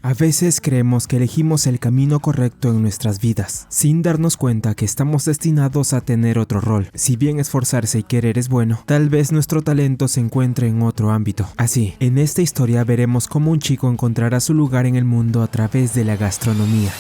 A veces creemos que elegimos el camino correcto en nuestras vidas, sin darnos cuenta que estamos destinados a tener otro rol. Si bien esforzarse y querer es bueno, tal vez nuestro talento se encuentre en otro ámbito. Así, en esta historia veremos cómo un chico encontrará su lugar en el mundo a través de la gastronomía.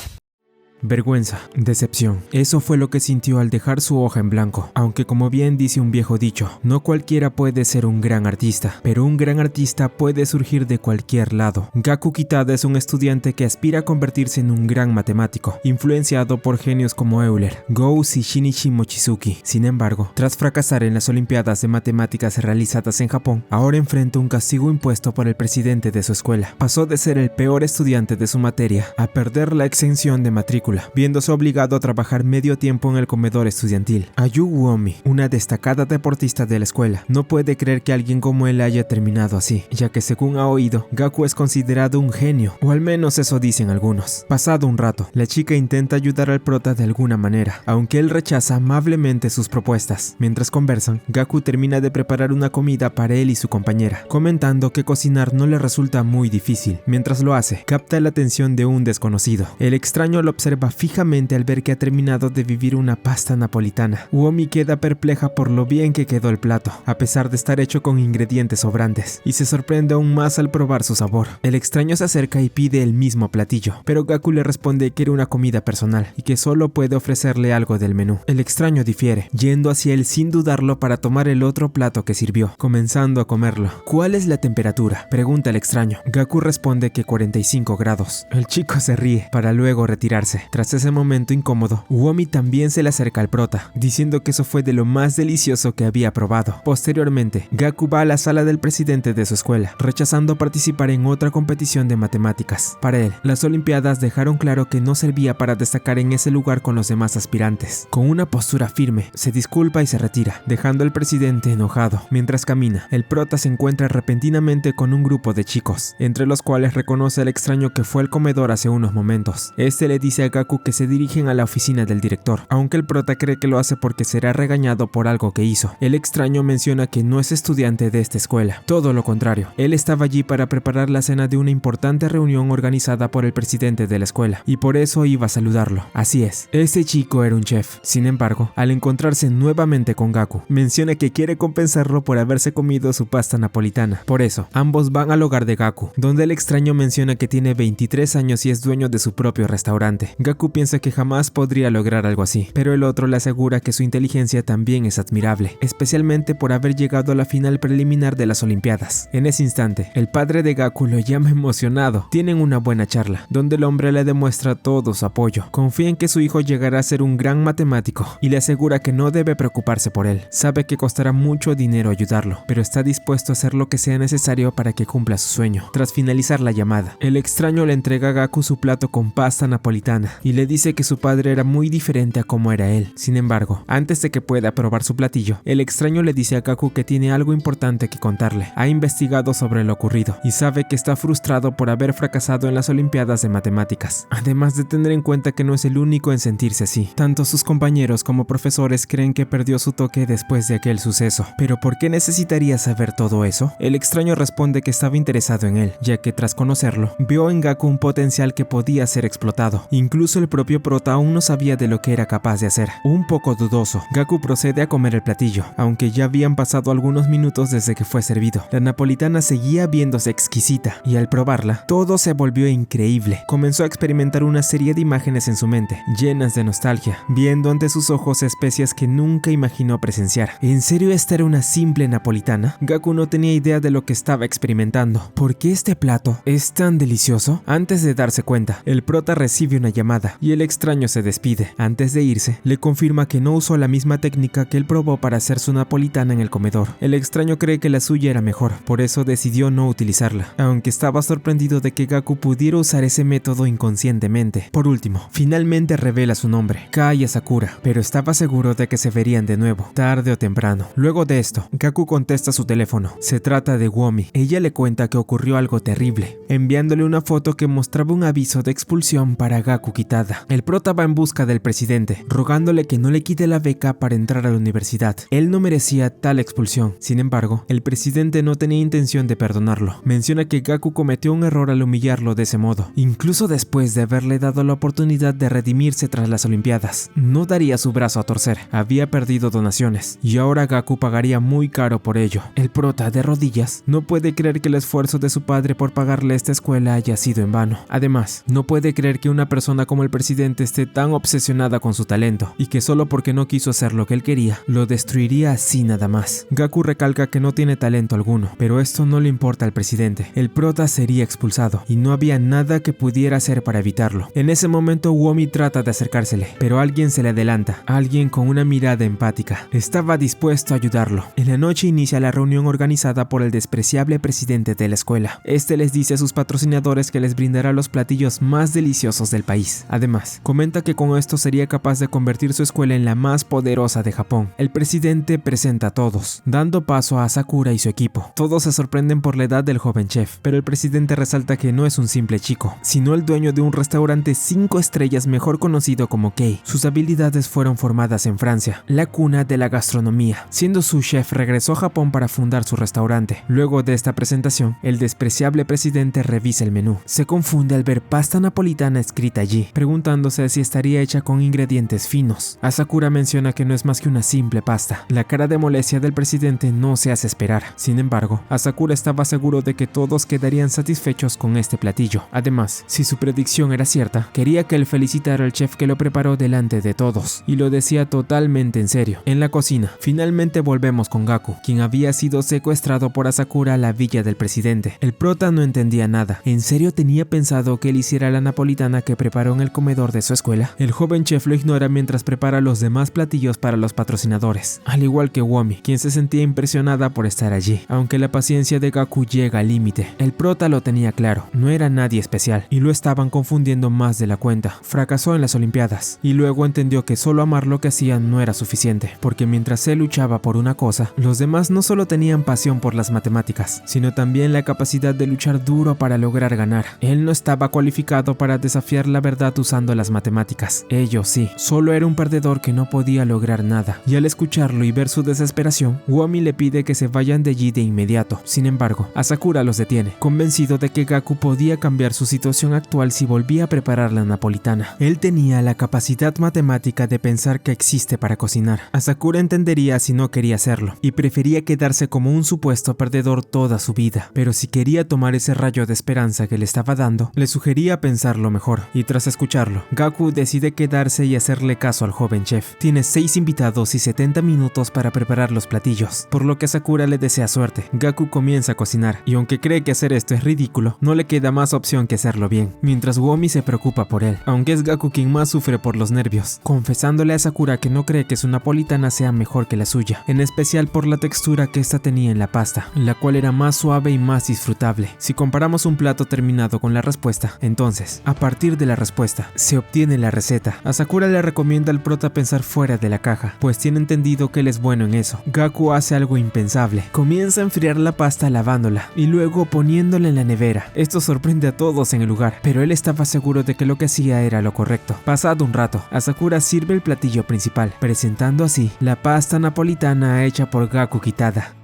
Vergüenza, decepción, eso fue lo que sintió al dejar su hoja en blanco, aunque como bien dice un viejo dicho, no cualquiera puede ser un gran artista, pero un gran artista puede surgir de cualquier lado. Gaku Kitada es un estudiante que aspira a convertirse en un gran matemático, influenciado por genios como Euler, Gauss y Shinichi Mochizuki. Sin embargo, tras fracasar en las Olimpiadas de Matemáticas realizadas en Japón, ahora enfrenta un castigo impuesto por el presidente de su escuela. Pasó de ser el peor estudiante de su materia a perder la exención de matrícula, viéndose obligado a trabajar medio tiempo en el comedor estudiantil. Ayu Uomi, una destacada deportista de la escuela, no puede creer que alguien como él haya terminado así, ya que según ha oído, Gaku es considerado un genio, o al menos eso dicen algunos. Pasado un rato, la chica intenta ayudar al prota de alguna manera, aunque él rechaza amablemente sus propuestas. Mientras conversan, Gaku termina de preparar una comida para él y su compañera, comentando que cocinar no le resulta muy difícil. Mientras lo hace, capta la atención de un desconocido. El extraño lo observa fijamente al ver que ha terminado de vivir una pasta napolitana. Uomi queda perpleja por lo bien que quedó el plato, a pesar de estar hecho con ingredientes sobrantes, y se sorprende aún más al probar su sabor. El extraño se acerca y pide el mismo platillo, pero Gaku le responde que era una comida personal y que solo puede ofrecerle algo del menú. El extraño difiere, yendo hacia él sin dudarlo para tomar el otro plato que sirvió, comenzando a comerlo. ¿Cuál es la temperatura?, pregunta el extraño. Gaku responde que 45 grados. El chico se ríe, para luego retirarse. Tras ese momento incómodo, Uomi también se le acerca al prota, diciendo que eso fue de lo más delicioso que había probado. Posteriormente, Gaku va a la sala del presidente de su escuela, rechazando participar en otra competición de matemáticas. Para él, las olimpiadas dejaron claro que no servía para destacar en ese lugar con los demás aspirantes. Con una postura firme, se disculpa y se retira, dejando al presidente enojado. Mientras camina, el prota se encuentra repentinamente con un grupo de chicos, entre los cuales reconoce al extraño que fue al comedor hace unos momentos. Este le dice a Gaku que se dirigen a la oficina del director, aunque el prota cree que lo hace porque será regañado por algo que hizo. El extraño menciona que no es estudiante de esta escuela, todo lo contrario, él estaba allí para preparar la cena de una importante reunión organizada por el presidente de la escuela, y por eso iba a saludarlo. Así es, ese chico era un chef. Sin embargo, al encontrarse nuevamente con Gaku, menciona que quiere compensarlo por haberse comido su pasta napolitana. Por eso, ambos van al hogar de Gaku, donde el extraño menciona que tiene 23 años y es dueño de su propio restaurante. Gaku piensa que jamás podría lograr algo así, pero el otro le asegura que su inteligencia también es admirable, especialmente por haber llegado a la final preliminar de las Olimpiadas. En ese instante, el padre de Gaku lo llama emocionado. Tienen una buena charla, donde el hombre le demuestra todo su apoyo. Confía en que su hijo llegará a ser un gran matemático y le asegura que no debe preocuparse por él. Sabe que costará mucho dinero ayudarlo, pero está dispuesto a hacer lo que sea necesario para que cumpla su sueño. Tras finalizar la llamada, el extraño le entrega a Gaku su plato con pasta napolitana y le dice que su padre era muy diferente a como era él. Sin embargo, antes de que pueda probar su platillo, el extraño le dice a Gaku que tiene algo importante que contarle. Ha investigado sobre lo ocurrido y sabe que está frustrado por haber fracasado en las Olimpiadas de Matemáticas, además de tener en cuenta que no es el único en sentirse así. Tanto sus compañeros como profesores creen que perdió su toque después de aquel suceso. ¿Pero por qué necesitaría saber todo eso? El extraño responde que estaba interesado en él, ya que tras conocerlo, vio en Gaku un potencial que podía ser explotado. Incluso el propio prota aún no sabía de lo que era capaz de hacer. Un poco dudoso, Gaku procede a comer el platillo, aunque ya habían pasado algunos minutos desde que fue servido. La napolitana seguía viéndose exquisita, y al probarla, todo se volvió increíble. Comenzó a experimentar una serie de imágenes en su mente, llenas de nostalgia, viendo ante sus ojos especias que nunca imaginó presenciar. ¿En serio esta era una simple napolitana? Gaku no tenía idea de lo que estaba experimentando. ¿Por qué este plato es tan delicioso? Antes de darse cuenta, el prota recibe una llamada, y el extraño se despide. Antes de irse, le confirma que no usó la misma técnica que él probó para hacer su napolitana en el comedor. El extraño cree que la suya era mejor, por eso decidió no utilizarla, aunque estaba sorprendido de que Gaku pudiera usar ese método inconscientemente. Por último, finalmente revela su nombre, Kaya Sakura, pero estaba seguro de que se verían de nuevo, tarde o temprano. Luego de esto, Gaku contesta su teléfono. Se trata de Uomi. Ella le cuenta que ocurrió algo terrible, enviándole una foto que mostraba un aviso de expulsión para Gaku Kitada. Kitada. El prota va en busca del presidente, rogándole que no le quite la beca para entrar a la universidad. Él no merecía tal expulsión. Sin embargo, el presidente no tenía intención de perdonarlo. Menciona que Gaku cometió un error al humillarlo de ese modo, incluso después de haberle dado la oportunidad de redimirse tras las Olimpiadas. No daría su brazo a torcer, había perdido donaciones, y ahora Gaku pagaría muy caro por ello. El prota, de rodillas, no puede creer que el esfuerzo de su padre por pagarle esta escuela haya sido en vano. Además, no puede creer que una persona como el presidente esté tan obsesionada con su talento, y que solo porque no quiso hacer lo que él quería, lo destruiría así nada más. Gaku recalca que no tiene talento alguno, pero esto no le importa al presidente. El prota sería expulsado, y no había nada que pudiera hacer para evitarlo. En ese momento Uomi trata de acercársele, pero alguien se le adelanta, alguien con una mirada empática. Estaba dispuesto a ayudarlo. En la noche inicia la reunión organizada por el despreciable presidente de la escuela. Este les dice a sus patrocinadores que les brindará los platillos más deliciosos del país. Además, comenta que con esto sería capaz de convertir su escuela en la más poderosa de Japón. El presidente presenta a todos, dando paso a Sakura y su equipo. Todos se sorprenden por la edad del joven chef, pero el presidente resalta que no es un simple chico, sino el dueño de un restaurante 5 estrellas mejor conocido como Kei. Sus habilidades fueron formadas en Francia, la cuna de la gastronomía. Siendo su chef, regresó a Japón para fundar su restaurante. Luego de esta presentación, el despreciable presidente revisa el menú. Se confunde al ver pasta napolitana escrita allí, preguntándose si estaría hecha con ingredientes finos. Asakura menciona que no es más que una simple pasta. La cara de molestia del presidente no se hace esperar. Sin embargo, Asakura estaba seguro de que todos quedarían satisfechos con este platillo. Además, si su predicción era cierta, quería que él felicitara al chef que lo preparó delante de todos, y lo decía totalmente en serio. En la cocina, finalmente volvemos con Gaku, quien había sido secuestrado por Asakura a la villa del presidente. El prota no entendía nada. ¿En serio tenía pensado que él hiciera la napolitana que preparó en el comedor de su escuela? El joven chef lo ignora mientras prepara los demás platillos para los patrocinadores, al igual que Uomi, quien se sentía impresionada por estar allí. Aunque la paciencia de Gaku llega al límite, el prota lo tenía claro, no era nadie especial, y lo estaban confundiendo más de la cuenta. Fracasó en las Olimpiadas, y luego entendió que solo amar lo que hacía no era suficiente, porque mientras él luchaba por una cosa, los demás no solo tenían pasión por las matemáticas, sino también la capacidad de luchar duro para lograr ganar. Él no estaba cualificado para desafiar la verdad usando las matemáticas. Ellos sí, solo era un perdedor que no podía lograr nada, y al escucharlo y ver su desesperación, Uomi le pide que se vayan de allí de inmediato. Sin embargo, Asakura los detiene, convencido de que Gaku podía cambiar su situación actual si volvía a preparar la napolitana. Él tenía la capacidad matemática de pensar que existe para cocinar. Asakura entendería si no quería hacerlo, y prefería quedarse como un supuesto perdedor toda su vida. Pero si quería tomar ese rayo de esperanza que le estaba dando, le sugería pensarlo mejor, y tras escucharlo, Gaku decide quedarse y hacerle caso al joven chef. Tiene 6 invitados y 70 minutos para preparar los platillos, por lo que Sakura le desea suerte. Gaku comienza a cocinar, y aunque cree que hacer esto es ridículo, no le queda más opción que hacerlo bien, mientras Uomi se preocupa por él, aunque es Gaku quien más sufre por los nervios, confesándole a Sakura que no cree que su napolitana sea mejor que la suya, en especial por la textura que esta tenía en la pasta, la cual era más suave y más disfrutable. Si comparamos un plato terminado con la respuesta, entonces, a partir de la respuesta, se obtiene la receta. A Sakura le recomienda al prota pensar fuera de la caja, pues tiene entendido que él es bueno en eso. Gaku hace algo impensable, comienza a enfriar la pasta lavándola, y luego poniéndola en la nevera. Esto sorprende a todos en el lugar, pero él estaba seguro de que lo que hacía era lo correcto. Pasado un rato, Asakura sirve el platillo principal, presentando así la pasta napolitana hecha por Gaku Kitada.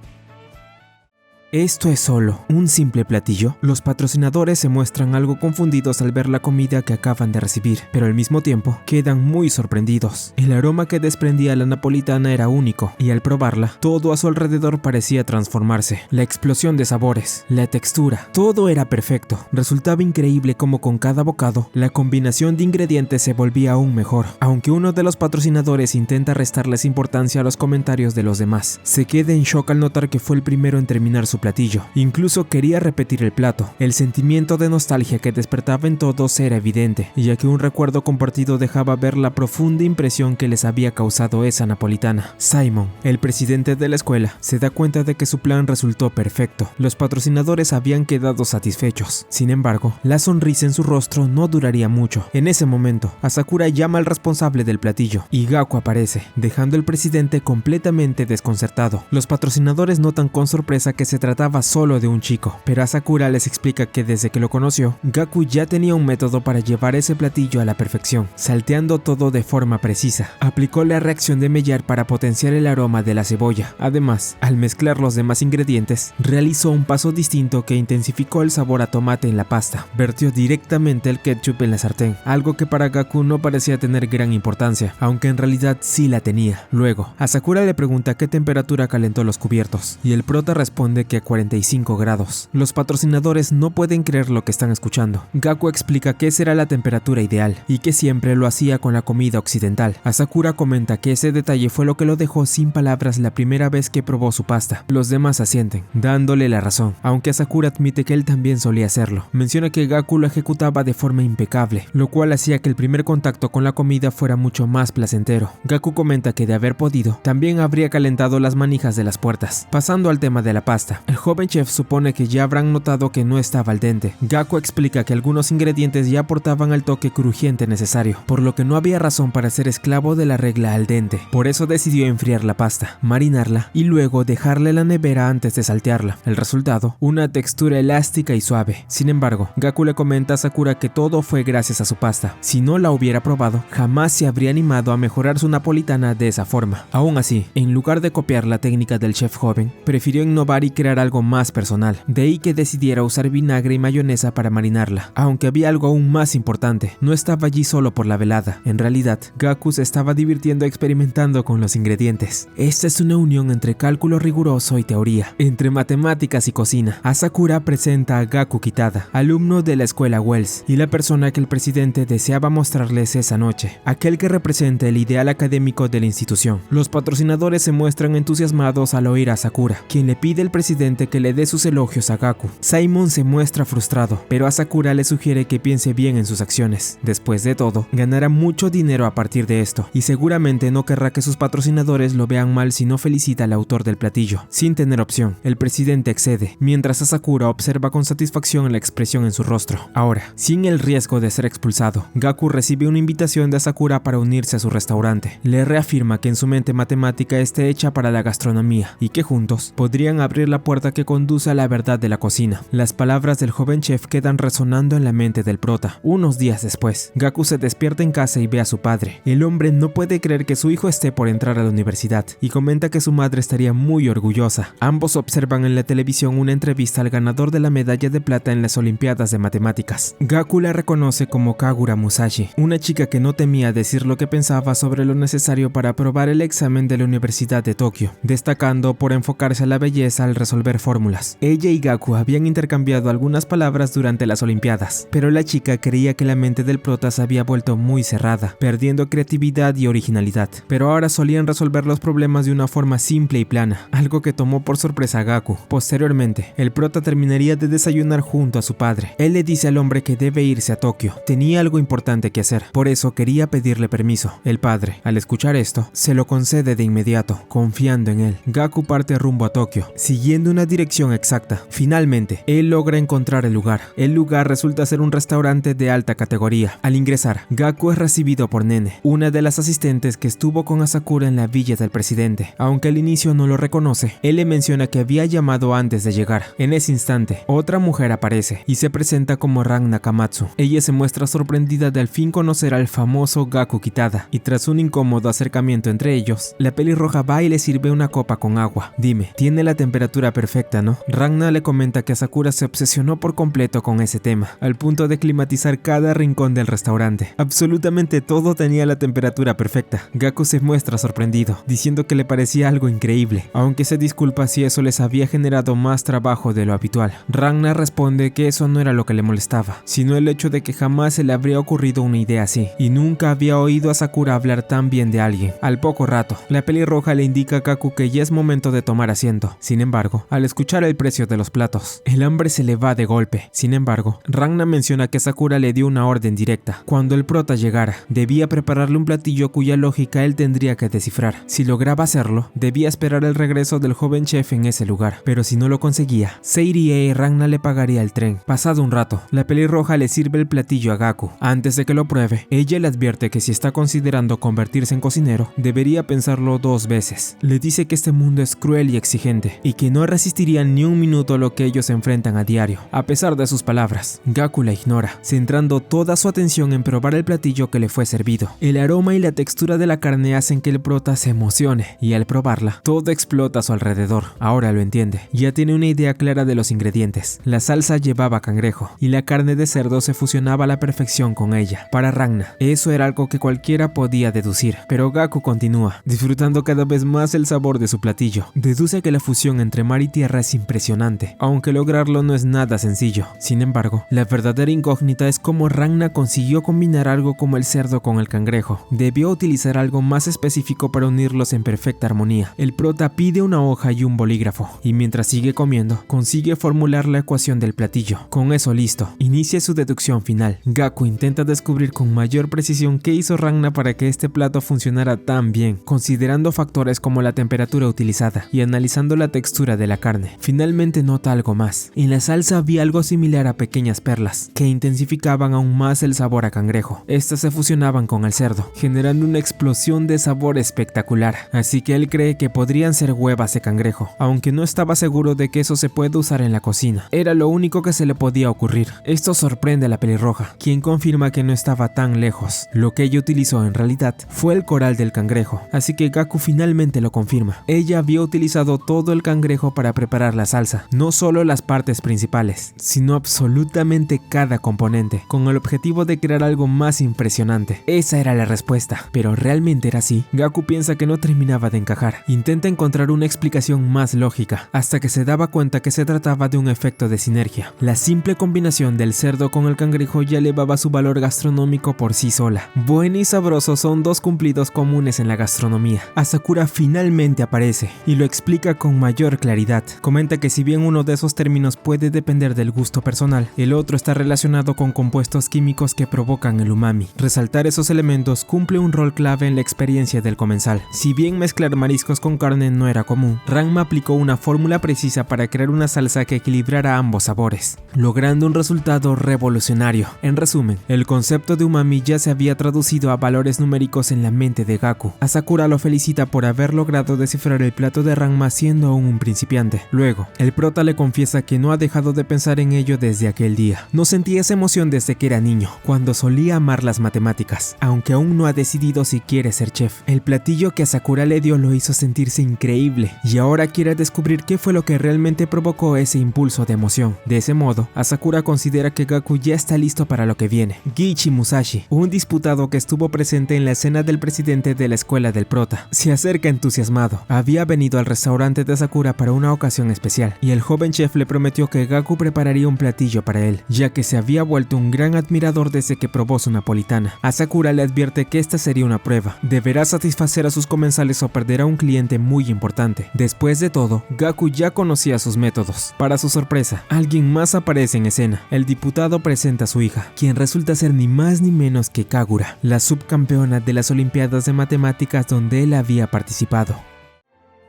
¿Esto es solo un simple platillo? Los patrocinadores se muestran algo confundidos al ver la comida que acaban de recibir, pero al mismo tiempo quedan muy sorprendidos. El aroma que desprendía la napolitana era único, y al probarla, todo a su alrededor parecía transformarse. La explosión de sabores, la textura, todo era perfecto. Resultaba increíble cómo con cada bocado, la combinación de ingredientes se volvía aún mejor. Aunque uno de los patrocinadores intenta restarles importancia a los comentarios de los demás, se queda en shock al notar que fue el primero en terminar su platillo. Incluso quería repetir el plato. El sentimiento de nostalgia que despertaba en todos era evidente, ya que un recuerdo compartido dejaba ver la profunda impresión que les había causado esa napolitana. Simon, el presidente de la escuela, se da cuenta de que su plan resultó perfecto. Los patrocinadores habían quedado satisfechos. Sin embargo, la sonrisa en su rostro no duraría mucho. En ese momento, Asakura llama al responsable del platillo, y Gaku aparece, dejando al presidente completamente desconcertado. Los patrocinadores notan con sorpresa que se trataba solo de un chico, pero Asakura les explica que desde que lo conoció, Gaku ya tenía un método para llevar ese platillo a la perfección, salteando todo de forma precisa. Aplicó la reacción de Maillard para potenciar el aroma de la cebolla. Además, al mezclar los demás ingredientes, realizó un paso distinto que intensificó el sabor a tomate en la pasta. Vertió directamente el ketchup en la sartén, algo que para Gaku no parecía tener gran importancia, aunque en realidad sí la tenía. Luego, Asakura le pregunta a qué temperatura calentó los cubiertos, y el prota responde que a 45 grados. Los patrocinadores no pueden creer lo que están escuchando. Gaku explica que esa era la temperatura ideal, y que siempre lo hacía con la comida occidental. Asakura comenta que ese detalle fue lo que lo dejó sin palabras la primera vez que probó su pasta. Los demás asienten, dándole la razón, aunque Asakura admite que él también solía hacerlo. Menciona que Gaku lo ejecutaba de forma impecable, lo cual hacía que el primer contacto con la comida fuera mucho más placentero. Gaku comenta que de haber podido, también habría calentado las manijas de las puertas. Pasando al tema de la pasta, el joven chef supone que ya habrán notado que no estaba al dente. Gaku explica que algunos ingredientes ya aportaban al toque crujiente necesario, por lo que no había razón para ser esclavo de la regla al dente. Por eso decidió enfriar la pasta, marinarla y luego dejarla en la nevera antes de saltearla. El resultado, una textura elástica y suave. Sin embargo, Gaku le comenta a Sakura que todo fue gracias a su pasta. Si no la hubiera probado, jamás se habría animado a mejorar su napolitana de esa forma. Aún así, en lugar de copiar la técnica del chef joven, prefirió innovar y crear algo más personal. De ahí que decidiera usar vinagre y mayonesa para marinarla. Aunque había algo aún más importante, no estaba allí solo por la velada. En realidad, Gaku se estaba divirtiendo experimentando con los ingredientes. Esta es una unión entre cálculo riguroso y teoría, entre matemáticas y cocina. Asakura presenta a Gaku Kitada, alumno de la escuela Wells, y la persona que el presidente deseaba mostrarles esa noche, aquel que representa el ideal académico de la institución. Los patrocinadores se muestran entusiasmados al oír a Sakura, quien le pide al presidente que le dé sus elogios a Gaku. Simon se muestra frustrado, pero a Sakura le sugiere que piense bien en sus acciones. Después de todo, ganará mucho dinero a partir de esto, y seguramente no querrá que sus patrocinadores lo vean mal si no felicita al autor del platillo. Sin tener opción, el presidente accede, mientras Asakura observa con satisfacción la expresión en su rostro. Ahora, sin el riesgo de ser expulsado, Gaku recibe una invitación de Asakura para unirse a su restaurante. Le reafirma que en su mente matemática está hecha para la gastronomía, y que juntos podrían abrir la puerta que conduce a la verdad de la cocina. Las palabras del joven chef quedan resonando en la mente del prota. Unos días después, Gaku se despierta en casa y ve a su padre. El hombre no puede creer que su hijo esté por entrar a la universidad, y comenta que su madre estaría muy orgullosa. Ambos observan en la televisión una entrevista al ganador de la medalla de plata en las Olimpiadas de Matemáticas. Gaku la reconoce como Kagura Musashi, una chica que no temía decir lo que pensaba sobre lo necesario para aprobar el examen de la Universidad de Tokio, destacando por enfocarse a la belleza al resolver fórmulas. Ella y Gaku habían intercambiado algunas palabras durante las Olimpiadas, pero la chica creía que la mente del prota se había vuelto muy cerrada, perdiendo creatividad y originalidad. Pero ahora solían resolver los problemas de una forma simple y plana, algo que tomó por sorpresa a Gaku. Posteriormente, el prota terminaría de desayunar junto a su padre. Él le dice al hombre que debe irse a Tokio. Tenía algo importante que hacer, por eso quería pedirle permiso. El padre, al escuchar esto, se lo concede de inmediato, confiando en él. Gaku parte rumbo a Tokio, siguiendo una dirección exacta. Finalmente, él logra encontrar el lugar. El lugar resulta ser un restaurante de alta categoría. Al ingresar, Gaku es recibido por Nene, una de las asistentes que estuvo con Asakura en la villa del presidente. Aunque al inicio no lo reconoce, él le menciona que había llamado antes de llegar. En ese instante, otra mujer aparece y se presenta como Ran Nakamatsu. Ella se muestra sorprendida de al fin conocer al famoso Gaku Kitada, y tras un incómodo acercamiento entre ellos, la pelirroja va y le sirve una copa con agua. Dime, tiene la temperatura perfecta, ¿no? Ranna le comenta que Asakura se obsesionó por completo con ese tema, al punto de climatizar cada rincón del restaurante. Absolutamente todo tenía la temperatura perfecta. Gaku se muestra sorprendido, diciendo que le parecía algo increíble, aunque se disculpa si eso les había generado más trabajo de lo habitual. Ranna responde que eso no era lo que le molestaba, sino el hecho de que jamás se le habría ocurrido una idea así, y nunca había oído a Sakura hablar tan bien de alguien. Al poco rato, la pelirroja le indica a Gaku que ya es momento de tomar asiento. Sin embargo, al escuchar el precio de los platos, el hambre se le va de golpe. Sin embargo, Ranna menciona que Sakura le dio una orden directa. Cuando el prota llegara, debía prepararle un platillo cuya lógica él tendría que descifrar. Si lograba hacerlo, debía esperar el regreso del joven chef en ese lugar, pero si no lo conseguía, se iría y Ranna le pagaría el tren. Pasado un rato, la pelirroja le sirve el platillo a Gaku. Antes de que lo pruebe, ella le advierte que si está considerando convertirse en cocinero, debería pensarlo 2 veces. Le dice que este mundo es cruel y exigente, y que no es resistiría ni un minuto lo que ellos enfrentan a diario. A pesar de sus palabras, Gaku la ignora, centrando toda su atención en probar el platillo que le fue servido. El aroma y la textura de la carne hacen que el prota se emocione, y al probarla, todo explota a su alrededor. Ahora lo entiende, ya tiene una idea clara de los ingredientes. La salsa llevaba cangrejo, y la carne de cerdo se fusionaba a la perfección con ella. Para Ragna, eso era algo que cualquiera podía deducir, pero Gaku continúa, disfrutando cada vez más el sabor de su platillo. Deduce que la fusión entre mar y tierra es impresionante, aunque lograrlo no es nada sencillo. Sin embargo, la verdadera incógnita es cómo Ragna consiguió combinar algo como el cerdo con el cangrejo. Debió utilizar algo más específico para unirlos en perfecta armonía. El prota pide una hoja y un bolígrafo, y mientras sigue comiendo, consigue formular la ecuación del platillo. Con eso listo, inicia su deducción final. Gaku intenta descubrir con mayor precisión qué hizo Ragna para que este plato funcionara tan bien, considerando factores como la temperatura utilizada y analizando la textura de la carne. Finalmente nota algo más. En la salsa había algo similar a pequeñas perlas, que intensificaban aún más el sabor a cangrejo. Estas se fusionaban con el cerdo, generando una explosión de sabor espectacular, así que él cree que podrían ser huevas de cangrejo, aunque no estaba seguro de que eso se puede usar en la cocina. Era lo único que se le podía ocurrir. Esto sorprende a la pelirroja, quien confirma que no estaba tan lejos. Lo que ella utilizó en realidad fue el coral del cangrejo, así que Gaku finalmente lo confirma. Ella había utilizado todo el cangrejo para preparar la salsa, no solo las partes principales, sino absolutamente cada componente, con el objetivo de crear algo más impresionante. Esa era la respuesta, pero ¿realmente era así? Gaku piensa que no terminaba de encajar. Intenta encontrar una explicación más lógica, hasta que se daba cuenta que se trataba de un efecto de sinergia. La simple combinación del cerdo con el cangrejo ya elevaba su valor gastronómico por sí sola. Bueno y sabroso son dos cumplidos comunes en la gastronomía. Asakura finalmente aparece y lo explica con mayor claridad. Comenta que si bien uno de esos términos puede depender del gusto personal, el otro está relacionado con compuestos químicos que provocan el umami. Resaltar esos elementos cumple un rol clave en la experiencia del comensal. Si bien mezclar mariscos con carne no era común, Ranma aplicó una fórmula precisa para crear una salsa que equilibrara ambos sabores, logrando un resultado revolucionario. En resumen, el concepto de umami ya se había traducido a valores numéricos en la mente de Gaku. Asakura lo felicita por haber logrado descifrar el plato de Ranma siendo aún un principiante. Luego, el prota le confiesa que no ha dejado de pensar en ello desde aquel día. No sentía esa emoción desde que era niño, cuando solía amar las matemáticas, aunque aún no ha decidido si quiere ser chef. El platillo que Asakura le dio lo hizo sentirse increíble, y ahora quiere descubrir qué fue lo que realmente provocó ese impulso de emoción. De ese modo, Asakura considera que Gaku ya está listo para lo que viene. Giichi Musashi, un disputado que estuvo presente en la escena del presidente de la escuela del prota, se acerca entusiasmado. Había venido al restaurante de Asakura para una ocasión especial, y el joven chef le prometió que Gaku prepararía un platillo para él, ya que se había vuelto un gran admirador desde que probó su napolitana. Asakura le advierte que esta sería una prueba. Deberá satisfacer a sus comensales o perderá un cliente muy importante. Después de todo, Gaku ya conocía sus métodos. Para su sorpresa, alguien más aparece en escena. El diputado presenta a su hija, quien resulta ser ni más ni menos que Kagura, la subcampeona de las Olimpiadas de Matemáticas donde él había participado.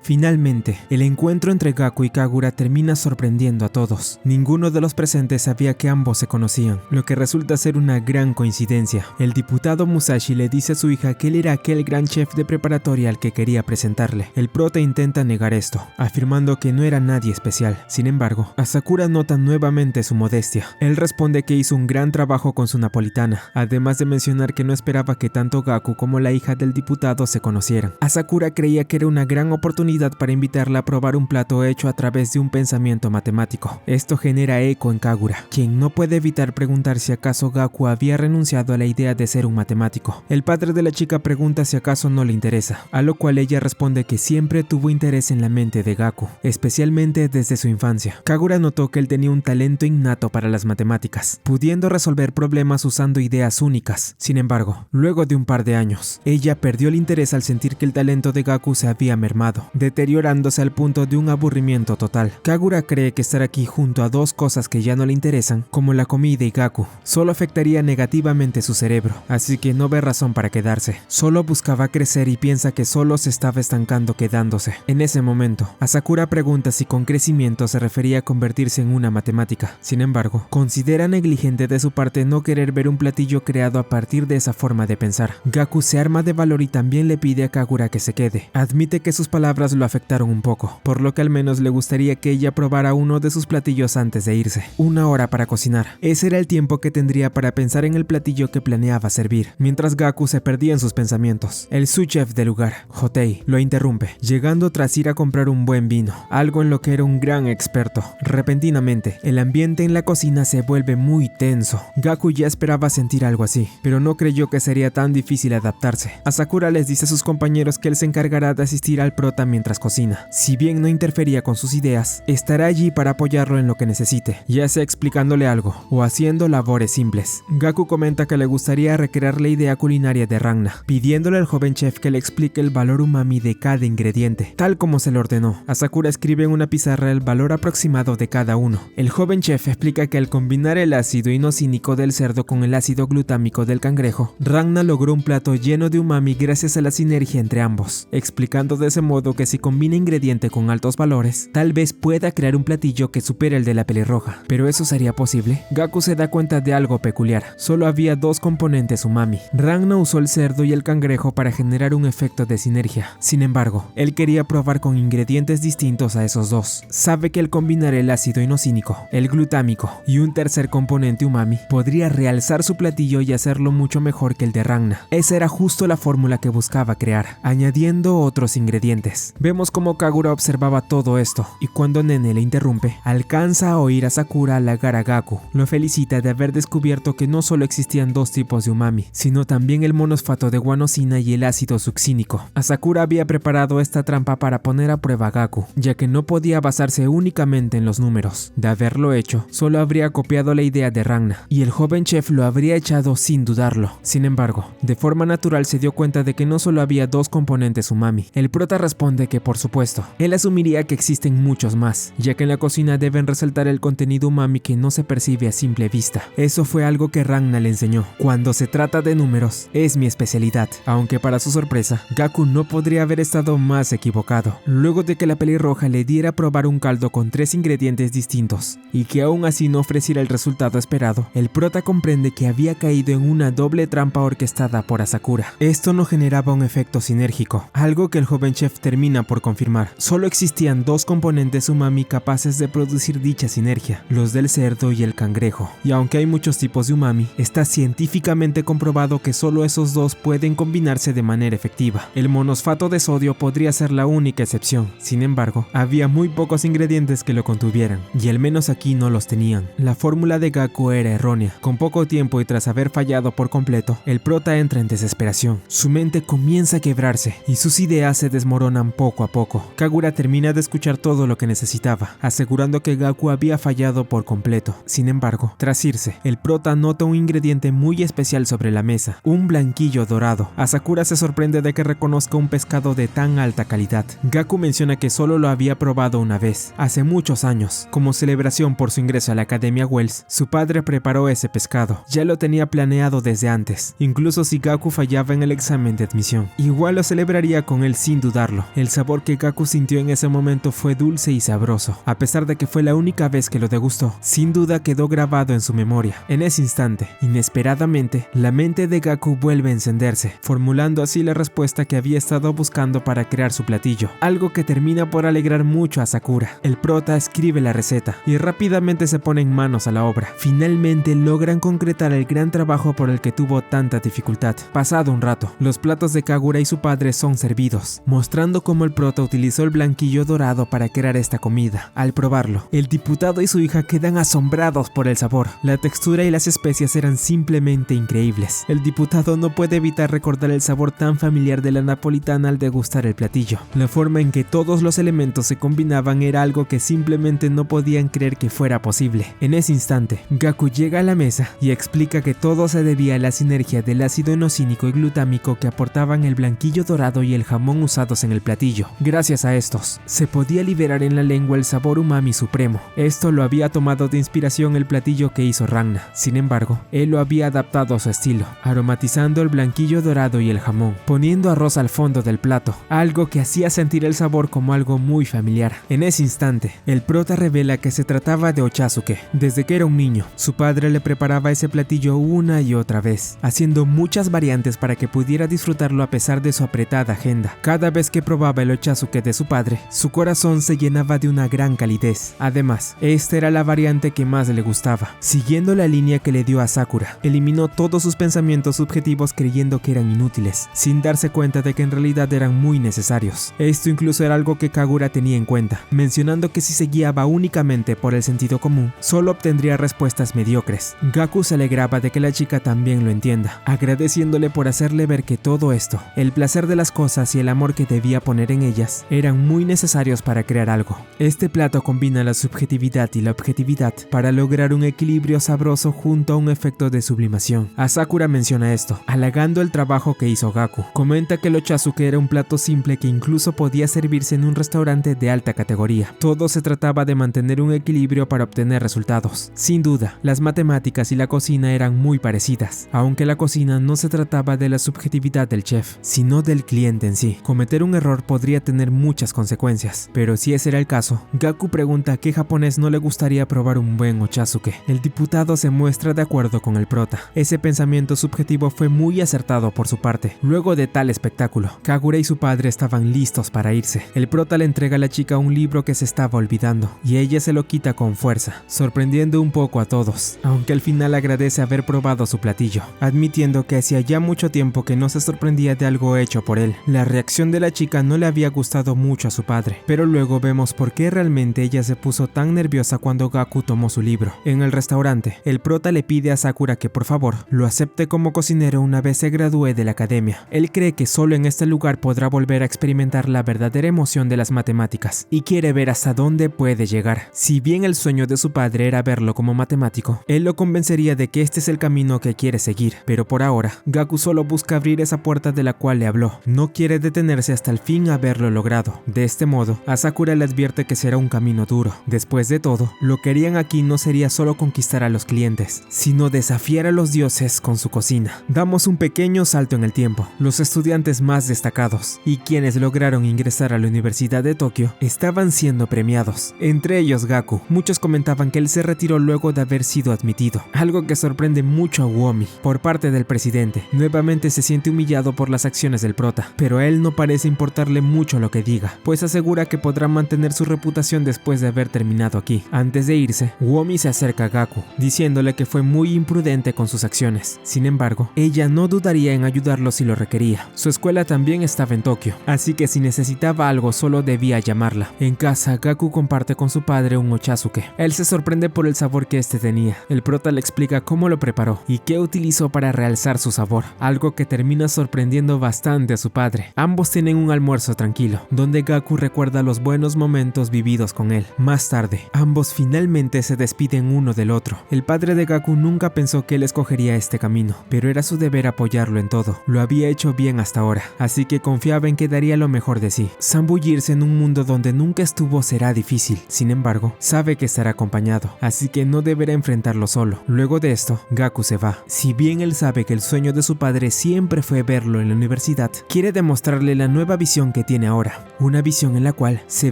Finalmente, el encuentro entre Gaku y Kagura termina sorprendiendo a todos. Ninguno de los presentes sabía que ambos se conocían, lo que resulta ser una gran coincidencia. El diputado Musashi le dice a su hija que él era aquel gran chef de preparatoria al que quería presentarle. El prota intenta negar esto, afirmando que no era nadie especial. Sin embargo, Asakura nota nuevamente su modestia. Él responde que hizo un gran trabajo con su napolitana, además de mencionar que no esperaba que tanto Gaku como la hija del diputado se conocieran. Asakura creía que era una gran oportunidad para invitarla a probar un plato hecho a través de un pensamiento matemático. Esto genera eco en Kagura, quien no puede evitar preguntar si acaso Gaku había renunciado a la idea de ser un matemático. El padre de la chica pregunta si acaso no le interesa, a lo cual ella responde que siempre tuvo interés en la mente de Gaku, especialmente desde su infancia. Kagura notó que él tenía un talento innato para las matemáticas, pudiendo resolver problemas usando ideas únicas. Sin embargo, luego de un par de años, ella perdió el interés al sentir que el talento de Gaku se había mermado, deteriorándose al punto de un aburrimiento total. Kagura cree que estar aquí junto a dos cosas que ya no le interesan, como la comida y Gaku, solo afectaría negativamente su cerebro, así que no ve razón para quedarse. Solo buscaba crecer y piensa que solo se estaba estancando quedándose. En ese momento, Asakura pregunta si con crecimiento se refería a convertirse en una matemática. Sin embargo, considera negligente de su parte no querer ver un platillo creado a partir de esa forma de pensar. Gaku se arma de valor y también le pide a Kagura que se quede. Admite que sus palabras ambas lo afectaron un poco, por lo que al menos le gustaría que ella probara uno de sus platillos antes de irse. 1 hora para cocinar. Ese era el tiempo que tendría para pensar en el platillo que planeaba servir, mientras Gaku se perdía en sus pensamientos. El sous-chef del lugar, Hotei, lo interrumpe, llegando tras ir a comprar un buen vino, algo en lo que era un gran experto. Repentinamente, el ambiente en la cocina se vuelve muy tenso. Gaku ya esperaba sentir algo así, pero no creyó que sería tan difícil adaptarse. Asakura les dice a sus compañeros que él se encargará de asistir al prota mientras cocina. Si bien no interfería con sus ideas, estará allí para apoyarlo en lo que necesite, ya sea explicándole algo o haciendo labores simples. Gaku comenta que le gustaría recrear la idea culinaria de Ragna, pidiéndole al joven chef que le explique el valor umami de cada ingrediente, tal como se le ordenó. Asakura escribe en una pizarra el valor aproximado de cada uno. El joven chef explica que al combinar el ácido inosínico del cerdo con el ácido glutámico del cangrejo, Ragna logró un plato lleno de umami gracias a la sinergia entre ambos, explicando de ese modo que si combina ingrediente con altos valores, tal vez pueda crear un platillo que supere el de la pelirroja. ¿Pero eso sería posible? Gaku se da cuenta de algo peculiar. Solo había 2 componentes umami. Ragna usó el cerdo y el cangrejo para generar un efecto de sinergia. Sin embargo, él quería probar con ingredientes distintos a esos 2. Sabe que al combinar el ácido inosínico, el glutámico y un tercer componente umami, podría realzar su platillo y hacerlo mucho mejor que el de Ragna. Esa era justo la fórmula que buscaba crear, añadiendo otros ingredientes. Vemos cómo Kagura observaba todo esto, y cuando Nene le interrumpe, alcanza a oír a Sakura halagar a Gaku. Lo felicita de haber descubierto que no solo existían 2 tipos de umami, sino también el monosfato de guanosina y el ácido succínico. Asakura había preparado esta trampa para poner a prueba a Gaku, ya que no podía basarse únicamente en los números. De haberlo hecho, solo habría copiado la idea de Ragna, y el joven chef lo habría echado sin dudarlo. Sin embargo, de forma natural se dio cuenta de que no solo había 2 componentes umami. El prota responde que por supuesto, él asumiría que existen muchos más, ya que en la cocina deben resaltar el contenido umami que no se percibe a simple vista. Eso fue algo que Ragna le enseñó. Cuando se trata de números, es mi especialidad, aunque para su sorpresa, Gaku no podría haber estado más equivocado. Luego de que la pelirroja le diera a probar un caldo con 3 ingredientes distintos, y que aún así no ofreciera el resultado esperado, el prota comprende que había caído en una doble trampa orquestada por Asakura. Esto no generaba un efecto sinérgico, algo que el joven chef termina por confirmar. Solo existían 2 componentes umami capaces de producir dicha sinergia, los del cerdo y el cangrejo. Y aunque hay muchos tipos de umami, está científicamente comprobado que solo esos 2 pueden combinarse de manera efectiva. El monosfato de sodio podría ser la única excepción. Sin embargo, había muy pocos ingredientes que lo contuvieran, y al menos aquí no los tenían. La fórmula de Gaku era errónea. Con poco tiempo y tras haber fallado por completo, el prota entra en desesperación. Su mente comienza a quebrarse y sus ideas se desmoronan poco a poco. Kagura termina de escuchar todo lo que necesitaba, asegurando que Gaku había fallado por completo. Sin embargo, tras irse, el prota nota un ingrediente muy especial sobre la mesa, un blanquillo dorado. Asakura se sorprende de que reconozca un pescado de tan alta calidad. Gaku menciona que solo lo había probado una vez, hace muchos años. Como celebración por su ingreso a la Academia Wells, su padre preparó ese pescado. Ya lo tenía planeado desde antes, incluso si Gaku fallaba en el examen de admisión. Igual lo celebraría con él sin dudarlo. El sabor que Gaku sintió en ese momento fue dulce y sabroso. A pesar de que fue la única vez que lo degustó, sin duda quedó grabado en su memoria. En ese instante, inesperadamente, la mente de Gaku vuelve a encenderse, formulando así la respuesta que había estado buscando para crear su platillo, algo que termina por alegrar mucho a Sakura. El prota escribe la receta y rápidamente se ponen manos a la obra. Finalmente logran concretar el gran trabajo por el que tuvo tanta dificultad. Pasado un rato, los platos de Kagura y su padre son servidos, mostrando cómo el prota utilizó el blanquillo dorado para crear esta comida. Al probarlo, el diputado y su hija quedan asombrados por el sabor. La textura y las especias eran simplemente increíbles. El diputado no puede evitar recordar el sabor tan familiar de la napolitana al degustar el platillo. La forma en que todos los elementos se combinaban era algo que simplemente no podían creer que fuera posible. En ese instante, Gaku llega a la mesa y explica que todo se debía a la sinergia del ácido inosínico y glutámico que aportaban el blanquillo dorado y el jamón usados en el platillo. Gracias a estos, se podía liberar en la lengua el sabor umami supremo. Esto lo había tomado de inspiración el platillo que hizo Ragna. Sin embargo, él lo había adaptado a su estilo, aromatizando el blanquillo dorado y el jamón, poniendo arroz al fondo del plato, algo que hacía sentir el sabor como algo muy familiar. En ese instante, el prota revela que se trataba de Ochazuke. Desde que era un niño, su padre le preparaba ese platillo una y otra vez, haciendo muchas variantes para que pudiera disfrutarlo a pesar de su apretada agenda. Cada vez que probaba probaba el Ochazuke de su padre, su corazón se llenaba de una gran calidez. Además, esta era la variante que más le gustaba. Siguiendo la línea que le dio a Sakura, eliminó todos sus pensamientos subjetivos creyendo que eran inútiles, sin darse cuenta de que en realidad eran muy necesarios. Esto incluso era algo que Kagura tenía en cuenta, mencionando que si se guiaba únicamente por el sentido común, solo obtendría respuestas mediocres. Gaku se alegraba de que la chica también lo entienda, agradeciéndole por hacerle ver que todo esto, el placer de las cosas y el amor que debía poner en ellas, eran muy necesarios para crear algo. Este plato combina la subjetividad y la objetividad para lograr un equilibrio sabroso junto a un efecto de sublimación. Asakura menciona esto, halagando el trabajo que hizo Gaku. Comenta que el Ochazuke era un plato simple que incluso podía servirse en un restaurante de alta categoría. Todo se trataba de mantener un equilibrio para obtener resultados. Sin duda, las matemáticas y la cocina eran muy parecidas, aunque la cocina no se trataba de la subjetividad del chef, sino del cliente en sí. Cometer un error podría tener muchas consecuencias, pero si ese era el caso, Gaku pregunta a qué japonés no le gustaría probar un buen Ochazuke. El diputado se muestra de acuerdo con el prota. Ese pensamiento subjetivo fue muy acertado por su parte. Luego de tal espectáculo, Kagura y su padre estaban listos para irse. El prota le entrega a la chica un libro que se estaba olvidando, y ella se lo quita con fuerza, sorprendiendo un poco a todos, aunque al final agradece haber probado su platillo, admitiendo que hacía ya mucho tiempo que no se sorprendía de algo hecho por él. La reacción de la chica no le había gustado mucho a su padre, pero luego vemos por qué realmente ella se puso tan nerviosa cuando Gaku tomó su libro. En el restaurante, el prota le pide a Sakura que por favor lo acepte como cocinero una vez se gradúe de la academia. Él cree que solo en este lugar podrá volver a experimentar la verdadera emoción de las matemáticas y quiere ver hasta dónde puede llegar. Si bien el sueño de su padre era verlo como matemático, él lo convencería de que este es el camino que quiere seguir, pero por ahora, Gaku solo busca abrir esa puerta de la cual le habló. No quiere detenerse hasta el fin haberlo logrado. De este modo, a Sakura le advierte que será un camino duro. Después de todo, lo que harían aquí no sería solo conquistar a los clientes, sino desafiar a los dioses con su cocina. Damos un pequeño salto en el tiempo. Los estudiantes más destacados y quienes lograron ingresar a la Universidad de Tokio estaban siendo premiados, entre ellos Gaku. Muchos comentaban que él se retiró luego de haber sido admitido, algo que sorprende mucho a Uomi. Por parte del presidente, nuevamente se siente humillado por las acciones del prota, pero a él no parece importarle mucho lo que diga, pues asegura que podrá mantener su reputación después de haber terminado aquí. Antes de irse, Uomi se acerca a Gaku, diciéndole que fue muy imprudente con sus acciones. Sin embargo, ella no dudaría en ayudarlo si lo requería. Su escuela también estaba en Tokio, así que si necesitaba algo solo debía llamarla. En casa, Gaku comparte con su padre un Ochazuke. Él se sorprende por el sabor que este tenía. El prota le explica cómo lo preparó y qué utilizó para realzar su sabor, algo que termina sorprendiendo bastante a su padre. Ambos tienen un almuerzo tranquilo, donde Gaku recuerda los buenos momentos vividos con él. Más tarde, ambos finalmente se despiden uno del otro. El padre de Gaku nunca pensó que él escogería este camino, pero era su deber apoyarlo en todo. Lo había hecho bien hasta ahora, así que confiaba en que daría lo mejor de sí. Zambullirse en un mundo donde nunca estuvo será difícil. Sin embargo, sabe que estará acompañado, así que no deberá enfrentarlo solo. Luego de esto, Gaku se va. Si bien él sabe que el sueño de su padre siempre fue verlo en la universidad, quiere demostrarle la nueva visión que tiene ahora, una visión en la cual se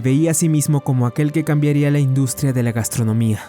veía a sí mismo como aquel que cambiaría la industria de la gastronomía.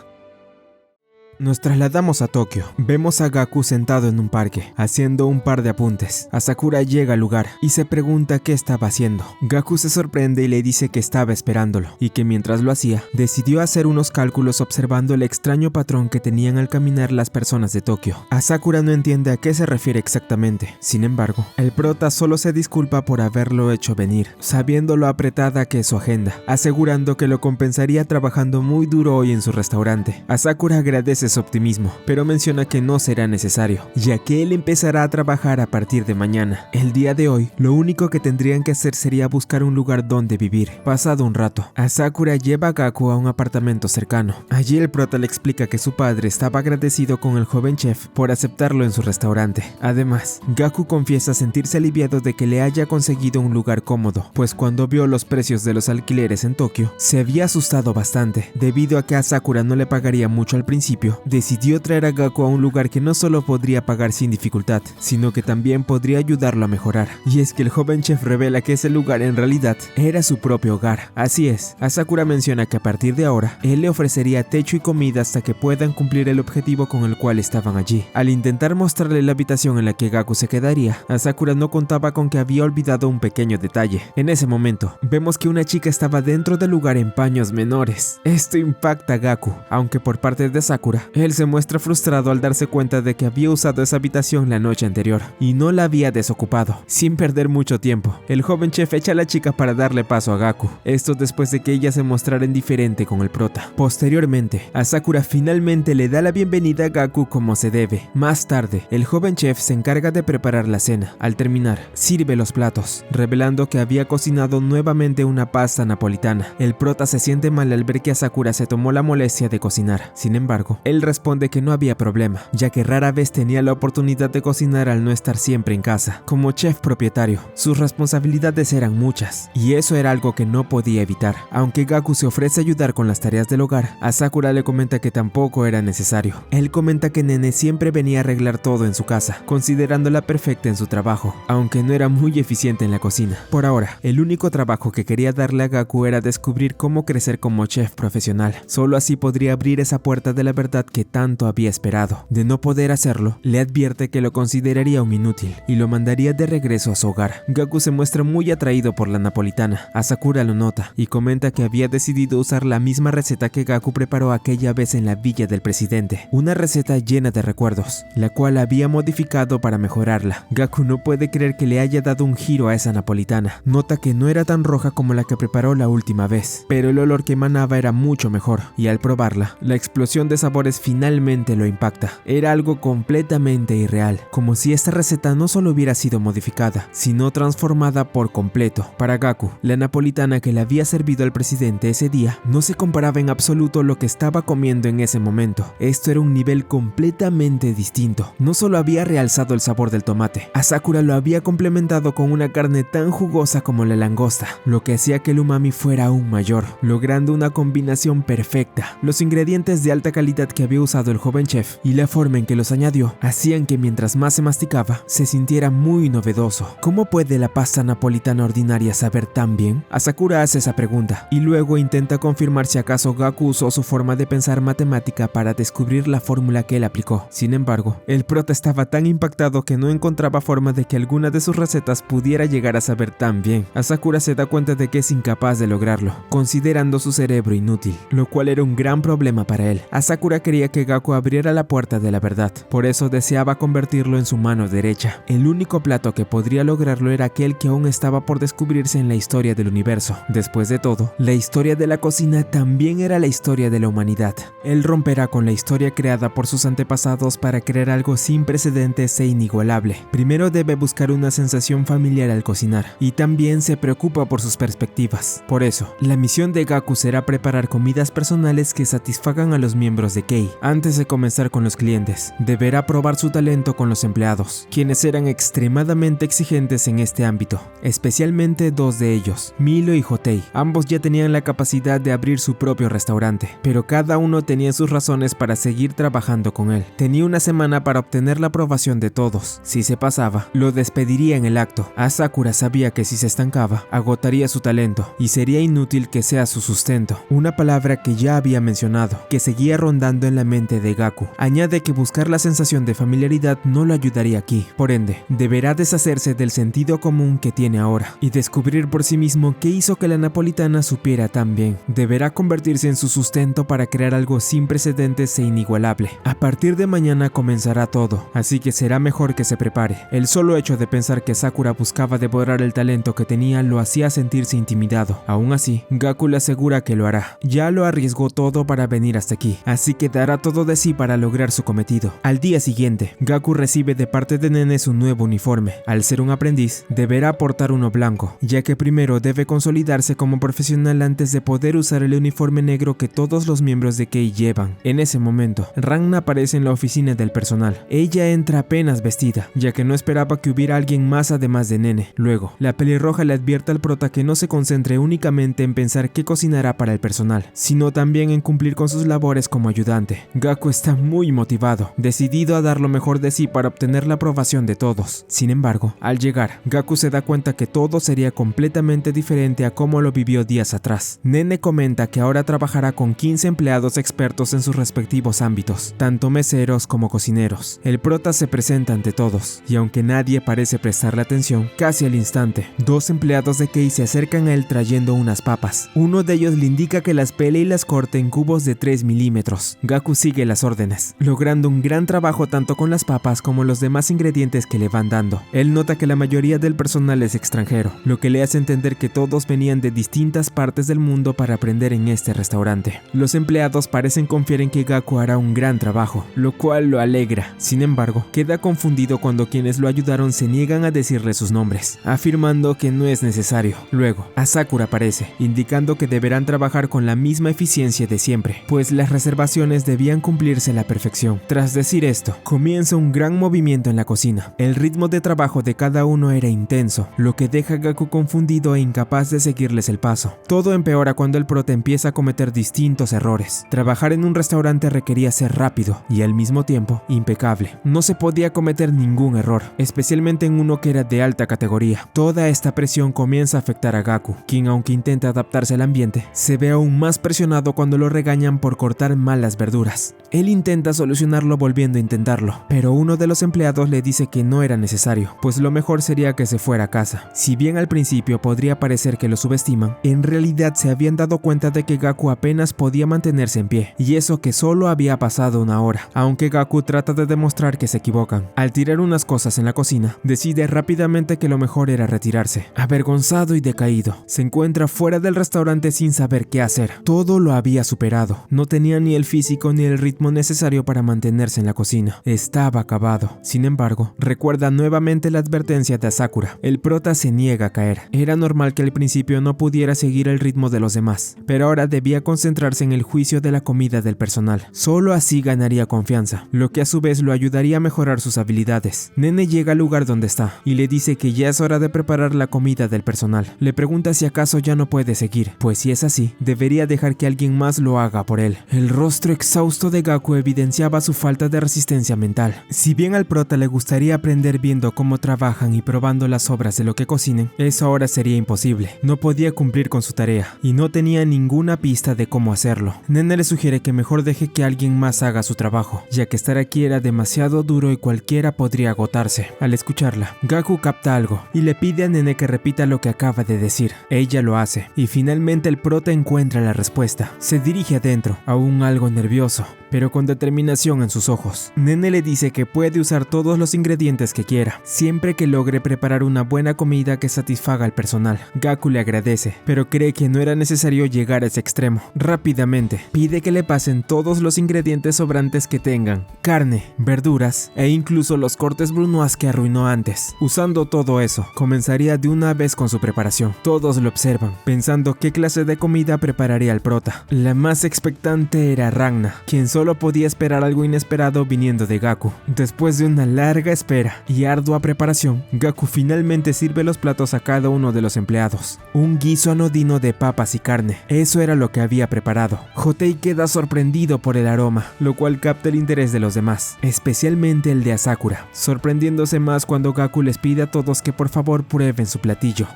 Nos trasladamos a Tokio. Vemos a Gaku sentado en un parque, haciendo un par de apuntes. Asakura llega al lugar y se pregunta qué estaba haciendo. Gaku se sorprende y le dice que estaba esperándolo, y que mientras lo hacía, decidió hacer unos cálculos observando el extraño patrón que tenían al caminar las personas de Tokio. Asakura no entiende a qué se refiere exactamente. Sin embargo, el prota solo se disculpa por haberlo hecho venir, sabiendo lo apretada que es su agenda, asegurando que lo compensaría trabajando muy duro hoy en su restaurante. Asakura agradece su optimismo, pero menciona que no será necesario, ya que él empezará a trabajar a partir de mañana. El día de hoy, lo único que tendrían que hacer sería buscar un lugar donde vivir. Pasado un rato, Asakura lleva a Gaku a un apartamento cercano. Allí el prota le explica que su padre estaba agradecido con el joven chef por aceptarlo en su restaurante. Además, Gaku confiesa sentirse aliviado de que le haya conseguido un lugar cómodo, pues cuando vio los precios de los alquileres en Tokio, se había asustado bastante, debido a que Asakura no le pagaría mucho al principio momento, decidió traer a Gaku a un lugar que no solo podría pagar sin dificultad, sino que también podría ayudarlo a mejorar. Y es que el joven chef revela que ese lugar en realidad era su propio hogar. Así es, Asakura menciona que a partir de ahora, él le ofrecería techo y comida hasta que puedan cumplir el objetivo con el cual estaban allí. Al intentar mostrarle la habitación en la que Gaku se quedaría, Asakura no contaba con que había olvidado un pequeño detalle. En ese momento, vemos que una chica estaba dentro del lugar en paños menores. Esto impacta a Gaku, aunque por parte de Sakura, él se muestra frustrado al darse cuenta de que había usado esa habitación la noche anterior y no la había desocupado. Sin perder mucho tiempo, el joven chef echa a la chica para darle paso a Gaku, esto después de que ella se mostrara indiferente con el prota. Posteriormente, Asakura finalmente le da la bienvenida a Gaku como se debe. Más tarde, el joven chef se encarga de preparar la cena. Al terminar, sirve los platos, revelando que había cocinado nuevamente una pasta napolitana. El prota se siente mal al ver que Asakura se tomó la molestia de cocinar. Sin embargo, él responde que no había problema, ya que rara vez tenía la oportunidad de cocinar al no estar siempre en casa. Como chef propietario, sus responsabilidades eran muchas, y eso era algo que no podía evitar. Aunque Gaku se ofrece a ayudar con las tareas del hogar, Asakura le comenta que tampoco era necesario. Él comenta que Nene siempre venía a arreglar todo en su casa, considerándola perfecta en su trabajo, aunque no era muy eficiente en la cocina. Por ahora, el único trabajo que quería darle a Gaku era descubrir cómo crecer como chef profesional. Solo así podría abrir esa puerta de la verdad que tanto había esperado. De no poder hacerlo, le advierte que lo consideraría un inútil y lo mandaría de regreso a su hogar. Gaku se muestra muy atraído por la napolitana. Asakura lo nota y comenta que había decidido usar la misma receta que Gaku preparó aquella vez en la villa del presidente, una receta llena de recuerdos, la cual había modificado para mejorarla. Gaku no puede creer que le haya dado un giro a esa napolitana. Nota que no era tan roja como la que preparó la última vez, pero el olor que emanaba era mucho mejor, y al probarla, la explosión de sabores finalmente lo impacta. Era algo completamente irreal, como si esta receta no solo hubiera sido modificada, sino transformada por completo. Para Gaku, la napolitana que le había servido al presidente ese día no se comparaba en absoluto a lo que estaba comiendo en ese momento. Esto era un nivel completamente distinto. No solo había realzado el sabor del tomate, Asakura lo había complementado con una carne tan jugosa como la langosta, lo que hacía que el umami fuera aún mayor, logrando una combinación perfecta. Los ingredientes de alta calidad que había usado el joven chef y la forma en que los añadió hacían que mientras más se masticaba, se sintiera muy novedoso. ¿Cómo puede la pasta napolitana ordinaria saber tan bien? Asakura hace esa pregunta y luego intenta confirmar si acaso Gaku usó su forma de pensar matemática para descubrir la fórmula que él aplicó. Sin embargo, el prota estaba tan impactado que no encontraba forma de que alguna de sus recetas pudiera llegar a saber tan bien. Asakura se da cuenta de que es incapaz de lograrlo, considerando su cerebro inútil, lo cual era un gran problema para él. Asakura quería que Gaku abriera la puerta de la verdad, por eso deseaba convertirlo en su mano derecha. El único plato que podría lograrlo era aquel que aún estaba por descubrirse en la historia del universo. Después de todo, la historia de la cocina también era la historia de la humanidad. Él romperá con la historia creada por sus antepasados para crear algo sin precedentes e inigualable. Primero debe buscar una sensación familiar al cocinar, y también se preocupa por sus perspectivas. Por eso, la misión de Gaku será preparar comidas personales que satisfagan a los miembros de Kei. Antes de comenzar con los clientes, deberá probar su talento con los empleados, quienes eran extremadamente exigentes en este ámbito, especialmente dos de ellos, Milo y Hotei. Ambos ya tenían la capacidad de abrir su propio restaurante, pero cada uno tenía sus razones para seguir trabajando con él. Tenía una semana para obtener la aprobación de todos. Si se pasaba, lo despediría en el acto. Asakura sabía que si se estancaba, agotaría su talento y sería inútil que sea su sustento, una palabra que ya había mencionado, que seguía rondando en la mente de Gaku. Añade que buscar la sensación de familiaridad no lo ayudaría aquí, por ende, deberá deshacerse del sentido común que tiene ahora y descubrir por sí mismo qué hizo que la napolitana supiera tan bien. Deberá convertirse en su sustento para crear algo sin precedentes e inigualable. A partir de mañana comenzará todo, así que será mejor que se prepare. El solo hecho de pensar que Sakura buscaba devorar el talento que tenía lo hacía sentirse intimidado. Aún así, Gaku le asegura que lo hará. Ya lo arriesgó todo para venir hasta aquí, así que dará todo de sí para lograr su cometido. Al día siguiente, Gaku recibe de parte de Nene su nuevo uniforme. Al ser un aprendiz, deberá portar uno blanco, ya que primero debe consolidarse como profesional antes de poder usar el uniforme negro que todos los miembros de Kei llevan. En ese momento, Ranma aparece en la oficina del personal. Ella entra apenas vestida, ya que no esperaba que hubiera alguien más además de Nene. Luego, la pelirroja le advierte al prota que no se concentre únicamente en pensar qué cocinará para el personal, sino también en cumplir con sus labores como ayudante. restaurante. Gaku está muy motivado, decidido a dar lo mejor de sí para obtener la aprobación de todos. Sin embargo, al llegar, Gaku se da cuenta que todo sería completamente diferente a como lo vivió días atrás. Nene comenta que ahora trabajará con 15 empleados expertos en sus respectivos ámbitos, tanto meseros como cocineros. El prota se presenta ante todos, y aunque nadie parece prestarle atención, casi al instante, 2 empleados de Kei se acercan a él trayendo unas papas. Uno de ellos le indica que las pele y las corte en cubos de 3 milímetros. Gaku sigue las órdenes, logrando un gran trabajo tanto con las papas como los demás ingredientes que le van dando. Él nota que la mayoría del personal es extranjero, lo que le hace entender que todos venían de distintas partes del mundo para aprender en este restaurante. Los empleados parecen confiar en que Gaku hará un gran trabajo, lo cual lo alegra. Sin embargo, queda confundido cuando quienes lo ayudaron se niegan a decirle sus nombres, afirmando que no es necesario. Luego, Asakura aparece, indicando que deberán trabajar con la misma eficiencia de siempre, pues las reservaciones debían cumplirse a la perfección. Tras decir esto, comienza un gran movimiento en la cocina. El ritmo de trabajo de cada uno era intenso, lo que deja a Gaku confundido e incapaz de seguirles el paso. Todo empeora cuando el prota empieza a cometer distintos errores. Trabajar en un restaurante requería ser rápido y al mismo tiempo impecable. No se podía cometer ningún error, especialmente en uno que era de alta categoría. Toda esta presión comienza a afectar a Gaku, quien aunque intenta adaptarse al ambiente, se ve aún más presionado cuando lo regañan por cortar mal las verduras. Él intenta solucionarlo volviendo a intentarlo, pero uno de los empleados le dice que no era necesario, pues lo mejor sería que se fuera a casa. Si bien al principio podría parecer que lo subestiman, en realidad se habían dado cuenta de que Gaku apenas podía mantenerse en pie, y eso que solo había pasado una hora, aunque Gaku trata de demostrar que se equivocan. Al tirar unas cosas en la cocina, decide rápidamente que lo mejor era retirarse. Avergonzado y decaído, se encuentra fuera del restaurante sin saber qué hacer. Todo lo había superado, no tenía ni el físico ni el ritmo necesario para mantenerse en la cocina. Estaba acabado. Sin embargo, recuerda nuevamente la advertencia de Asakura. El prota se niega a caer. Era normal que al principio no pudiera seguir el ritmo de los demás, pero ahora debía concentrarse en el juicio de la comida del personal. Solo así ganaría confianza, lo que a su vez lo ayudaría a mejorar sus habilidades. Nene llega al lugar donde está y le dice que ya es hora de preparar la comida del personal. Le pregunta si acaso ya no puede seguir, pues si es así, debería dejar que alguien más lo haga por él. El rostro exhausto de Gaku evidenciaba su falta de resistencia mental. Si bien al prota le gustaría aprender viendo cómo trabajan y probando las sobras de lo que cocinen, eso ahora sería imposible. No podía cumplir con su tarea y no tenía ninguna pista de cómo hacerlo. Nene le sugiere que mejor deje que alguien más haga su trabajo, ya que estar aquí era demasiado duro y cualquiera podría agotarse. Al escucharla, Gaku capta algo y le pide a Nene que repita lo que acaba de decir. Ella lo hace y finalmente el prota encuentra la respuesta. Se dirige adentro, aún algo nervioso, pero con determinación en sus ojos. Nene le dice que puede usar todos los ingredientes que quiera, siempre que logre preparar una buena comida que satisfaga al personal. Gaku le agradece, pero cree que no era necesario llegar a ese extremo. Rápidamente, pide que le pasen todos los ingredientes sobrantes que tengan, carne, verduras e incluso los cortes brunoise que arruinó antes. Usando todo eso, comenzaría de una vez con su preparación. Todos lo observan, pensando qué clase de comida prepararía el prota. La más expectante era Ragna, quien solo podía esperar algo inesperado viniendo de Gaku. Después de una larga espera y ardua preparación, Gaku finalmente sirve los platos a cada uno de los empleados. Un guiso anodino de papas y carne. Eso era lo que había preparado. Hotei queda sorprendido por el aroma, lo cual capta el interés de los demás, especialmente el de Asakura, sorprendiéndose más cuando Gaku les pide a todos que por favor prueben su platillo.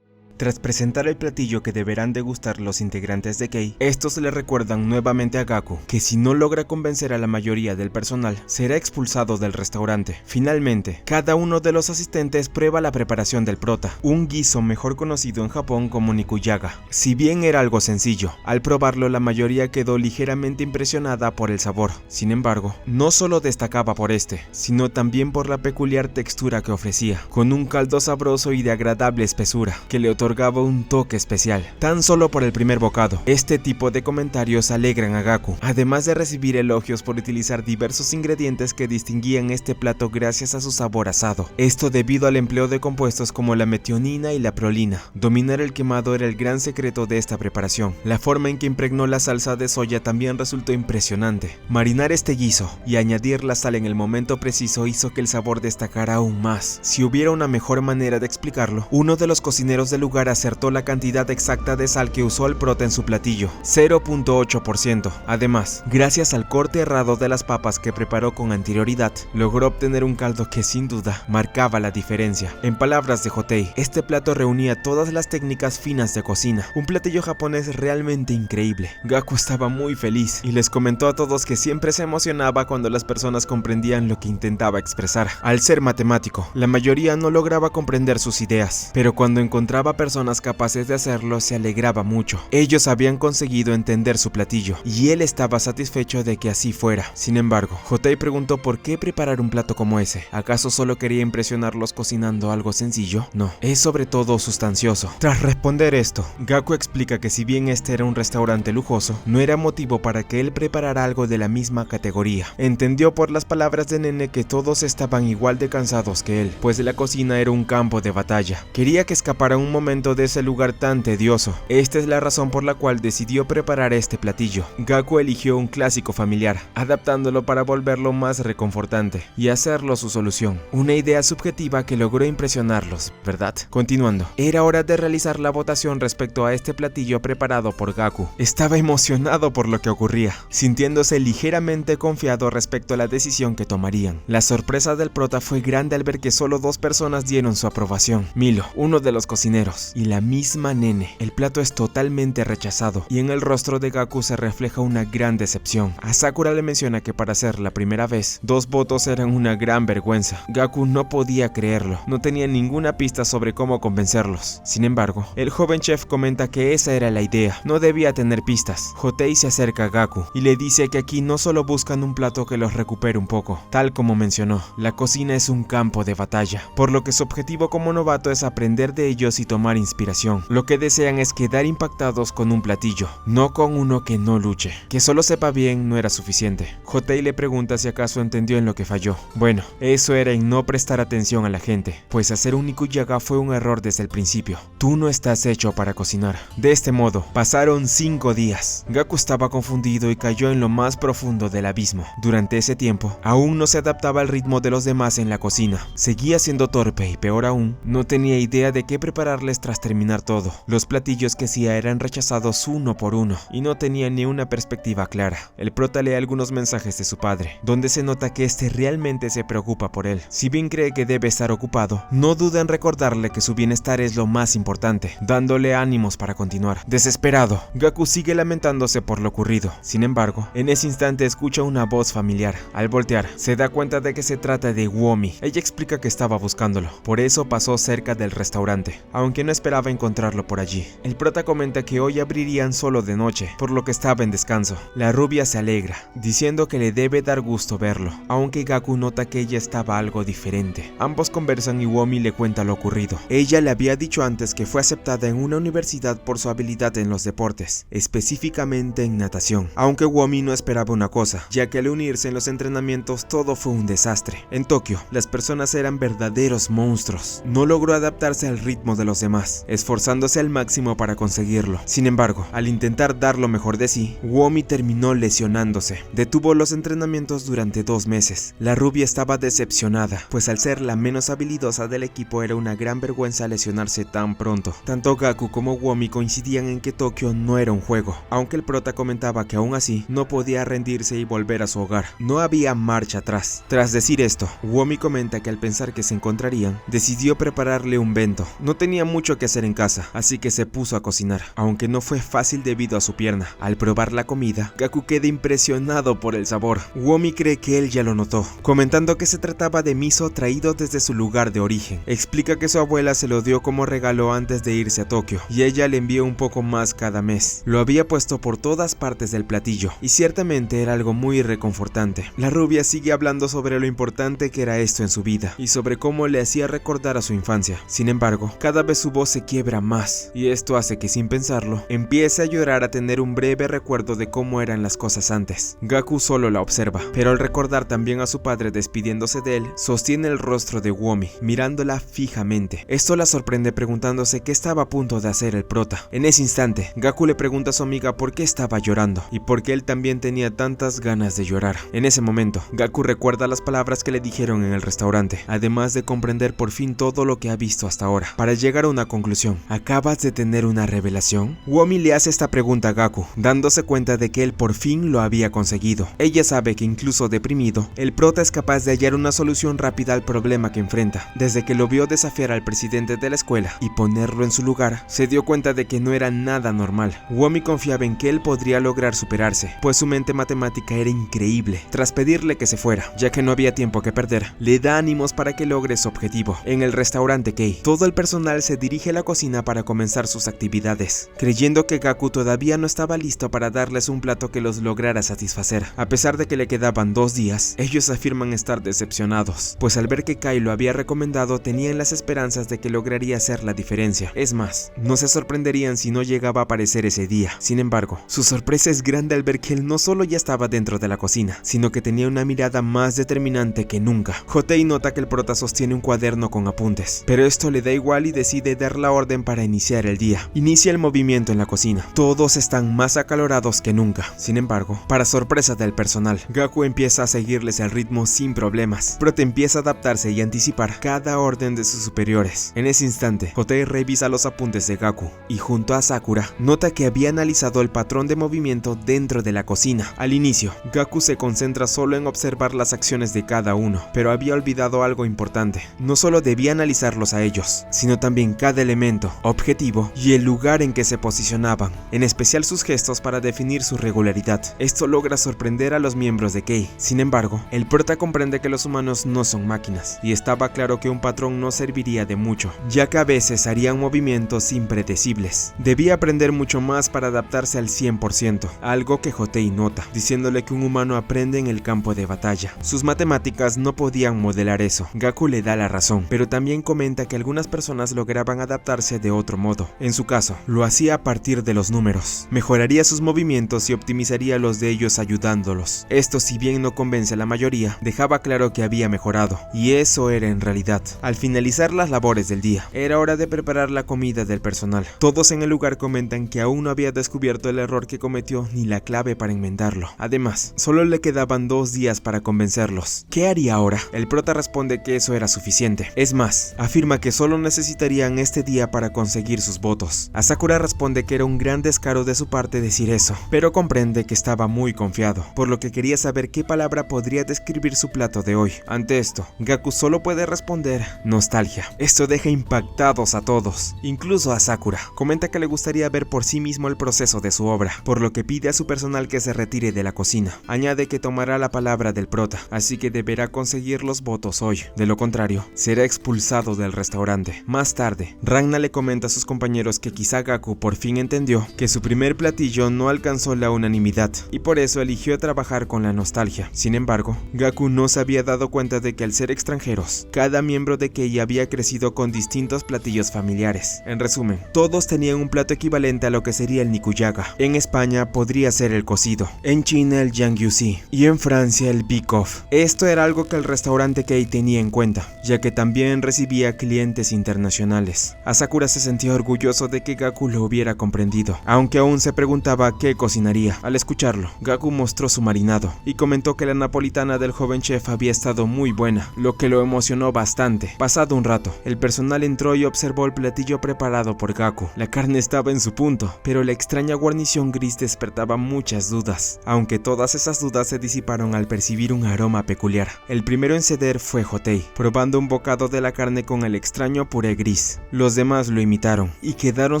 Tras presentar el platillo que deberán degustar los integrantes de Kei, estos le recuerdan nuevamente a Gaku que si no logra convencer a la mayoría del personal, será expulsado del restaurante. Finalmente, cada uno de los asistentes prueba la preparación del prota, un guiso mejor conocido en Japón como nikuyaga. Si bien era algo sencillo, al probarlo la mayoría quedó ligeramente impresionada por el sabor. Sin embargo, no solo destacaba por este, sino también por la peculiar textura que ofrecía, con un caldo sabroso y de agradable espesura, que le otorgaba un toque especial, tan solo por el primer bocado. Este tipo de comentarios alegran a Gaku, además de recibir elogios por utilizar diversos ingredientes que distinguían este plato gracias a su sabor asado. Esto debido al empleo de compuestos como la metionina y la prolina. Dominar el quemado era el gran secreto de esta preparación. La forma en que impregnó la salsa de soya también resultó impresionante. Marinar este guiso y añadir la sal en el momento preciso hizo que el sabor destacara aún más. Si hubiera una mejor manera de explicarlo, uno de los cocineros del lugar lugar acertó la cantidad exacta de sal que usó el prota en su platillo, 0.8%. Además, gracias al corte errado de las papas que preparó con anterioridad, logró obtener un caldo que sin duda marcaba la diferencia. En palabras de Hotei, este plato reunía todas las técnicas finas de cocina, un platillo japonés realmente increíble. Gaku estaba muy feliz y les comentó a todos que siempre se emocionaba cuando las personas comprendían lo que intentaba expresar. Al ser matemático, la mayoría no lograba comprender sus ideas, pero cuando encontraba personas capaces de hacerlo se alegraba mucho. Ellos habían conseguido entender su platillo y él estaba satisfecho de que así fuera. Sin embargo, Hotei preguntó por qué preparar un plato como ese. ¿Acaso solo quería impresionarlos cocinando algo sencillo? No, es sobre todo sustancioso. Tras responder esto, Gaku explica que si bien este era un restaurante lujoso, no era motivo para que él preparara algo de la misma categoría. Entendió por las palabras de Nene que todos estaban igual de cansados que él, pues la cocina era un campo de batalla. Quería que escapara un momento de ese lugar tan tedioso. Esta es la razón por la cual decidió preparar este platillo. Gaku eligió un clásico familiar, adaptándolo para volverlo más reconfortante y hacerlo su solución. Una idea subjetiva que logró impresionarlos, ¿verdad? Continuando, era hora de realizar la votación respecto a este platillo preparado por Gaku. Estaba emocionado por lo que ocurría, sintiéndose ligeramente confiado respecto a la decisión que tomarían. La sorpresa del prota fue grande al ver que solo 2 personas dieron su aprobación: Milo, uno de los cocineros, y la misma Nene. El plato es totalmente rechazado y en el rostro de Gaku se refleja una gran decepción. A Sakura le menciona que para ser la primera vez, 2 votos eran una gran vergüenza. Gaku no podía creerlo, no tenía ninguna pista sobre cómo convencerlos. Sin embargo, el joven chef comenta que esa era la idea, no debía tener pistas. Hotei se acerca a Gaku y le dice que aquí no solo buscan un plato que los recupere un poco, tal como mencionó, la cocina es un campo de batalla, por lo que su objetivo como novato es aprender de ellos y tomar inspiración. Lo que desean es quedar impactados con un platillo, no con uno que no luche. Que solo sepa bien no era suficiente. Hotei le pregunta si acaso entendió en lo que falló. Bueno, eso era en no prestar atención a la gente, pues hacer un nikujaga fue un error desde el principio. Tú no estás hecho para cocinar. De este modo, pasaron 5 días. Gaku estaba confundido y cayó en lo más profundo del abismo. Durante ese tiempo, aún no se adaptaba al ritmo de los demás en la cocina. Seguía siendo torpe y peor aún, no tenía idea de qué prepararles tras terminar todo. Los platillos que hacía eran rechazados uno por uno y no tenía ni una perspectiva clara. El prota lee algunos mensajes de su padre, donde se nota que este realmente se preocupa por él. Si bien cree que debe estar ocupado, no duda en recordarle que su bienestar es lo más importante, dándole ánimos para continuar. Desesperado, Gaku sigue lamentándose por lo ocurrido. Sin embargo, en ese instante escucha una voz familiar. Al voltear, se da cuenta de que se trata de Womi. Ella explica que estaba buscándolo, por eso pasó cerca del restaurante, aunque no esperaba encontrarlo por allí. El prota comenta que hoy abrirían solo de noche, por lo que estaba en descanso. La rubia se alegra, diciendo que le debe dar gusto verlo, aunque Gaku nota que ella estaba algo diferente. Ambos conversan y Womi le cuenta lo ocurrido. Ella le había dicho antes que fue aceptada en una universidad por su habilidad en los deportes, específicamente en natación, aunque Womi no esperaba una cosa, ya que al unirse en los entrenamientos todo fue un desastre. En Tokio, las personas eran verdaderos monstruos. No logró adaptarse al ritmo de los demás, esforzándose al máximo para conseguirlo. Sin embargo, al intentar dar lo mejor de sí, Womi terminó lesionándose. Detuvo los entrenamientos durante 2 meses. La rubia estaba decepcionada, pues al ser la menos habilidosa del equipo era una gran vergüenza lesionarse tan pronto. Tanto Gaku como Womi coincidían en que Tokio no era un juego, aunque el prota comentaba que aún así no podía rendirse y volver a su hogar. No había marcha atrás. Tras decir esto, Womi comenta que al pensar que se encontrarían, decidió prepararle un bento. No tenía mucho que hacer en casa, así que se puso a cocinar, aunque no fue fácil debido a su pierna. Al probar la comida, Gaku queda impresionado por el sabor. Womi cree que él ya lo notó, comentando que se trataba de miso traído desde su lugar de origen. Explica que su abuela se lo dio como regalo antes de irse a Tokio, y ella le envió un poco más cada mes. Lo había puesto por todas partes del platillo, y ciertamente era algo muy reconfortante. La rubia sigue hablando sobre lo importante que era esto en su vida, y sobre cómo le hacía recordar a su infancia. Sin embargo, cada vez su voz se quiebra más, y esto hace que sin pensarlo, empiece a llorar, a tener un breve recuerdo de cómo eran las cosas antes. Gaku solo la observa, pero al recordar también a su padre despidiéndose de él, sostiene el rostro de Womi, mirándola fijamente. Esto la sorprende preguntándose qué estaba a punto de hacer el prota. En ese instante, Gaku le pregunta a su amiga por qué estaba llorando, y por qué él también tenía tantas ganas de llorar. En ese momento, Gaku recuerda las palabras que le dijeron en el restaurante, además de comprender por fin todo lo que ha visto hasta ahora. Para llegar a un conclusión. ¿Acabas de tener una revelación? Womi le hace esta pregunta a Gaku, dándose cuenta de que él por fin lo había conseguido. Ella sabe que incluso deprimido, el prota es capaz de hallar una solución rápida al problema que enfrenta. Desde que lo vio desafiar al presidente de la escuela y ponerlo en su lugar, se dio cuenta de que no era nada normal. Womi confiaba en que él podría lograr superarse, pues su mente matemática era increíble. Tras pedirle que se fuera, ya que no había tiempo que perder, le da ánimos para que logre su objetivo. En el restaurante Kei, todo el personal se dirige a la cocina para comenzar sus actividades, creyendo que Gaku todavía no estaba listo para darles un plato que los lograra satisfacer. A pesar de que le quedaban 2 días, ellos afirman estar decepcionados, pues al ver que Kai lo había recomendado tenían las esperanzas de que lograría hacer la diferencia. Es más, no se sorprenderían si no llegaba a aparecer ese día. Sin embargo, su sorpresa es grande al ver que él no solo ya estaba dentro de la cocina, sino que tenía una mirada más determinante que nunca. Hotei nota que el prota sostiene un cuaderno con apuntes, pero esto le da igual y decide dar la orden para iniciar el día. Inicia el movimiento en la cocina. Todos están más acalorados que nunca. Sin embargo, para sorpresa del personal, Gaku empieza a seguirles el ritmo sin problemas. Prota empieza a adaptarse y anticipar cada orden de sus superiores. En ese instante, Hotei revisa los apuntes de Gaku y junto a Sakura nota que había analizado el patrón de movimiento dentro de la cocina. Al inicio, Gaku se concentra solo en observar las acciones de cada uno, pero había olvidado algo importante. No solo debía analizarlos a ellos, sino también cada elemento, objetivo y el lugar en que se posicionaban, en especial sus gestos para definir su regularidad. Esto logra sorprender a los miembros de Kei. Sin embargo, el prota comprende que los humanos no son máquinas, y estaba claro que un patrón no serviría de mucho, ya que a veces harían movimientos impredecibles. Debía aprender mucho más para adaptarse al 100%, algo que Hotei nota, diciéndole que un humano aprende en el campo de batalla. Sus matemáticas no podían modelar eso. Gaku le da la razón, pero también comenta que algunas personas lograban adaptarse de otro modo. En su caso, lo hacía a partir de los números. Mejoraría sus movimientos y optimizaría los de ellos ayudándolos. Esto, si bien no convence a la mayoría, dejaba claro que había mejorado, y eso era en realidad. Al finalizar las labores del día, era hora de preparar la comida del personal. Todos en el lugar comentan que aún no había descubierto el error que cometió ni la clave para enmendarlo. Además, solo le quedaban 2 días para convencerlos. ¿Qué haría ahora? El prota responde que eso era suficiente. Es más, afirma que solo necesitarían este día para conseguir sus votos. A Sakura responde que era un gran descaro de su parte decir eso, pero comprende que estaba muy confiado, por lo que quería saber qué palabra podría describir su plato de hoy. Ante esto, Gaku solo puede responder nostalgia. Esto deja impactados a todos, incluso a Sakura. Comenta que le gustaría ver por sí mismo el proceso de su obra, por lo que pide a su personal que se retire de la cocina. Añade que tomará la palabra del prota, así que deberá conseguir los votos hoy. De lo contrario, será expulsado del restaurante. Más tarde, Ragna le comenta a sus compañeros que quizá Gaku por fin entendió que su primer platillo no alcanzó la unanimidad y por eso eligió trabajar con la nostalgia. Sin embargo, Gaku no se había dado cuenta de que al ser extranjeros, cada miembro de Kei había crecido con distintos platillos familiares. En resumen, todos tenían un plato equivalente a lo que sería el nikujaga. En España podría ser el cocido, en China el jangyusi y en Francia el bikoff. Esto era algo que el restaurante Kei tenía en cuenta, ya que también recibía clientes internacionales. Asakura se sentía orgulloso de que Gaku lo hubiera comprendido, aunque aún se preguntaba qué cocinaría. Al escucharlo, Gaku mostró su marinado y comentó que la napolitana del joven chef había estado muy buena, lo que lo emocionó bastante. Pasado un rato, el personal entró y observó el platillo preparado por Gaku. La carne estaba en su punto, pero la extraña guarnición gris despertaba muchas dudas, aunque todas esas dudas se disiparon al percibir un aroma peculiar. El primero en ceder fue Hotei, probando un bocado de la carne con el extraño puré gris. Los demás lo imitaron y quedaron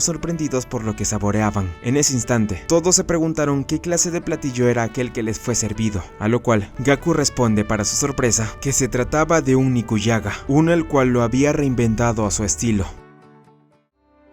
sorprendidos por lo que saboreaban. En ese instante, todos se preguntaron qué clase de platillo era aquel que les fue servido, a lo cual Gaku responde para su sorpresa que se trataba de un nikujaga, uno el cual lo había reinventado a su estilo.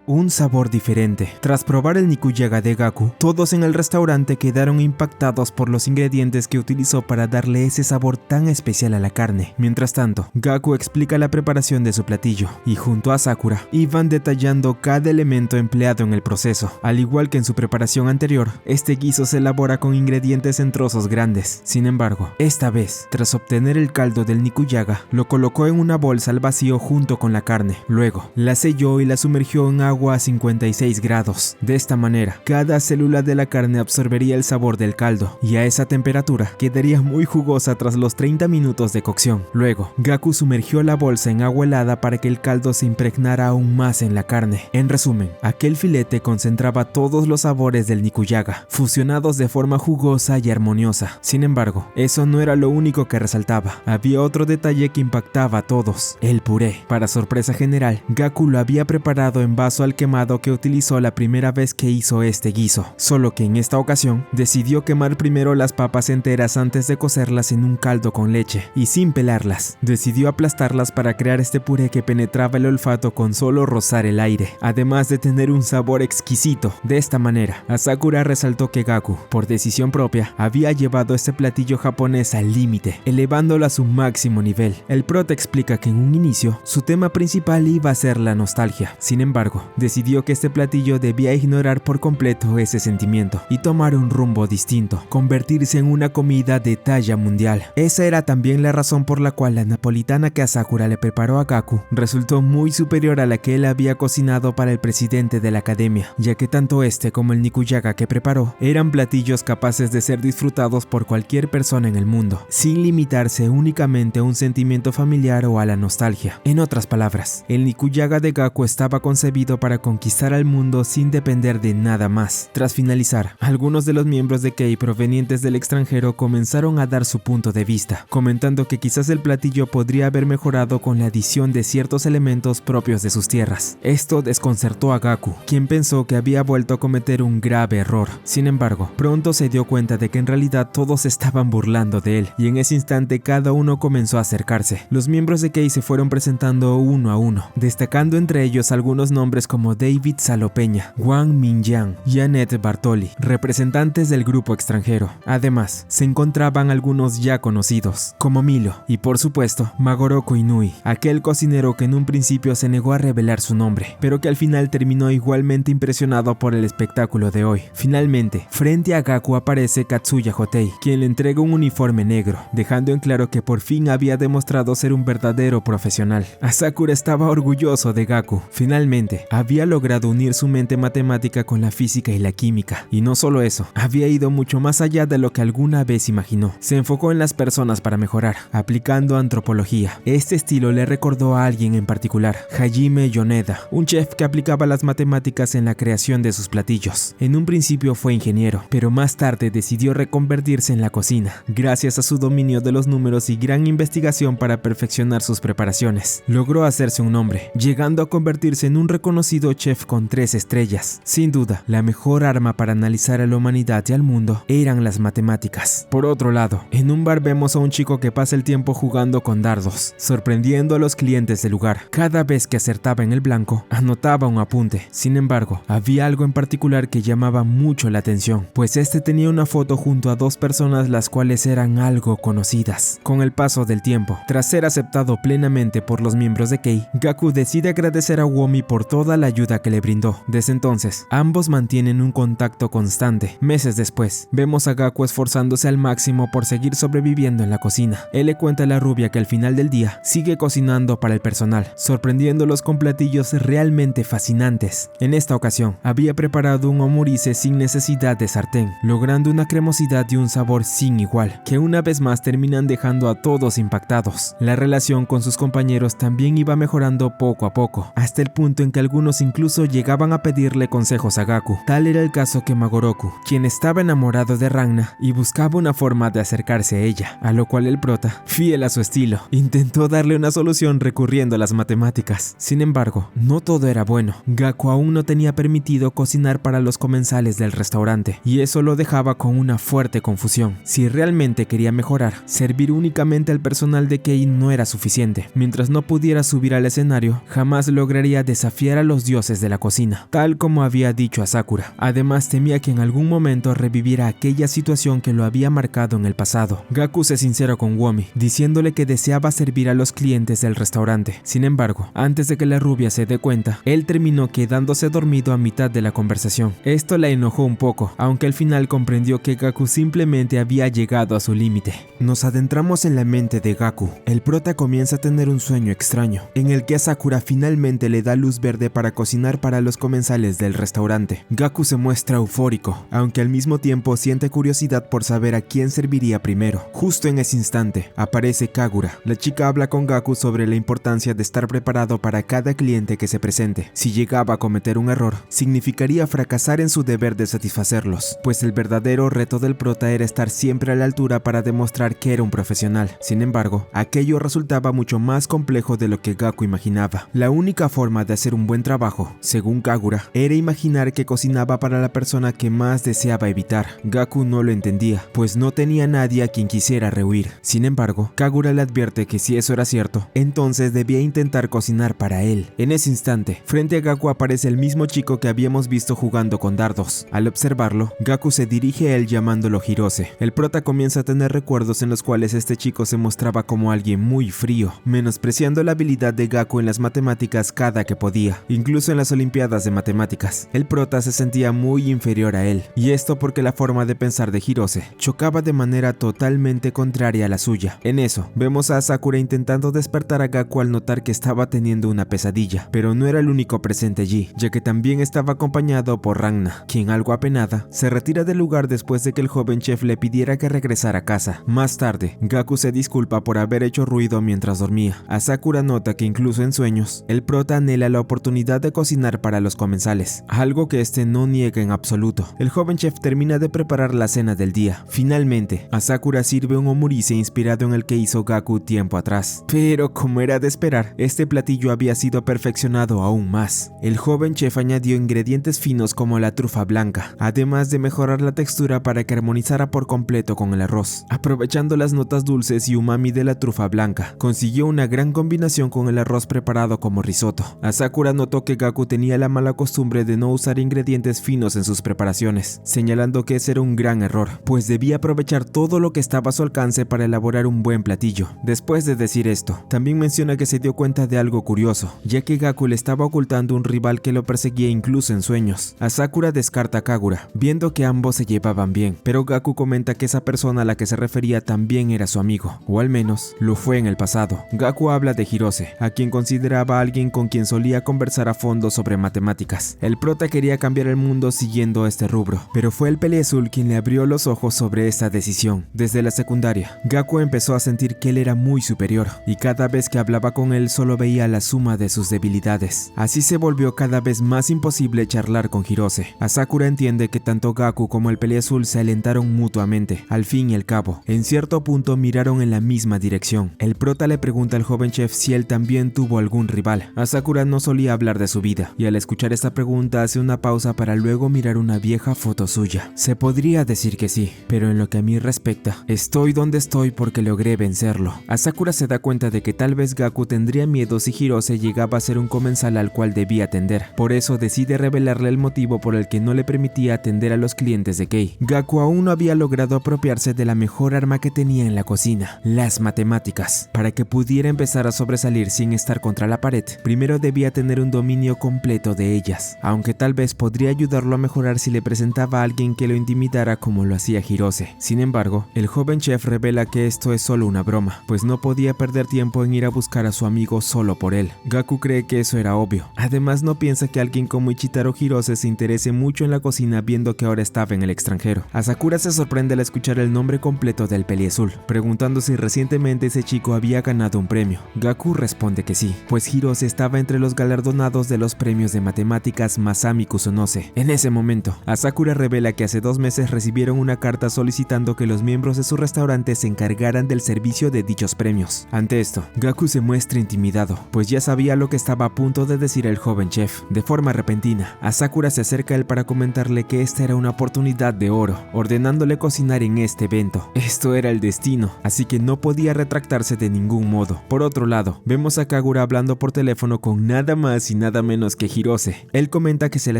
Un sabor diferente. Tras probar el nikujaga de Gaku, todos en el restaurante quedaron impactados por los ingredientes que utilizó para darle ese sabor tan especial a la carne. Mientras tanto, Gaku explica la preparación de su platillo y junto a Sakura iban detallando cada elemento empleado en el proceso. Al igual que en su preparación anterior, este guiso se elabora con ingredientes en trozos grandes. Sin embargo, esta vez, tras obtener el caldo del nikujaga, lo colocó en una bolsa al vacío junto con la carne. Luego, la selló y la sumergió en agua agua a 56 grados. De esta manera, cada célula de la carne absorbería el sabor del caldo y a esa temperatura quedaría muy jugosa tras los 30 minutos de cocción. Luego, Gaku sumergió la bolsa en agua helada para que el caldo se impregnara aún más en la carne. En resumen, aquel filete concentraba todos los sabores del nikujaga, fusionados de forma jugosa y armoniosa. Sin embargo, eso no era lo único que resaltaba. Había otro detalle que impactaba a todos: el puré. Para sorpresa general, Gaku lo había preparado en vaso al quemado que utilizó la primera vez que hizo este guiso, solo que en esta ocasión decidió quemar primero las papas enteras antes de cocerlas en un caldo con leche, y sin pelarlas, decidió aplastarlas para crear este puré que penetraba el olfato con solo rozar el aire, además de tener un sabor exquisito. De esta manera, Asakura resaltó que Gaku, por decisión propia, había llevado este platillo japonés al límite, elevándolo a su máximo nivel. El prota explica que en un inicio, su tema principal iba a ser la nostalgia. Sin embargo, decidió que este platillo debía ignorar por completo ese sentimiento y tomar un rumbo distinto, convertirse en una comida de talla mundial. Esa era también la razón por la cual la napolitana que Asakura le preparó a Gaku resultó muy superior a la que él había cocinado para el presidente de la academia, ya que tanto este como el nikujaga que preparó eran platillos capaces de ser disfrutados por cualquier persona en el mundo, sin limitarse únicamente a un sentimiento familiar o a la nostalgia. En otras palabras, el nikujaga de Gaku estaba concebido para conquistar al mundo sin depender de nada más. Tras finalizar, algunos de los miembros de Kei provenientes del extranjero comenzaron a dar su punto de vista, comentando que quizás el platillo podría haber mejorado con la adición de ciertos elementos propios de sus tierras. Esto desconcertó a Gaku, quien pensó que había vuelto a cometer un grave error. Sin embargo, pronto se dio cuenta de que en realidad todos estaban burlando de él, y en ese instante cada uno comenzó a acercarse. Los miembros de Kei se fueron presentando uno a uno, destacando entre ellos algunos nombres como David Salopeña, Wang Mingyang y Annette Bartoli, representantes del grupo extranjero. Además, se encontraban algunos ya conocidos, como Milo y por supuesto Magoroku Inui, aquel cocinero que en un principio se negó a revelar su nombre, pero que al final terminó igualmente impresionado por el espectáculo de hoy. Finalmente, frente a Gaku aparece Katsuya Hotei, quien le entrega un uniforme negro, dejando en claro que por fin había demostrado ser un verdadero profesional. Asakura estaba orgulloso de Gaku. Finalmente, había logrado unir su mente matemática con la física y la química, y no solo eso, había ido mucho más allá de lo que alguna vez imaginó. Se enfocó en las personas para mejorar, aplicando antropología. Este estilo le recordó a alguien en particular, Hajime Yoneda, un chef que aplicaba las matemáticas en la creación de sus platillos. En un principio fue ingeniero, pero más tarde decidió reconvertirse en la cocina, gracias a su dominio de los números y gran investigación para perfeccionar sus preparaciones. Logró hacerse un nombre, llegando a convertirse en un reconocido chef con 3 estrellas. Sin duda, la mejor arma para analizar a la humanidad y al mundo eran las matemáticas. Por otro lado, en un bar vemos a un chico que pasa el tiempo jugando con dardos, sorprendiendo a los clientes del lugar. Cada vez que acertaba en el blanco, anotaba un apunte. Sin embargo, había algo en particular que llamaba mucho la atención, pues este tenía una foto junto a 2 personas las cuales eran algo conocidas. Con el paso del tiempo, tras ser aceptado plenamente por los miembros de Kei, Gaku decide agradecer a Womi por toda la ayuda que le brindó. Desde entonces, ambos mantienen un contacto constante. Meses después, vemos a Gaku esforzándose al máximo por seguir sobreviviendo en la cocina. Él le cuenta a la rubia que al final del día sigue cocinando para el personal, sorprendiéndolos con platillos realmente fascinantes. En esta ocasión, había preparado un omurice sin necesidad de sartén, logrando una cremosidad y un sabor sin igual, que una vez más terminan dejando a todos impactados. La relación con sus compañeros también iba mejorando poco a poco, hasta el punto en que algunos incluso llegaban a pedirle consejos a Gaku. Tal era el caso que Magoroku, quien estaba enamorado de Ranna y buscaba una forma de acercarse a ella, a lo cual el prota, fiel a su estilo, intentó darle una solución recurriendo a las matemáticas. Sin embargo, no todo era bueno. Gaku aún no tenía permitido cocinar para los comensales del restaurante, y eso lo dejaba con una fuerte confusión. Si realmente quería mejorar, servir únicamente al personal de Kei no era suficiente. Mientras no pudiera subir al escenario, jamás lograría desafiar a los dioses de la cocina, tal como había dicho a Sakura. Además, temía que en algún momento reviviera aquella situación que lo había marcado en el pasado. Gaku se sinceró con Womi, diciéndole que deseaba servir a los clientes del restaurante. Sin embargo, antes de que la rubia se dé cuenta, él terminó quedándose dormido a mitad de la conversación. Esto la enojó un poco, aunque al final comprendió que Gaku simplemente había llegado a su límite. Nos adentramos en la mente de Gaku. El prota comienza a tener un sueño extraño, en el que a Sakura finalmente le da luz verde para para cocinar para los comensales del restaurante. Gaku se muestra eufórico, aunque al mismo tiempo siente curiosidad por saber a quién serviría primero. Justo en ese instante, aparece Kagura. La chica habla con Gaku sobre la importancia de estar preparado para cada cliente que se presente. Si llegaba a cometer un error, significaría fracasar en su deber de satisfacerlos, pues el verdadero reto del prota era estar siempre a la altura para demostrar que era un profesional. Sin embargo, aquello resultaba mucho más complejo de lo que Gaku imaginaba. La única forma de hacer un buen trabajo, según Kagura, era imaginar que cocinaba para la persona que más deseaba evitar. Gaku no lo entendía, pues no tenía nadie a quien quisiera rehuir. Sin embargo, Kagura le advierte que si eso era cierto, entonces debía intentar cocinar para él. En ese instante, frente a Gaku aparece el mismo chico que habíamos visto jugando con dardos. Al observarlo, Gaku se dirige a él llamándolo Hirose. El prota comienza a tener recuerdos en los cuales este chico se mostraba como alguien muy frío, menospreciando la habilidad de Gaku en las matemáticas cada que podía, incluso en las olimpiadas de matemáticas. El prota se sentía muy inferior a él, y esto porque la forma de pensar de Hirose chocaba de manera totalmente contraria a la suya. En eso, vemos a Sakura intentando despertar a Gaku al notar que estaba teniendo una pesadilla, pero no era el único presente allí, ya que también estaba acompañado por Ranna, quien algo apenada se retira del lugar después de que el joven chef le pidiera que regresara a casa. Más tarde, Gaku se disculpa por haber hecho ruido mientras dormía. A Sakura nota que incluso en sueños, el prota anhela la oportunidad de cocinar para los comensales, algo que este no niega en absoluto. El joven chef termina de preparar la cena del día. Finalmente, a Sakura sirve un omurise inspirado en el que hizo Gaku tiempo atrás. Pero como era de esperar, este platillo había sido perfeccionado aún más. El joven chef añadió ingredientes finos como la trufa blanca, además de mejorar la textura para que armonizara por completo con el arroz. Aprovechando las notas dulces y umami de la trufa blanca, consiguió una gran combinación con el arroz preparado como risotto. A Sakura notó que Gaku tenía la mala costumbre de no usar ingredientes finos en sus preparaciones, señalando que ese era un gran error, pues debía aprovechar todo lo que estaba a su alcance para elaborar un buen platillo. Después de decir esto, también menciona que se dio cuenta de algo curioso, ya que Gaku le estaba ocultando un rival que lo perseguía incluso en sueños. A Sakura descarta a Kagura, viendo que ambos se llevaban bien, pero Gaku comenta que esa persona a la que se refería también era su amigo, o al menos lo fue en el pasado. Gaku habla de Hirose, a quien consideraba alguien con quien solía conversar a fondo sobre matemáticas. El prota quería cambiar el mundo siguiendo este rubro, pero fue el Peleazul quien le abrió los ojos sobre esta decisión. Desde la secundaria, Gaku empezó a sentir que él era muy superior, y cada vez que hablaba con él solo veía la suma de sus debilidades. Así se volvió cada vez más imposible charlar con Hirose. A Sakura entiende que tanto Gaku como el Peleazul se alentaron mutuamente. Al fin y al cabo, en cierto punto miraron en la misma dirección. El prota le pregunta al joven chef si él también tuvo algún rival. A Sakura no solía hablar de su vida, y al escuchar esta pregunta hace una pausa para luego mirar una vieja foto suya. Se podría decir que sí, pero en lo que a mí respecta, estoy donde estoy porque logré vencerlo. A Sakura se da cuenta de que tal vez Gaku tendría miedo si Hirose llegaba a ser un comensal al cual debía atender. Por eso decide revelarle el motivo por el que no le permitía atender a los clientes de Kei. Gaku aún no había logrado apropiarse de la mejor arma que tenía en la cocina, las matemáticas. Para que pudiera empezar a sobresalir sin estar contra la pared, primero debía tener un dominio completo de ellas, aunque tal vez podría ayudarlo a mejorar si le presentaba a alguien que lo intimidara como lo hacía Hirose. Sin embargo, el joven chef revela que esto es solo una broma, pues no podía perder tiempo en ir a buscar a su amigo solo por él. Gaku cree que eso era obvio. Además, no piensa que alguien como Ichitaro Hirose se interese mucho en la cocina viendo que ahora estaba en el extranjero. A Sakura se sorprende al escuchar el nombre completo del Peleazul, preguntando si recientemente ese chico había ganado un premio. Gaku responde que sí, pues Hirose estaba entre los galardonados de los premios de matemáticas Masami Kusunose. En ese momento, a Sakura revela que hace 2 meses recibieron una carta solicitando que los miembros de su restaurante se encargaran del servicio de dichos premios. Ante esto, Gaku se muestra intimidado, pues ya sabía lo que estaba a punto de decir el joven chef. De forma repentina, a Sakura se acerca a él para comentarle que esta era una oportunidad de oro, ordenándole cocinar en este evento. Esto era el destino, así que no podía retractarse de ningún modo. Por otro lado, vemos a Kagura hablando por teléfono con nada más y nada menos que Hirose. Él comenta que se la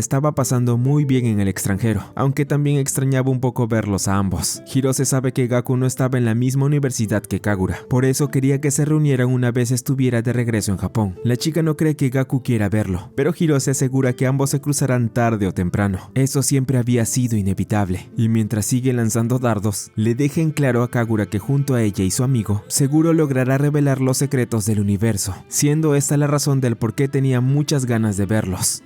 estaba pasando muy bien en el extranjero, aunque también extrañaba un poco verlos a ambos. Hirose sabe que Gaku no estaba en la misma universidad que Kagura, por eso quería que se reunieran una vez estuviera de regreso en Japón. La chica no cree que Gaku quiera verlo, pero Hirose asegura que ambos se cruzarán tarde o temprano. Eso siempre había sido inevitable, y mientras sigue lanzando dardos, le deja en claro a Kagura que junto a ella y su amigo, seguro logrará revelar los secretos del universo, siendo esta la razón del por qué tenía muchas muchas ganas de verlos.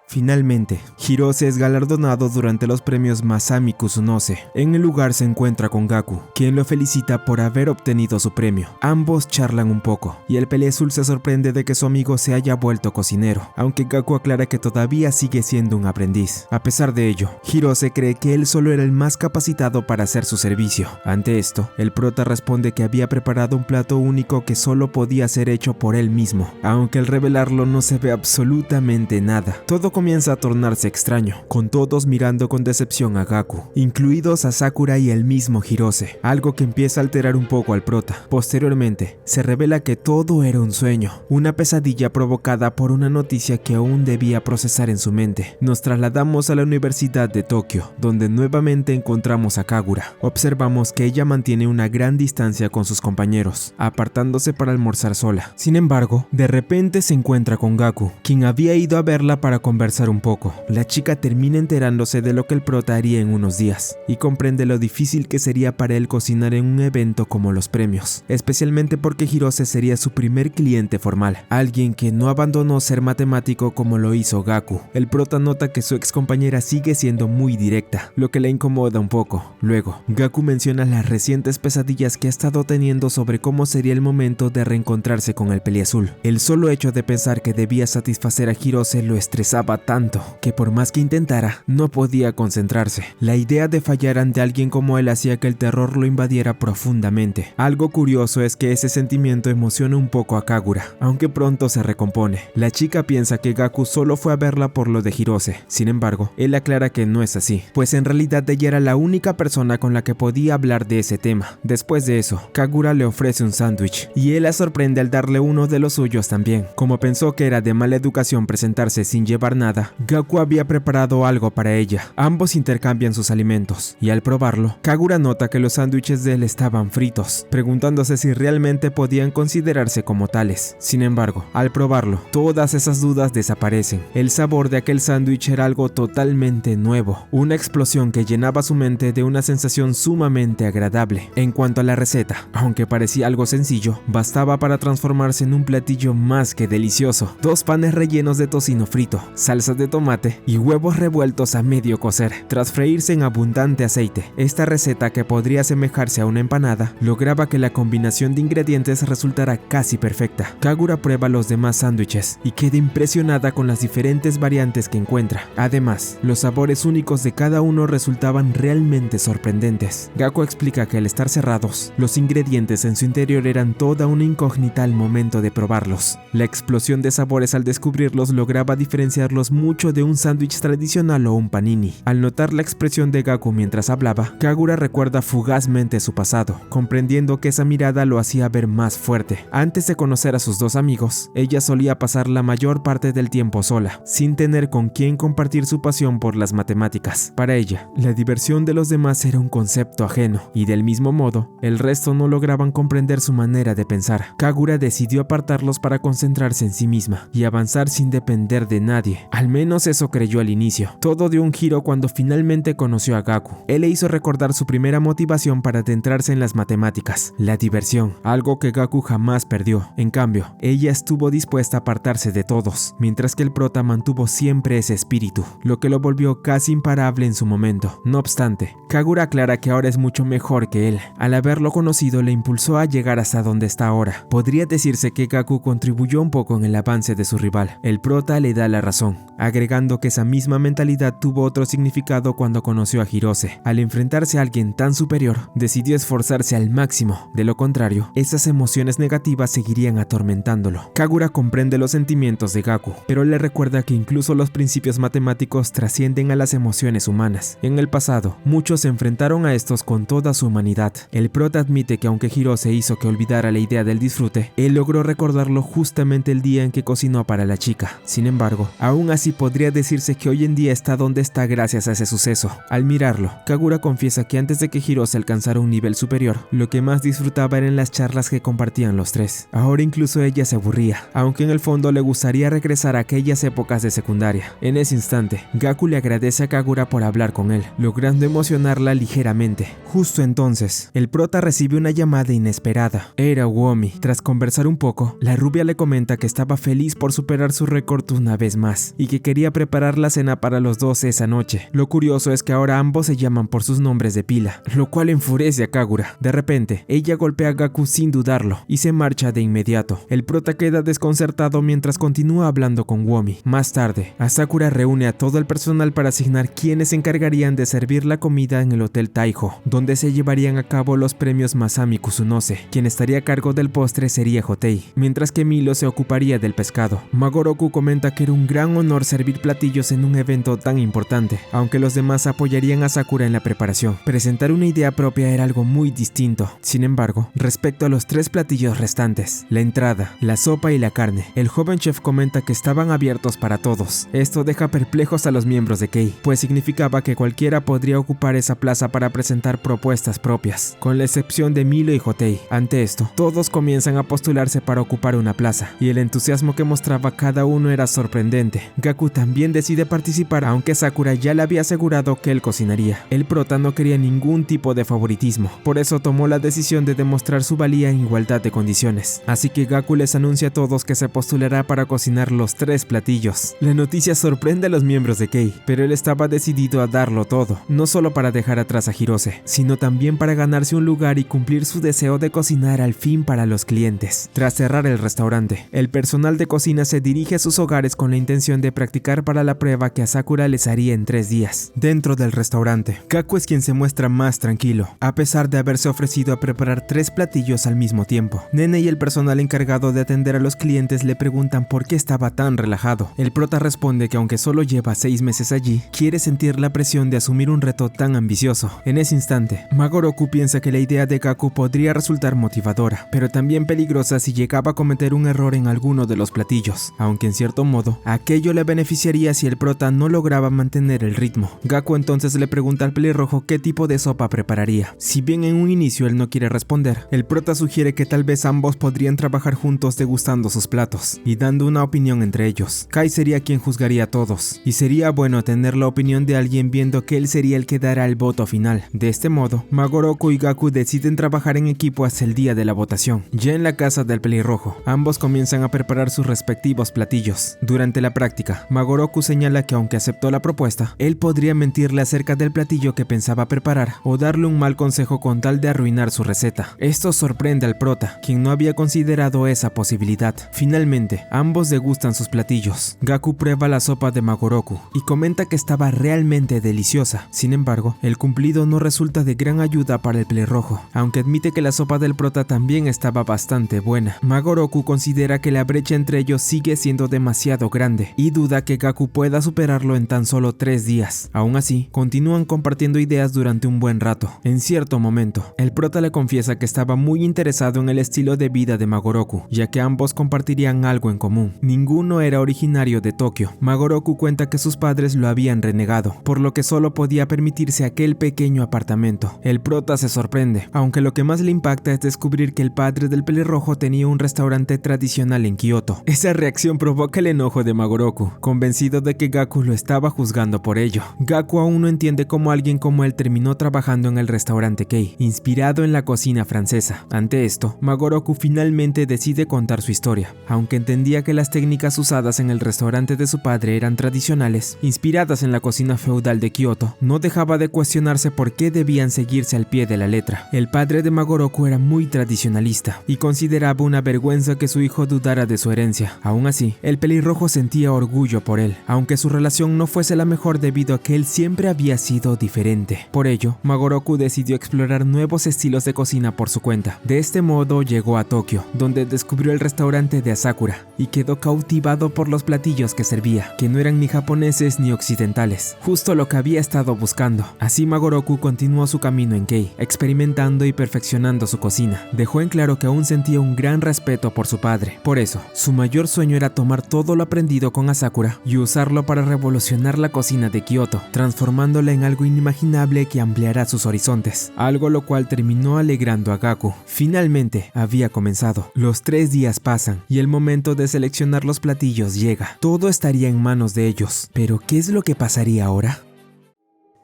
Finalmente, Hirose es galardonado durante los premios Masami Kusunose. En el lugar se encuentra con Gaku, quien lo felicita por haber obtenido su premio. Ambos charlan un poco, y el Peleazul se sorprende de que su amigo se haya vuelto cocinero, aunque Gaku aclara que todavía sigue siendo un aprendiz. A pesar de ello, Hirose cree que él solo era el más capacitado para hacer su servicio. Ante esto, el prota responde que había preparado un plato único que solo podía ser hecho por él mismo, aunque al revelarlo no se ve absolutamente nada. Todo comienza a tornarse extraño, con todos mirando con decepción a Gaku, incluidos a Sakura y el mismo Hirose, algo que empieza a alterar un poco al prota. Posteriormente, se revela que todo era un sueño, una pesadilla provocada por una noticia que aún debía procesar en su mente. Nos trasladamos a la Universidad de Tokio, donde nuevamente encontramos a Kagura. Observamos que ella mantiene una gran distancia con sus compañeros, apartándose para almorzar sola. Sin embargo, de repente se encuentra con Gaku, quien había ido a verla para conversar un poco. La chica termina enterándose de lo que el prota haría en unos días y comprende lo difícil que sería para él cocinar en un evento como los premios, especialmente porque Hirose sería su primer cliente formal, alguien que no abandonó ser matemático como lo hizo Gaku. El prota nota que su ex compañera sigue siendo muy directa, lo que le incomoda un poco. Luego, Gaku menciona las recientes pesadillas que ha estado teniendo sobre cómo sería el momento de reencontrarse con el Peleazul. El solo hecho de pensar que debía satisfacer a Hirose lo estresaba tanto que por más que intentara, no podía concentrarse. La idea de fallar ante alguien como él hacía que el terror lo invadiera profundamente. Algo curioso es que ese sentimiento emociona un poco a Kagura, aunque pronto se recompone. La chica piensa que Gaku solo fue a verla por lo de Hirose. Sin embargo, él aclara que no es así, pues en realidad ella era la única persona con la que podía hablar de ese tema. Después de eso, Kagura le ofrece un sándwich, y él la sorprende al darle uno de los suyos también. Como pensó que era de mala educación presentarse sin llevar nada, Gaku había preparado algo para ella. Ambos intercambian sus alimentos, y al probarlo, Kagura nota que los sándwiches de él estaban fritos, preguntándose si realmente podían considerarse como tales. Sin embargo, al probarlo, todas esas dudas desaparecen. El sabor de aquel sándwich era algo totalmente nuevo, una explosión que llenaba su mente de una sensación sumamente agradable. En cuanto a la receta, aunque parecía algo sencillo, bastaba para transformarse en un platillo más que delicioso. 2 panes rellenos de tocino frito, salsa de tomate y huevos revueltos a medio cocer, tras freírse en abundante aceite. Esta receta, que podría asemejarse a una empanada, lograba que la combinación de ingredientes resultara casi perfecta. Kagura prueba los demás sándwiches y queda impresionada con las diferentes variantes que encuentra. Además, los sabores únicos de cada uno resultaban realmente sorprendentes. Gaku explica que al estar cerrados, los ingredientes en su interior eran toda una incógnita al momento de probarlos. La explosión de sabores al descubrirlos lograba diferenciarlos mucho de un sándwich tradicional o un panini. Al notar la expresión de Gaku mientras hablaba, Kagura recuerda fugazmente su pasado, comprendiendo que esa mirada lo hacía ver más fuerte. Antes de conocer a sus 2 amigos, ella solía pasar la mayor parte del tiempo sola, sin tener con quién compartir su pasión por las matemáticas. Para ella, la diversión de los demás era un concepto ajeno, y del mismo modo, el resto no lograban comprender su manera de pensar. Kagura decidió apartarlos para concentrarse en sí misma y avanzar sin depender de nadie. Al menos eso creyó al inicio. Todo dio un giro cuando finalmente conoció a Gaku. Él le hizo recordar su primera motivación para adentrarse en las matemáticas, la diversión, algo que Gaku jamás perdió. En cambio, ella estuvo dispuesta a apartarse de todos, mientras que el prota mantuvo siempre ese espíritu, lo que lo volvió casi imparable en su momento. No obstante, Kagura aclara que ahora es mucho mejor que él. Al haberlo conocido, le impulsó a llegar hasta donde está ahora. Podría decirse que Gaku contribuyó un poco en el avance de su rival. El prota le da la razón, agregando que esa misma mentalidad tuvo otro significado cuando conoció a Hirose. Al enfrentarse a alguien tan superior, decidió esforzarse al máximo. De lo contrario, esas emociones negativas seguirían atormentándolo. Kagura comprende los sentimientos de Gaku, pero le recuerda que incluso los principios matemáticos trascienden a las emociones humanas. En el pasado, muchos se enfrentaron a estos con toda su humanidad. El prota admite que aunque Hirose hizo que olvidara la idea del disfrute, él logró recordarlo justamente el día en que cocinó para la chica. Sin embargo, aún así podría decirse que hoy en día está donde está gracias a ese suceso. Al mirarlo, Kagura confiesa que antes de que Hirose alcanzara un nivel superior, lo que más disfrutaba eran las charlas que compartían los tres. Ahora incluso ella se aburría, aunque en el fondo le gustaría regresar a aquellas épocas de secundaria. En ese instante, Gaku le agradece a Kagura por hablar con él, logrando emocionarla ligeramente. Justo entonces, el prota recibe una llamada inesperada. Era Uomi. Tras conversar un poco, la rubia le comenta que estaba feliz por superar su récord una vez más y que quería preparar la cena para los dos esa noche. Lo curioso es que ahora ambos se llaman por sus nombres de pila, lo cual enfurece a Kagura. De repente, ella golpea a Gaku sin dudarlo y se marcha de inmediato. El prota queda desconcertado mientras continúa hablando con Uomi. Más tarde, Asakura reúne a todo el personal para asignar quienes se encargarían de servir la comida en el Hotel Taiho, donde se llevarían a cabo los premios Masami Kusunose. Quien estaría a cargo del postre sería Hotei, mientras que Milo se ocuparía del pescado. Magoroku comenta que era un gran honor servir platillos en un evento tan importante, aunque los demás apoyarían a Sakura en la preparación. Presentar una idea propia era algo muy distinto. Sin embargo, respecto a los 3 platillos restantes, la entrada, la sopa y la carne, el joven chef comenta que estaban abiertos para todos. Esto deja perplejos a los miembros de Kei, pues significaba que cualquiera podría ocupar esa plaza para presentar propuestas propias, con la excepción de Milo y Hotei. Ante esto, todos comienzan a postularse para ocupar una plaza, y el entusiasmo que mostraba cada uno era sorprendente. Gaku también decide participar, aunque Sakura ya le había asegurado que él cocinaría. El prota no quería ningún tipo de favoritismo, por eso tomó la decisión de demostrar su valía en igualdad de condiciones. Así que Gaku les anuncia a todos que se postulará para cocinar los 3 platillos. La noticia sorprende a los miembros de Kei, pero él estaba decidido a darlo todo, no solo para dejar atrás a Hirose, sino también para ganarse un lugar y cumplir su deseo de cocinar al fin para los clientes. Tras cerrar el restaurante, el personal de cocina se dirige a sus hogares con la intención de practicar para la prueba que a Sakura les haría en 3 días. Dentro del restaurante, Gaku es quien se muestra más tranquilo, a pesar de haberse ofrecido a preparar 3 platillos al mismo tiempo. Nene y el personal encargado de atender a los clientes le preguntan por qué estaba tan relajado. El prota responde que aunque solo lleva 6 meses allí, quiere sentir la presión de asumir un reto tan ambicioso. En ese instante, Magoroku piensa que la idea de Gaku podría resultar motivadora, pero también peligrosa si llegaba a cometer un error en alguno de los platillos, aunque en cierto modo, aquello le beneficiaría si el prota no lograba mantener el ritmo. Gaku entonces le pregunta al pelirrojo qué tipo de sopa prepararía. Si bien en un inicio él no quiere responder, el prota sugiere que tal vez ambos podrían trabajar juntos degustando sus platos y dando una opinión entre ellos. Kai sería quien juzgaría a todos, y sería bueno tener la opinión de alguien viendo que él sería el que dará el voto final. De este modo, Magoroku y Gaku deciden trabajar en equipo hasta el día de la votación. Ya en la casa del pelirrojo, ambos comienzan a preparar sus respectivos platillos. Durante la práctica, Magoroku señala que aunque aceptó la propuesta, él podría mentirle acerca del platillo que pensaba preparar o darle un mal consejo con tal de arruinar su receta. Esto sorprende al prota, quien no había considerado esa posibilidad. Finalmente, ambos degustan sus platillos. Gaku prueba la sopa de Magoroku y comenta que estaba realmente deliciosa. Sin embargo, el cumplido no resulta de gran ayuda para el pelirrojo, aunque admite que la sopa del prota también estaba bastante buena. Magoroku considera que la brecha entre ellos sigue siendo demasiado grande y duda que Gaku pueda superarlo en tan solo 3 días. Aún así, continúan compartiendo ideas durante un buen rato. En cierto momento, el prota le confiesa que estaba muy interesado en el estilo de vida de Magoroku, ya que ambos compartirían algo en común. Ninguno era originario de Tokio. Magoroku cuenta que sus padres lo habían renegado, por lo que solo podía permitirse aquel pequeño apartamento. El prota se sorprende, aunque lo que más le impacta es descubrir que el padre del pelirrojo tenía un restaurante tradicional en Kioto. Esa reacción provoca el enojo de Magoroku, convencido de que Gaku lo estaba juzgando por ello. Gaku aún no entiende cómo alguien como él terminó trabajando en el restaurante Kei, inspirado en la cocina francesa. Ante esto, Magoroku finalmente decide contar su historia. Aunque entendía que las técnicas usadas en el restaurante de su padre eran tradicionales, inspiradas en la cocina feudal de Kioto, no dejaba de cuestionarse por qué debían seguirse al pie de la letra. El padre de Magoroku era muy tradicionalista y consideraba una vergüenza que su hijo dudara de su herencia. Aún así, el pelirrojo sentía orgullo por él, aunque su relación no fuese la mejor debido a que él siempre había sido diferente. Por ello, Magoroku decidió explorar nuevos estilos de cocina por su cuenta. De este modo llegó a Tokio, donde descubrió el restaurante de Asakura y quedó cautivado por los platillos que servía, que no eran ni japoneses ni occidentales, justo lo que había estado buscando. Así Magoroku continuó su camino en Kei, experimentando y perfeccionando su cocina. Dejó en claro que aún sentía un gran respeto por su padre. Por eso, su mayor sueño era tomar todo lo aprendido con Asakura Sakura y usarlo para revolucionar la cocina de Kioto, transformándola en algo inimaginable que ampliará sus horizontes, algo lo cual terminó alegrando a Gaku. Finalmente había comenzado. Los 3 días pasan y el momento de seleccionar los platillos llega. Todo estaría en manos de ellos, pero ¿qué es lo que pasaría ahora?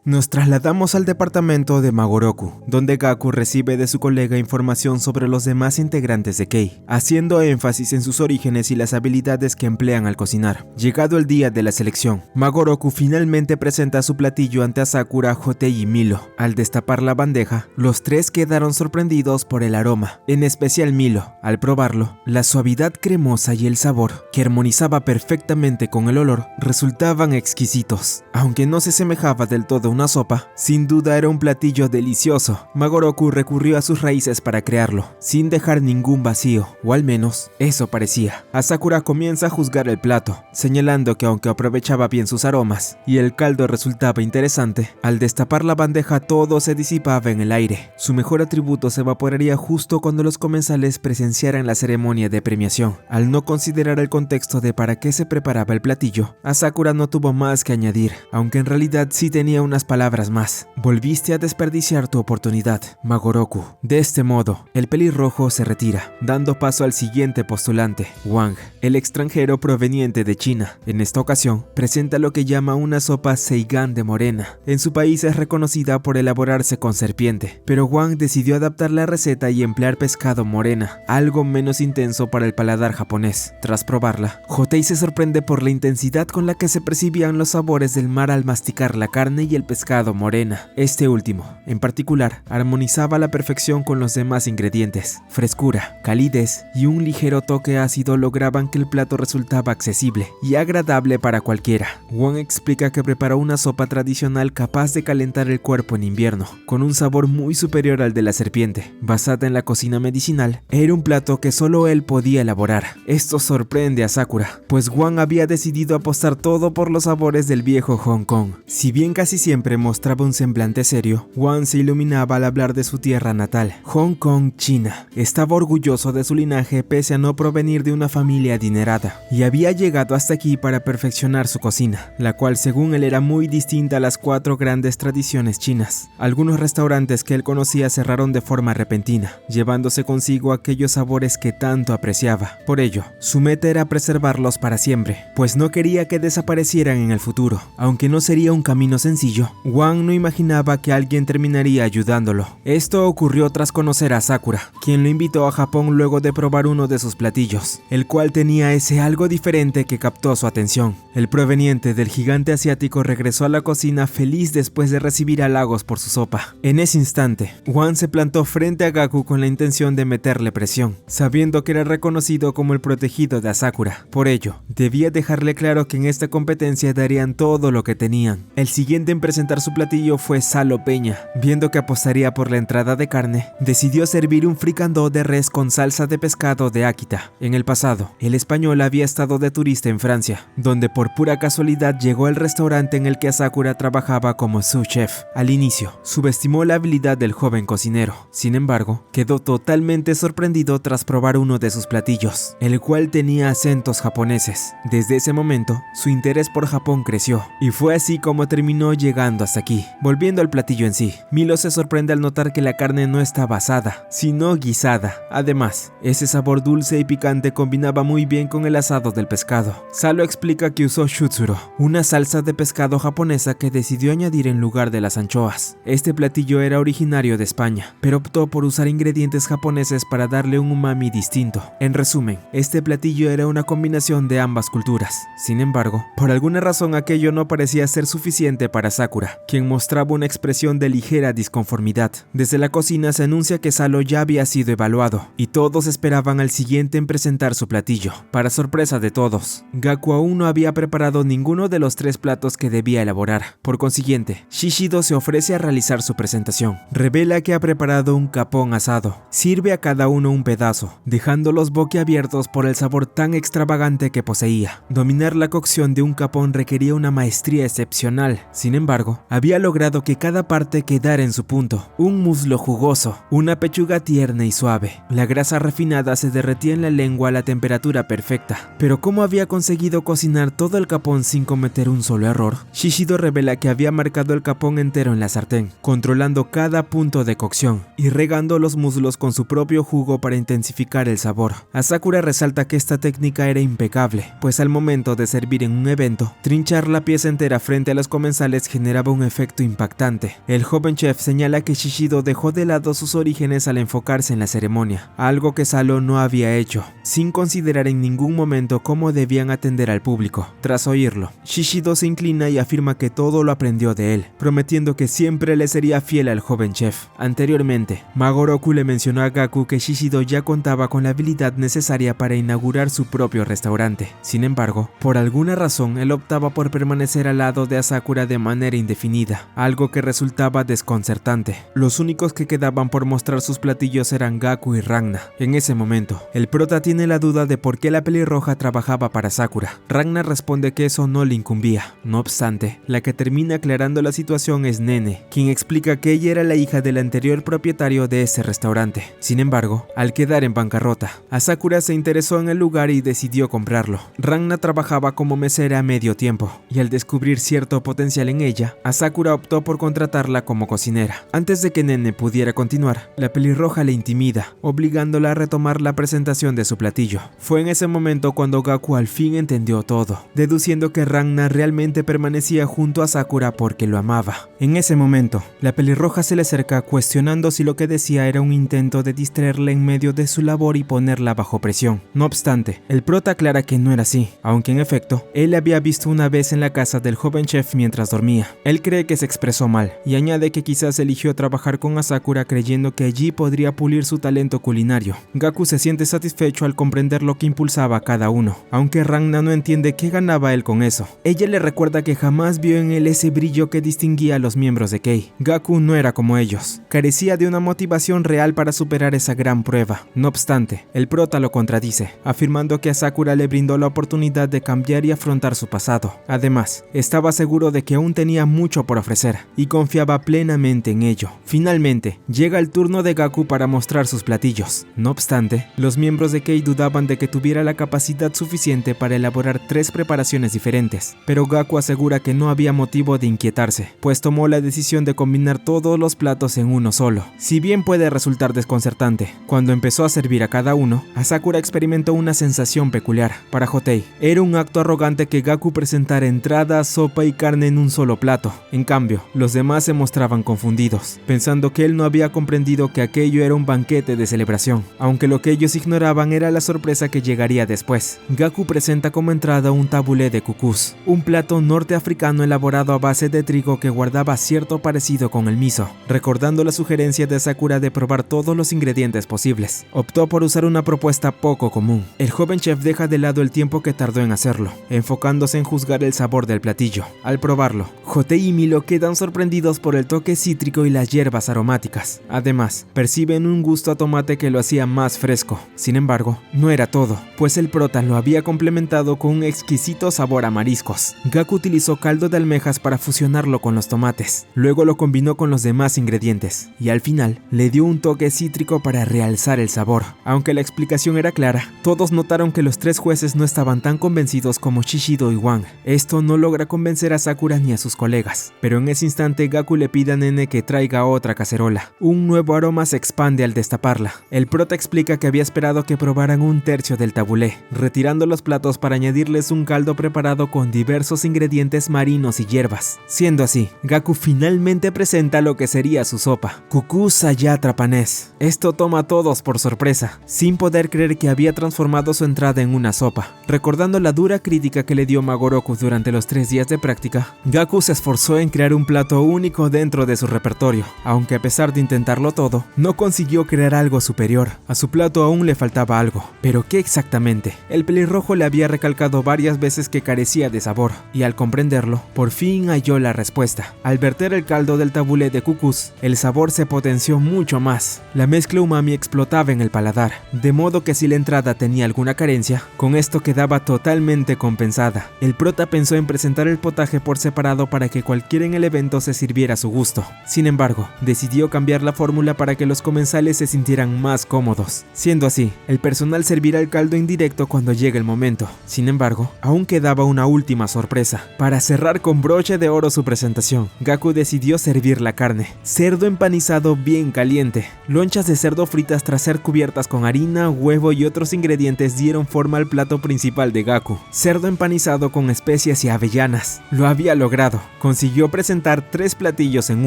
Nos trasladamos al departamento de Magoroku, donde Gaku recibe de su colega información sobre los demás integrantes de Kei, haciendo énfasis en sus orígenes y las habilidades que emplean al cocinar. Llegado el día de la selección, Magoroku finalmente presenta su platillo ante Asakura, Hotei y Milo. Al destapar la bandeja, los 3 quedaron sorprendidos por el aroma, en especial Milo. Al probarlo, la suavidad cremosa y el sabor, que armonizaba perfectamente con el olor, resultaban exquisitos. Aunque no se semejaba del todo a una sopa, sin duda era un platillo delicioso. Magoroku recurrió a sus raíces para crearlo, sin dejar ningún vacío, o al menos eso parecía. Asakura comienza a juzgar el plato, señalando que aunque aprovechaba bien sus aromas y el caldo resultaba interesante, al destapar la bandeja todo se disipaba en el aire. Su mejor atributo se evaporaría justo cuando los comensales presenciaran la ceremonia de premiación. Al no considerar el contexto de para qué se preparaba el platillo, Asakura no tuvo más que añadir, aunque en realidad sí tenía unas palabras más. Volviste a desperdiciar tu oportunidad, Magoroku. De este modo, el pelirrojo se retira, dando paso al siguiente postulante, Wang, el extranjero proveniente de China. En esta ocasión, presenta lo que llama una sopa Seigan de morena. En su país es reconocida por elaborarse con serpiente, pero Wang decidió adaptar la receta y emplear pescado morena, algo menos intenso para el paladar japonés. Tras probarla, Hotei se sorprende por la intensidad con la que se percibían los sabores del mar al masticar la carne y el pescado morena. Este último, en particular, armonizaba a la perfección con los demás ingredientes. Frescura, calidez y un ligero toque ácido lograban que el plato resultaba accesible y agradable para cualquiera. Wang explica que preparó una sopa tradicional capaz de calentar el cuerpo en invierno, con un sabor muy superior al de la serpiente. Basada en la cocina medicinal, era un plato que solo él podía elaborar. Esto sorprende a Sakura, pues Wang había decidido apostar todo por los sabores del viejo Hong Kong. Si bien casi siempre mostraba un semblante serio, Wang se iluminaba al hablar de su tierra natal, Hong Kong, China. Estaba orgulloso de su linaje pese a no provenir de una familia adinerada, y había llegado hasta aquí para perfeccionar su cocina, la cual según él era muy distinta a las 4 grandes tradiciones chinas. Algunos restaurantes que él conocía cerraron de forma repentina, llevándose consigo aquellos sabores que tanto apreciaba. Por ello, su meta era preservarlos para siempre, pues no quería que desaparecieran en el futuro. Aunque no sería un camino sencillo, Wang no imaginaba que alguien terminaría ayudándolo. Esto ocurrió tras conocer a Sakura, quien lo invitó a Japón luego de probar uno de sus platillos, el cual tenía ese algo diferente que captó su atención. El proveniente del gigante asiático regresó a la cocina feliz después de recibir halagos por su sopa. En ese instante, Wang se plantó frente a Gaku con la intención de meterle presión, sabiendo que era reconocido como el protegido de Asakura. Por ello, debía dejarle claro que en esta competencia darían todo lo que tenían. El siguiente en presentar su platillo fue Salo Peña. Viendo que apostaría por la entrada de carne, decidió servir un fricandó de res con salsa de pescado de Akita. En el pasado, el español había estado de turista en Francia, donde por pura casualidad llegó al restaurante en el que Asakura trabajaba como sous chef. Al inicio, subestimó la habilidad del joven cocinero. Sin embargo, quedó totalmente sorprendido tras probar uno de sus platillos, el cual tenía acentos japoneses. Desde ese momento, su interés por Japón creció, y fue así como terminó llegando hasta aquí. Volviendo al platillo en sí, Milo se sorprende al notar que la carne no estaba asada, sino guisada. Además, ese sabor dulce y picante combinaba muy bien con el asado del pescado. Salo explica que usó shutsuro, una salsa de pescado japonesa que decidió añadir en lugar de las anchoas. Este platillo era originario de España, pero optó por usar ingredientes japoneses para darle un umami distinto. En resumen, este platillo era una combinación de ambas culturas. Sin embargo, por alguna razón aquello no parecía ser suficiente para Sakura, quien mostraba una expresión de ligera disconformidad. Desde la cocina se anuncia que Salo ya había sido evaluado, y todos esperaban al siguiente en presentar su platillo. Para sorpresa de todos, Gaku aún no había preparado ninguno de los 3 platos que debía elaborar. Por consiguiente, Shishido se ofrece a realizar su presentación. Revela que ha preparado un capón asado. Sirve a cada uno un pedazo, dejándolos boquiabiertos por el sabor tan extravagante que poseía. Dominar la cocción de un capón requería una maestría excepcional. Sin embargo, embargo, había logrado que cada parte quedara en su punto. Un muslo jugoso, una pechuga tierna y suave. La grasa refinada se derretía en la lengua a la temperatura perfecta. Pero ¿cómo había conseguido cocinar todo el capón sin cometer un solo error? Shishido revela que había marcado el capón entero en la sartén, controlando cada punto de cocción y regando los muslos con su propio jugo para intensificar el sabor. Asakura resalta que esta técnica era impecable, pues al momento de servir en un evento, trinchar la pieza entera frente a los comensales generaba un efecto impactante. El joven chef señala que Shishido dejó de lado sus orígenes al enfocarse en la ceremonia, algo que Salo no había hecho, sin considerar en ningún momento cómo debían atender al público. Tras oírlo, Shishido se inclina y afirma que todo lo aprendió de él, prometiendo que siempre le sería fiel al joven chef. Anteriormente, Magoroku le mencionó a Gaku que Shishido ya contaba con la habilidad necesaria para inaugurar su propio restaurante. Sin embargo, por alguna razón él optaba por permanecer al lado de Asakura de manera indefinida, algo que resultaba desconcertante. Los únicos que quedaban por mostrar sus platillos eran Gaku y Ragna. En ese momento, el prota tiene la duda de por qué la pelirroja trabajaba para Sakura. Ragna responde que eso no le incumbía. No obstante, la que termina aclarando la situación es Nene, quien explica que ella era la hija del anterior propietario de ese restaurante. Sin embargo, al quedar en bancarrota, Asakura se interesó en el lugar y decidió comprarlo. Ragna trabajaba como mesera a medio tiempo, y al descubrir cierto potencial en ella, Asakura optó por contratarla como cocinera. Antes de que Nene pudiera continuar, la pelirroja le intimida, obligándola a retomar la presentación de su platillo. Fue en ese momento cuando Gaku al fin entendió todo, deduciendo que Ragna realmente permanecía junto a Sakura porque lo amaba. En ese momento, la pelirroja se le acerca cuestionando si lo que decía era un intento de distraerla en medio de su labor y ponerla bajo presión. No obstante, el prota aclara que no era así, aunque en efecto, él la había visto una vez en la casa del joven chef mientras dormía. Él cree que se expresó mal, y añade que quizás eligió trabajar con Asakura creyendo que allí podría pulir su talento culinario. Gaku se siente satisfecho al comprender lo que impulsaba a cada uno, aunque Ragna no entiende qué ganaba él con eso. Ella le recuerda que jamás vio en él ese brillo que distinguía a los miembros de Kei. Gaku no era como ellos, carecía de una motivación real para superar esa gran prueba. No obstante, el prota lo contradice, afirmando que a Sakura le brindó la oportunidad de cambiar y afrontar su pasado. Además, estaba seguro de que aún tenía mucho por ofrecer, y confiaba plenamente en ello. Finalmente, llega el turno de Gaku para mostrar sus platillos. No obstante, los miembros de Kei dudaban de que tuviera la capacidad suficiente para elaborar 3 preparaciones diferentes, pero Gaku asegura que no había motivo de inquietarse, pues tomó la decisión de combinar todos los platos en uno solo. Si bien puede resultar desconcertante, cuando empezó a servir a cada uno, Asakura experimentó una sensación peculiar. Para Hotei, era un acto arrogante que Gaku presentara entrada, sopa y carne en un solo plato. En cambio, los demás se mostraban confundidos, pensando que él no había comprendido que aquello era un banquete de celebración, aunque lo que ellos ignoraban era la sorpresa que llegaría después. Gaku presenta como entrada un tabulé de cúcús, un plato norteafricano elaborado a base de trigo que guardaba cierto parecido con el miso, recordando la sugerencia de Sakura de probar todos los ingredientes posibles. Optó por usar una propuesta poco común. El joven chef deja de lado el tiempo que tardó en hacerlo, enfocándose en juzgar el sabor del platillo. Al probarlo, Hotei y Milo quedan sorprendidos por el toque cítrico y las hierbas aromáticas. Además, perciben un gusto a tomate que lo hacía más fresco. Sin embargo, no era todo, pues el prota lo había complementado con un exquisito sabor a mariscos. Gaku utilizó caldo de almejas para fusionarlo con los tomates, luego lo combinó con los demás ingredientes, y al final le dio un toque cítrico para realzar el sabor. Aunque la explicación era clara, todos notaron que los 3 jueces no estaban tan convencidos como Shishido y Wang. Esto no logra convencer a Sakura ni a sus colegas, pero en ese instante Gaku le pide a Nene que traiga otra cacerola. Un nuevo aroma se expande al destaparla. El prota explica que había esperado que probaran 1/3 del tabulé, retirando los platos para añadirles un caldo preparado con diversos ingredientes marinos y hierbas. Siendo así, Gaku finalmente presenta lo que sería su sopa, Cucú Sayatrapanés. Esto toma a todos por sorpresa, sin poder creer que había transformado su entrada en una sopa. Recordando la dura crítica que le dio Magoroku durante los 3 días de práctica, Gaku se esforzó en crear un plato único dentro de su repertorio, aunque a pesar de intentarlo todo, no consiguió crear algo superior. A su plato aún le faltaba algo, pero ¿qué exactamente? El pelirrojo le había recalcado varias veces que carecía de sabor, y al comprenderlo, por fin halló la respuesta. Al verter el caldo del tabulé de cucús, el sabor se potenció mucho más. La mezcla umami explotaba en el paladar, de modo que si la entrada tenía alguna carencia, con esto quedaba totalmente compensada. El prota pensó en presentar el potaje por separado para que que cualquiera en el evento se sirviera a su gusto. Sin embargo, decidió cambiar la fórmula para que los comensales se sintieran más cómodos. Siendo así, el personal servirá el caldo indirecto cuando llegue el momento. Sin embargo, aún quedaba una última sorpresa. Para cerrar con broche de oro su presentación, Gaku decidió servir la carne. Cerdo empanizado bien caliente. Lonchas de cerdo fritas tras ser cubiertas con harina, huevo y otros ingredientes dieron forma al plato principal de Gaku. Cerdo empanizado con especias y avellanas. Lo había logrado. Consiguió presentar 3 platillos en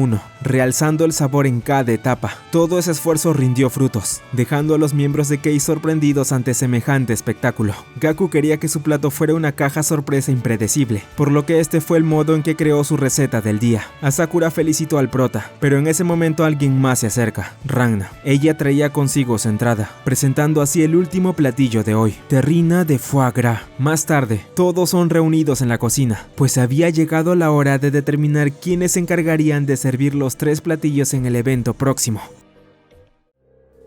uno, realzando el sabor en cada etapa. Todo ese esfuerzo rindió frutos, dejando a los miembros de Kei sorprendidos ante semejante espectáculo. Gaku quería que su plato fuera una caja sorpresa impredecible, por lo que este fue el modo en que creó su receta del día. Asakura felicitó al prota, pero en ese momento alguien más se acerca, Ragna. Ella traía consigo su entrada, presentando así el último platillo de hoy, terrina de foie gras. Más tarde, todos son reunidos en la cocina, pues había llegado la hora de determinar quiénes se encargarían de servir los 3 platillos en el evento próximo.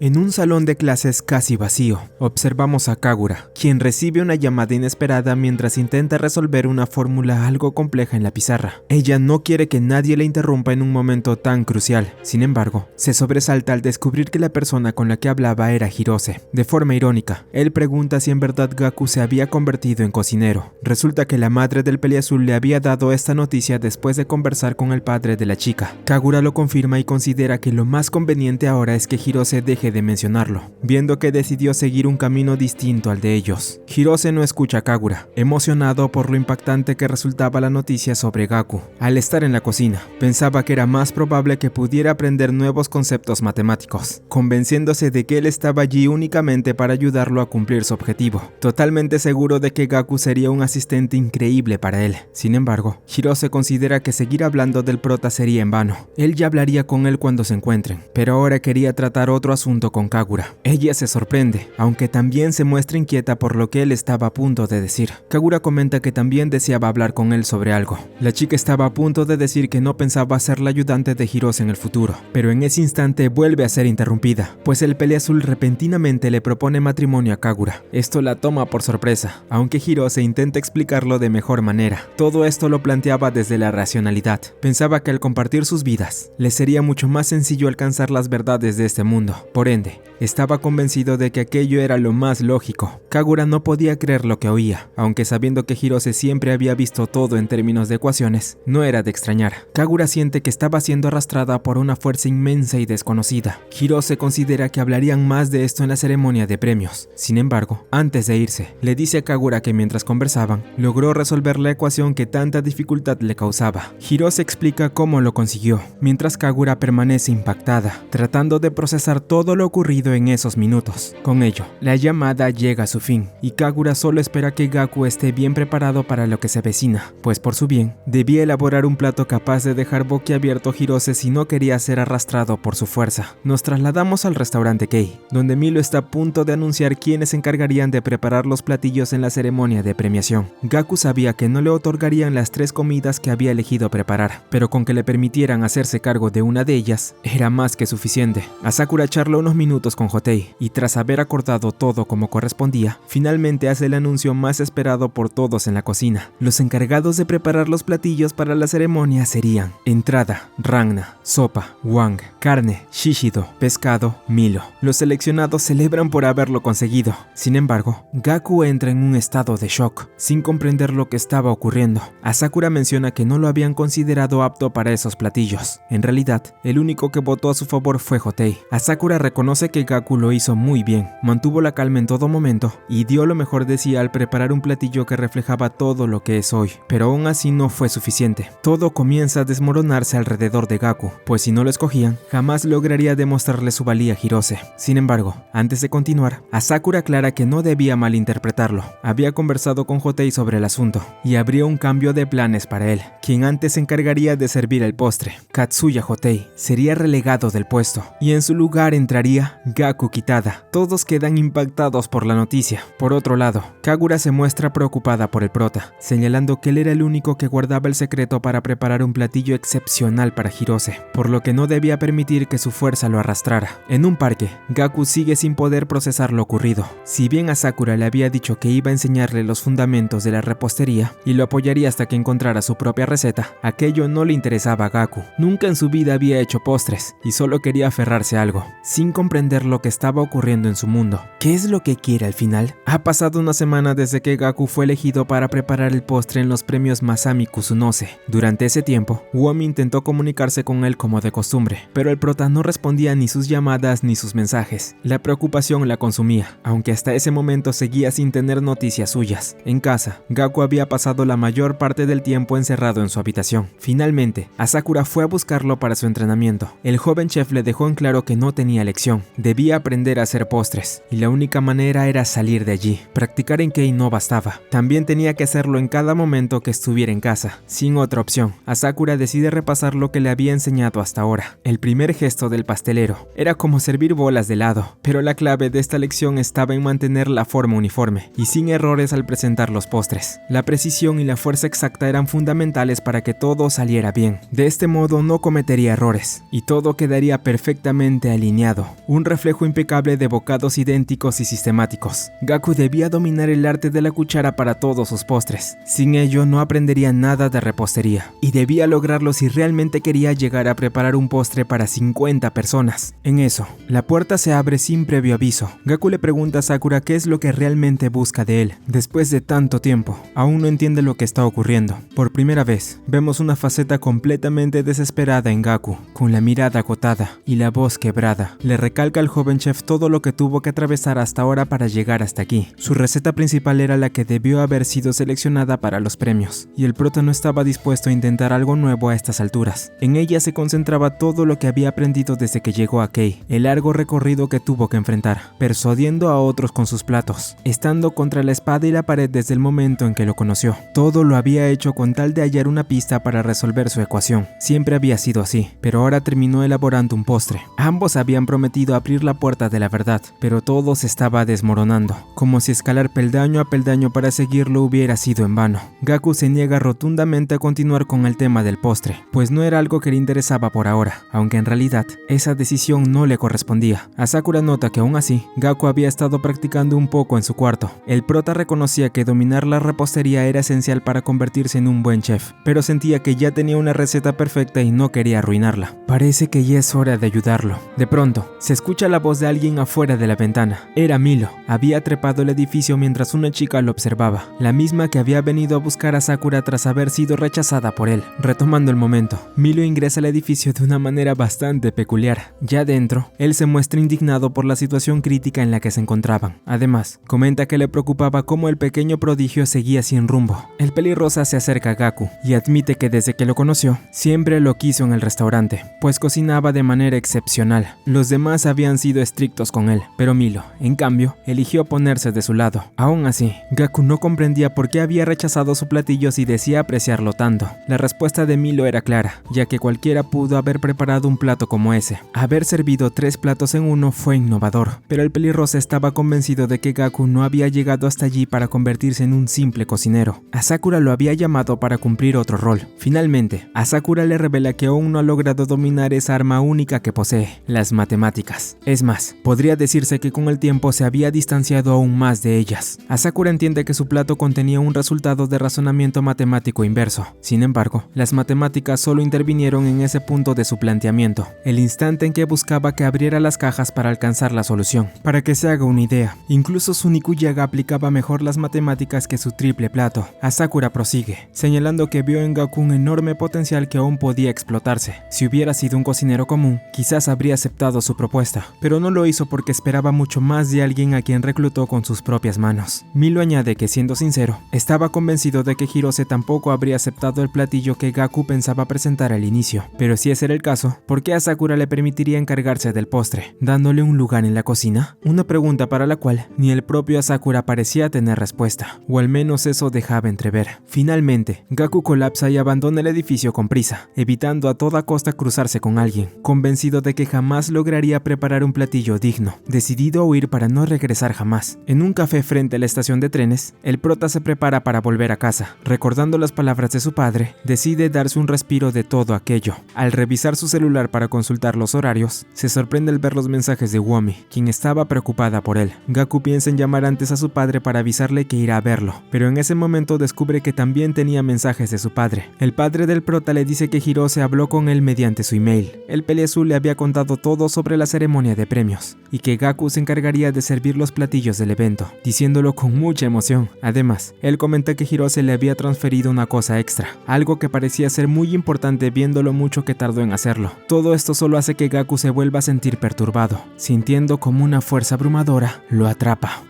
En un salón de clases casi vacío, observamos a Kagura, quien recibe una llamada inesperada mientras intenta resolver una fórmula algo compleja en la pizarra. Ella no quiere que nadie la interrumpa en un momento tan crucial. Sin embargo, se sobresalta al descubrir que la persona con la que hablaba era Hirose. De forma irónica, él pregunta si en verdad Gaku se había convertido en cocinero. Resulta que la madre del peliazul le había dado esta noticia después de conversar con el padre de la chica. Kagura lo confirma y considera que lo más conveniente ahora es que Hirose deje de mencionarlo, viendo que decidió seguir un camino distinto al de ellos. Hirose no escucha a Kagura, emocionado por lo impactante que resultaba la noticia sobre Gaku. Al estar en la cocina, pensaba que era más probable que pudiera aprender nuevos conceptos matemáticos, convenciéndose de que él estaba allí únicamente para ayudarlo a cumplir su objetivo, totalmente seguro de que Gaku sería un asistente increíble para él. Sin embargo, Hirose considera que seguir hablando del prota sería en vano. Él ya hablaría con él cuando se encuentren, pero ahora quería tratar otro asunto con Kagura. Ella se sorprende, aunque también se muestra inquieta por lo que él estaba a punto de decir. Kagura comenta que también deseaba hablar con él sobre algo. La chica estaba a punto de decir que no pensaba ser la ayudante de Hirose en el futuro, pero en ese instante vuelve a ser interrumpida, pues el peliazul repentinamente le propone matrimonio a Kagura. Esto la toma por sorpresa, aunque Hirose intenta explicarlo de mejor manera. Todo esto lo planteaba desde la racionalidad. Pensaba que al compartir sus vidas, les sería mucho más sencillo alcanzar las verdades de este mundo. Por ende, estaba convencido de que aquello era lo más lógico. Kagura no podía creer lo que oía, aunque sabiendo que Hirose siempre había visto todo en términos de ecuaciones, no era de extrañar. Kagura siente que estaba siendo arrastrada por una fuerza inmensa y desconocida. Hirose considera que hablarían más de esto en la ceremonia de premios. Sin embargo, antes de irse, le dice a Kagura que mientras conversaban, logró resolver la ecuación que tanta dificultad le causaba. Hirose explica cómo lo consiguió, mientras Kagura permanece impactada, tratando de procesar todo lo ocurrido en esos minutos. Con ello, la llamada llega a su fin, y Kagura solo espera que Gaku esté bien preparado para lo que se avecina, pues por su bien, debía elaborar un plato capaz de dejar boquiabierto a Hirose si no quería ser arrastrado por su fuerza. Nos trasladamos al restaurante Kei, donde Milo está a punto de anunciar quiénes se encargarían de preparar los platillos en la ceremonia de premiación. Gaku sabía que no le otorgarían las 3 comidas que había elegido preparar, pero con que le permitieran hacerse cargo de una de ellas, era más que suficiente. Asakura charla unos minutos con Hotei, y tras haber acordado todo como correspondía, finalmente hace el anuncio más esperado por todos en la cocina. Los encargados de preparar los platillos para la ceremonia serían: entrada, Ragna; sopa, Wang; carne, Shishido; pescado, Milo. Los seleccionados celebran por haberlo conseguido. Sin embargo, Gaku entra en un estado de shock, sin comprender lo que estaba ocurriendo. Asakura menciona que no lo habían considerado apto para esos platillos. En realidad, el único que votó a su favor fue Hotei. Asakura reconoce que Gaku lo hizo muy bien, mantuvo la calma en todo momento y dio lo mejor de sí al preparar un platillo que reflejaba todo lo que es hoy, pero aún así no fue suficiente. Todo comienza a desmoronarse alrededor de Gaku, pues si no lo escogían, jamás lograría demostrarle su valía a Hirose. Sin embargo, antes de continuar, Asakura aclara que no debía malinterpretarlo. Había conversado con Hotei sobre el asunto y habría un cambio de planes para él, quien antes se encargaría de servir el postre. Katsuya Hotei sería relegado del puesto y en su lugar entraría Gaku quitada. Todos quedan impactados por la noticia. Por otro lado, Kagura se muestra preocupada por el prota, señalando que él era el único que guardaba el secreto para preparar un platillo excepcional para Hirose, por lo que no debía permitir que su fuerza lo arrastrara. En un parque, Gaku sigue sin poder procesar lo ocurrido. Si bien a Sakura le había dicho que iba a enseñarle los fundamentos de la repostería y lo apoyaría hasta que encontrara su propia receta, aquello no le interesaba a Gaku. Nunca en su vida había hecho postres y solo quería aferrarse a algo, sin comprender lo que estaba ocurriendo en su mundo. ¿Qué es lo que quiere al final? Ha pasado una semana desde que Gaku fue elegido para preparar el postre en los premios Masami Kusunose. Durante ese tiempo, Uomi intentó comunicarse con él como de costumbre, pero el prota no respondía ni sus llamadas ni sus mensajes. La preocupación la consumía, aunque hasta ese momento seguía sin tener noticias suyas. En casa, Gaku había pasado la mayor parte del tiempo encerrado en su habitación. Finalmente, Asakura fue a buscarlo para su entrenamiento. El joven chef le dejó en claro que no tenía elección, debía aprender a hacer postres, y la única manera era salir de allí. Practicar en Kei no bastaba, también tenía que hacerlo en cada momento que estuviera en casa. Sin otra opción, Asakura decide repasar lo que le había enseñado hasta ahora. El primer gesto del pastelero era como servir bolas de helado, pero la clave de esta lección estaba en mantener la forma uniforme y sin errores al presentar los postres. La precisión y la fuerza exacta eran fundamentales para que todo saliera bien. De este modo no cometería errores y todo quedaría perfectamente alineado, un reflejo impecable de bocados idénticos y sistemáticos. Gaku debía dominar el arte de la cuchara para todos sus postres. Sin ello no aprendería nada de repostería y debía lograrlo si realmente quería llegar a preparar un postre para 50 personas. En eso, la puerta se abre sin previo aviso. Gaku le pregunta a Sakura qué es lo que realmente busca de él. Después de tanto tiempo, aún no entiende lo que está ocurriendo. Por primera vez, vemos una faceta completamente desesperada en Gaku, con la mirada agotada y la voz quebrada. Le recalca al joven chef todo lo que tuvo que atravesar hasta ahora para llegar hasta aquí. Su receta principal era la que debió haber sido seleccionada para los premios, y el prota no estaba dispuesto a intentar algo nuevo a estas alturas. En ella se concentraba todo lo que había aprendido desde que llegó a Kei, el largo recorrido que tuvo que enfrentar, persuadiendo a otros con sus platos, estando contra la espada y la pared desde el momento en que lo conoció. Todo lo había hecho con tal de hallar una pista para resolver su ecuación. Siempre había sido así, pero ahora terminó elaborando un postre. Ambos habían prometido abrir la puerta de la verdad, pero todo se estaba desmoronando, como si escalar peldaño a peldaño para seguirlo hubiera sido en vano. Gaku se niega rotundamente a continuar con el tema del postre, pues no era algo que le interesaba por ahora, aunque en realidad esa decisión no le correspondía. Asakura nota que aún así, Gaku había estado practicando un poco en su cuarto. El prota reconocía que dominar la repostería era esencial para convertirse en un buen chef, pero sentía que ya tenía una receta perfecta y no quería arruinarla. Parece que ya es hora de ayudarlo. De pronto, se escucha la voz de alguien afuera de la ventana. Era Milo. Había trepado el edificio mientras una chica lo observaba, la misma que había venido a buscar a Sakura tras haber sido rechazada por él. Retomando el momento, Milo ingresa al edificio de una manera bastante peculiar. Ya dentro, él se muestra indignado por la situación crítica en la que se encontraban. Además, comenta que le preocupaba cómo el pequeño prodigio seguía sin rumbo. El pelirrosa se acerca a Gaku y admite que desde que lo conoció, siempre lo quiso en el restaurante, pues cocinaba de manera excepcional. Los demás habían sido estrictos con él, pero Milo, en cambio, eligió ponerse de su lado. Aún así, Gaku no comprendía por qué había rechazado su platillo si decía apreciarlo tanto. La respuesta de Milo era clara, ya que cualquiera pudo haber preparado un plato como ese. Haber servido 3 platos en uno fue innovador, pero el pelirrosa estaba convencido de que Gaku no había llegado hasta allí para convertirse en un simple cocinero. A Sakura lo había llamado para cumplir otro rol. Finalmente, a Sakura le revela que aún no ha logrado dominar esa arma única que posee, las matemáticas. Es más, podría decirse que con el tiempo se había distanciado aún más de ellas. Asakura entiende que su plato contenía un resultado de razonamiento matemático inverso. Sin embargo, las matemáticas solo intervinieron en ese punto de su planteamiento, el instante en que buscaba que abriera las cajas para alcanzar la solución. Para que se haga una idea, incluso su Nikuyaga aplicaba mejor las matemáticas que su triple plato. Asakura prosigue, señalando que vio en Gaku un enorme potencial que aún podía explotarse. Si hubiera sido un cocinero común, quizás habría aceptado su propuesta, pero no lo hizo porque esperaba mucho más de alguien a quien reclutó con sus propias manos. Milo añade que, siendo sincero, estaba convencido de que Hirose tampoco habría aceptado el platillo que Gaku pensaba presentar al inicio, pero si ese era el caso, ¿por qué a Sakura le permitiría encargarse del postre, dándole un lugar en la cocina? Una pregunta para la cual ni el propio Asakura parecía tener respuesta, o al menos eso dejaba entrever. Finalmente, Gaku colapsa y abandona el edificio con prisa, evitando a toda costa cruzarse con alguien, convencido de que jamás lograría preparar un platillo digno, decidido a huir para no regresar jamás. En un café frente a la estación de trenes, el prota se prepara para volver a casa. Recordando las palabras de su padre, decide darse un respiro de todo aquello. Al revisar su celular para consultar los horarios, se sorprende al ver los mensajes de Womi, quien estaba preocupada por él. Gaku piensa en llamar antes a su padre para avisarle que irá a verlo, pero en ese momento descubre que también tenía mensajes de su padre. El padre del prota le dice que Hirose habló con él mediante su email. El peleazul le había contado todo sobre la ceremonia de premios, y que Gaku se encargaría de servir los platillos del evento, diciéndolo con mucha emoción. Además, él comenta que Hirose le había transferido una cosa extra, algo que parecía ser muy importante viendo lo mucho que tardó en hacerlo. Todo esto solo hace que Gaku se vuelva a sentir perturbado, sintiendo como una fuerza abrumadora lo atrapa.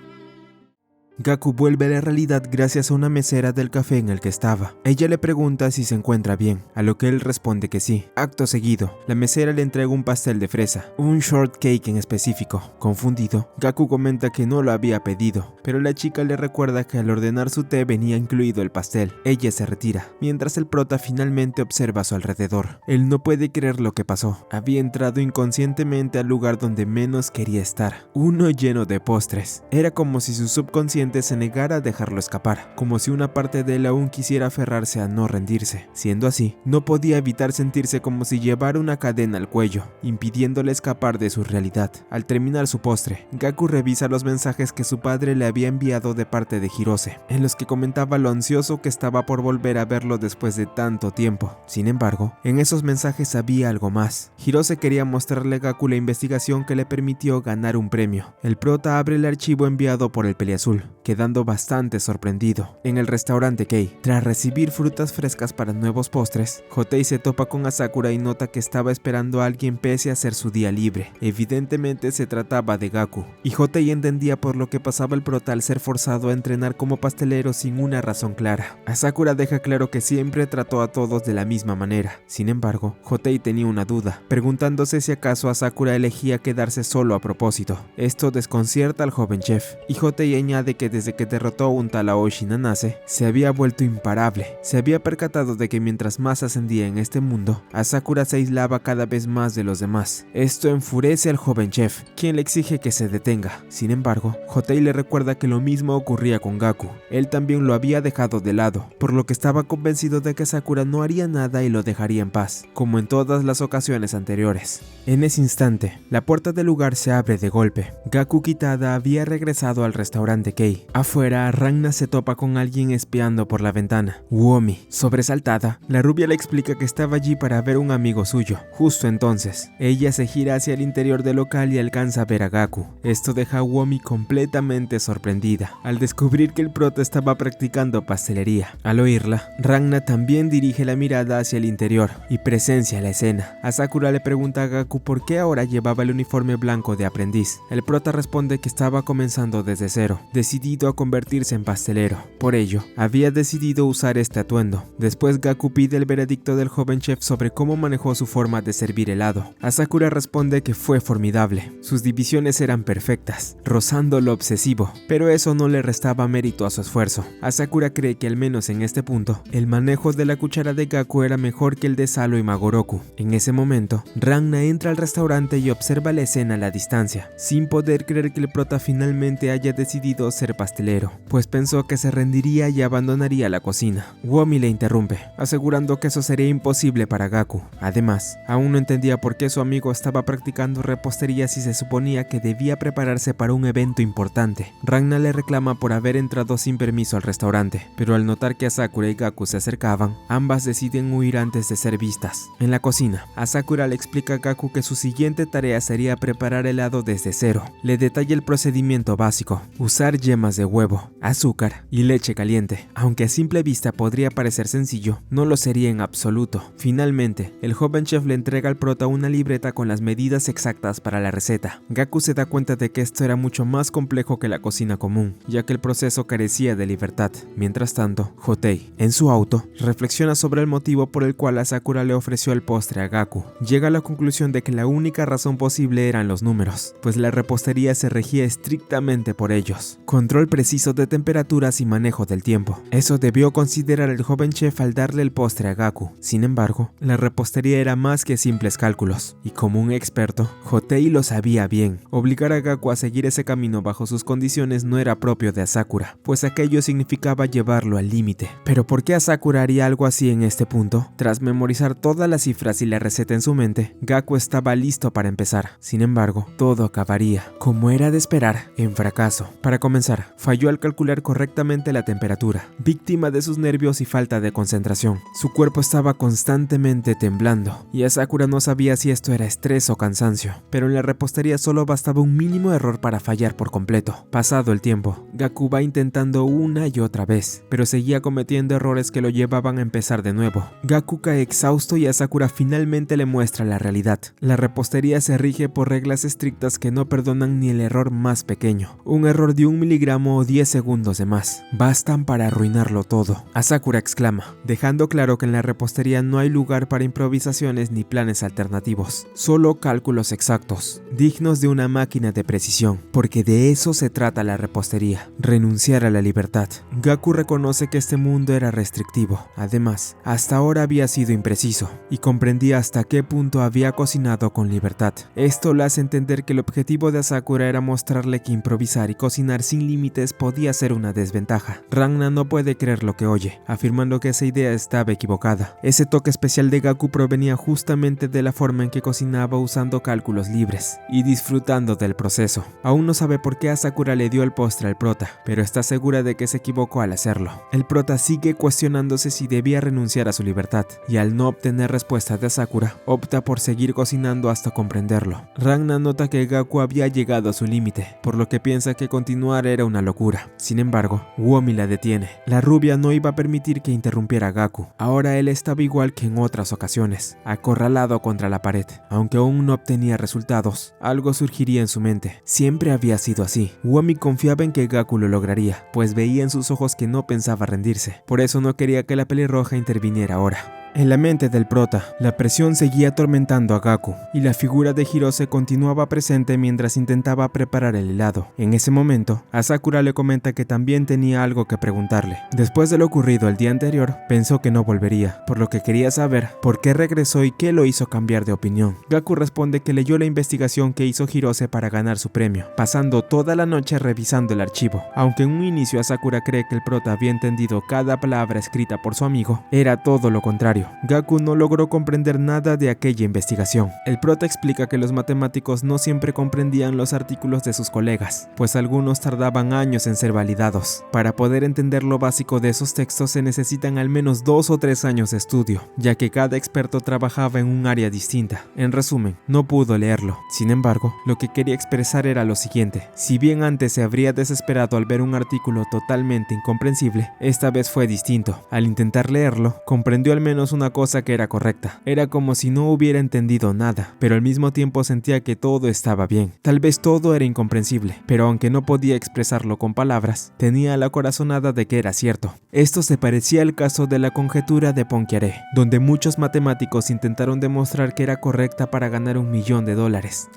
Gaku vuelve a la realidad gracias a una mesera del café en el que estaba. Ella le pregunta si se encuentra bien, a lo que él responde que sí. Acto seguido, la mesera le entrega un pastel de fresa, un shortcake en específico. Confundido, Gaku comenta que no lo había pedido, pero la chica le recuerda que al ordenar su té venía incluido el pastel. Ella se retira, mientras el prota finalmente observa a su alrededor. Él no puede creer lo que pasó. Había entrado inconscientemente al lugar donde menos quería estar, uno lleno de postres. Era como si su subconsciente se negara a dejarlo escapar, como si una parte de él aún quisiera aferrarse a no rendirse. Siendo así, no podía evitar sentirse como si llevara una cadena al cuello, impidiéndole escapar de su realidad. Al terminar su postre, Gaku revisa los mensajes que su padre le había enviado de parte de Hirose, en los que comentaba lo ansioso que estaba por volver a verlo después de tanto tiempo. Sin embargo, en esos mensajes había algo más. Hirose quería mostrarle a Gaku la investigación que le permitió ganar un premio. El prota abre el archivo enviado por el peleazul, quedando bastante sorprendido. En el restaurante Kei, tras recibir frutas frescas para nuevos postres, Hotei se topa con Asakura y nota que estaba esperando a alguien pese a ser su día libre. Evidentemente se trataba de Gaku, y Hotei entendía por lo que pasaba el prota al ser forzado a entrenar como pastelero sin una razón clara. Asakura deja claro que siempre trató a todos de la misma manera. Sin embargo, Hotei tenía una duda, preguntándose si acaso Asakura elegía quedarse solo a propósito. Esto desconcierta al joven chef, y Hotei añade que desde que derrotó a un tal Aoshi Nanase, se había vuelto imparable. Se había percatado de que mientras más ascendía en este mundo, Asakura se aislaba cada vez más de los demás. Esto enfurece al joven chef, quien le exige que se detenga. Sin embargo, Hotei le recuerda que lo mismo ocurría con Gaku. Él también lo había dejado de lado, por lo que estaba convencido de que Sakura no haría nada y lo dejaría en paz, como en todas las ocasiones anteriores. En ese instante, la puerta del lugar se abre de golpe. Gaku Kitada había regresado al restaurante Kei. Afuera, Ragna se topa con alguien espiando por la ventana. Womi. Sobresaltada, la rubia le explica que estaba allí para ver a un amigo suyo. Justo entonces, ella se gira hacia el interior del local y alcanza a ver a Gaku. Esto deja a Womi completamente sorprendida, al descubrir que el prota estaba practicando pastelería. Al oírla, Ragna también dirige la mirada hacia el interior y presencia la escena. Asakura le pregunta a Gaku por qué ahora llevaba el uniforme blanco de aprendiz. El prota responde que estaba comenzando desde cero, decidido a convertirse en pastelero. Por ello, había decidido usar este atuendo. Después Gaku pide el veredicto del joven chef sobre cómo manejó su forma de servir helado. Asakura responde que fue formidable. Sus divisiones eran perfectas, rozando lo obsesivo, pero eso no le restaba mérito a su esfuerzo. Asakura cree que al menos en este punto, el manejo de la cuchara de Gaku era mejor que el de Salo y Magoroku. En ese momento, Ragna entra al restaurante y observa la escena a la distancia, sin poder creer que el prota finalmente haya decidido ser pastelero, pues pensó que se rendiría y abandonaría la cocina. Womi le interrumpe, asegurando que eso sería imposible para Gaku. Además, aún no entendía por qué su amigo estaba practicando repostería si se suponía que debía prepararse para un evento importante. Ragna le reclama por haber entrado sin permiso al restaurante, pero al notar que Asakura y Gaku se acercaban, ambas deciden huir antes de ser vistas. En la cocina, Asakura le explica a Gaku que su siguiente tarea sería preparar helado desde cero. Le detalla el procedimiento básico: usar yemas de huevo, azúcar y leche caliente. Aunque a simple vista podría parecer sencillo, no lo sería en absoluto. Finalmente, el joven chef le entrega al prota una libreta con las medidas exactas para la receta. Gaku se da cuenta de que esto era mucho más complejo que la cocina común, ya que el proceso carecía de libertad. Mientras tanto, Hotei, en su auto, reflexiona sobre el motivo por el cual Asakura le ofreció el postre a Gaku. Llega a la conclusión de que la única razón posible eran los números, pues la repostería se regía estrictamente por ellos. Con control preciso de temperaturas y manejo del tiempo. Eso debió considerar el joven chef al darle el postre a Gaku. Sin embargo, la repostería era más que simples cálculos, y como un experto, Hotei lo sabía bien. Obligar a Gaku a seguir ese camino bajo sus condiciones no era propio de Asakura, pues aquello significaba llevarlo al límite. Pero ¿por qué Asakura haría algo así en este punto? Tras memorizar todas las cifras y la receta en su mente, Gaku estaba listo para empezar. Sin embargo, todo acabaría, como era de esperar, en fracaso. Para comenzar, falló al calcular correctamente la temperatura. Víctima de sus nervios y falta de concentración, su cuerpo estaba constantemente temblando, y Asakura no sabía si esto era estrés o cansancio. Pero en la repostería solo bastaba un mínimo error para fallar por completo. Pasado el tiempo, Gaku va intentando una y otra vez, pero seguía cometiendo errores que lo llevaban a empezar de nuevo. Gaku cae exhausto y Asakura finalmente le muestra la realidad. La repostería se rige por reglas estrictas que no perdonan ni el error más pequeño. Un error de 1 miligramo o 10 segundos de más bastan para arruinarlo todo. Asakura exclama, dejando claro que en la repostería no hay lugar para improvisaciones ni planes alternativos, solo cálculos exactos, dignos de una máquina de precisión, porque de eso se trata la repostería, renunciar a la libertad. Gaku reconoce que este mundo era restrictivo. Además, hasta ahora había sido impreciso, y comprendía hasta qué punto había cocinado con libertad. Esto le hace entender que el objetivo de Asakura era mostrarle que improvisar y cocinar sin límites podía ser una desventaja. Ranna no puede creer lo que oye, afirmando que esa idea estaba equivocada. Ese toque especial de Gaku provenía justamente de la forma en que cocinaba usando cálculos libres y disfrutando del proceso. Aún no sabe por qué Asakura le dio el postre al prota, pero está segura de que se equivocó al hacerlo. El prota sigue cuestionándose si debía renunciar a su libertad, y al no obtener respuesta de Asakura, opta por seguir cocinando hasta comprenderlo. Ranna nota que Gaku había llegado a su límite, por lo que piensa que continuar era una locura. Sin embargo, Womi la detiene. La rubia no iba a permitir que interrumpiera a Gaku. Ahora él estaba igual que en otras ocasiones, acorralado contra la pared. Aunque aún no obtenía resultados, algo surgiría en su mente. Siempre había sido así. Womi confiaba en que Gaku lo lograría, pues veía en sus ojos que no pensaba rendirse. Por eso no quería que la pelirroja interviniera ahora. En la mente del prota, la presión seguía atormentando a Gaku, y la figura de Hirose continuaba presente mientras intentaba preparar el helado. En ese momento, Asakura le comenta que también tenía algo que preguntarle. Después de lo ocurrido el día anterior, pensó que no volvería, por lo que quería saber por qué regresó y qué lo hizo cambiar de opinión. Gaku responde que leyó la investigación que hizo Hirose para ganar su premio, pasando toda la noche revisando el archivo. Aunque en un inicio Asakura cree que el prota había entendido cada palabra escrita por su amigo, era todo lo contrario. Gaku no logró comprender nada de aquella investigación. El prota explica que los matemáticos no siempre comprendían los artículos de sus colegas, pues algunos tardaban años en ser validados. Para poder entender lo básico de esos textos se necesitan al menos 2 o 3 años de estudio, ya que cada experto trabajaba en un área distinta. En resumen, no pudo leerlo. Sin embargo, lo que quería expresar era lo siguiente: si bien antes se habría desesperado al ver un artículo totalmente incomprensible, esta vez fue distinto. Al intentar leerlo, comprendió al menos una cosa que era correcta. Era como si no hubiera entendido nada, pero al mismo tiempo sentía que todo estaba bien. Tal vez todo era incomprensible, pero aunque no podía expresarlo con palabras, tenía la corazonada de que era cierto. Esto se parecía al caso de la conjetura de Poincaré, donde muchos matemáticos intentaron demostrar que era correcta para ganar $1 millón.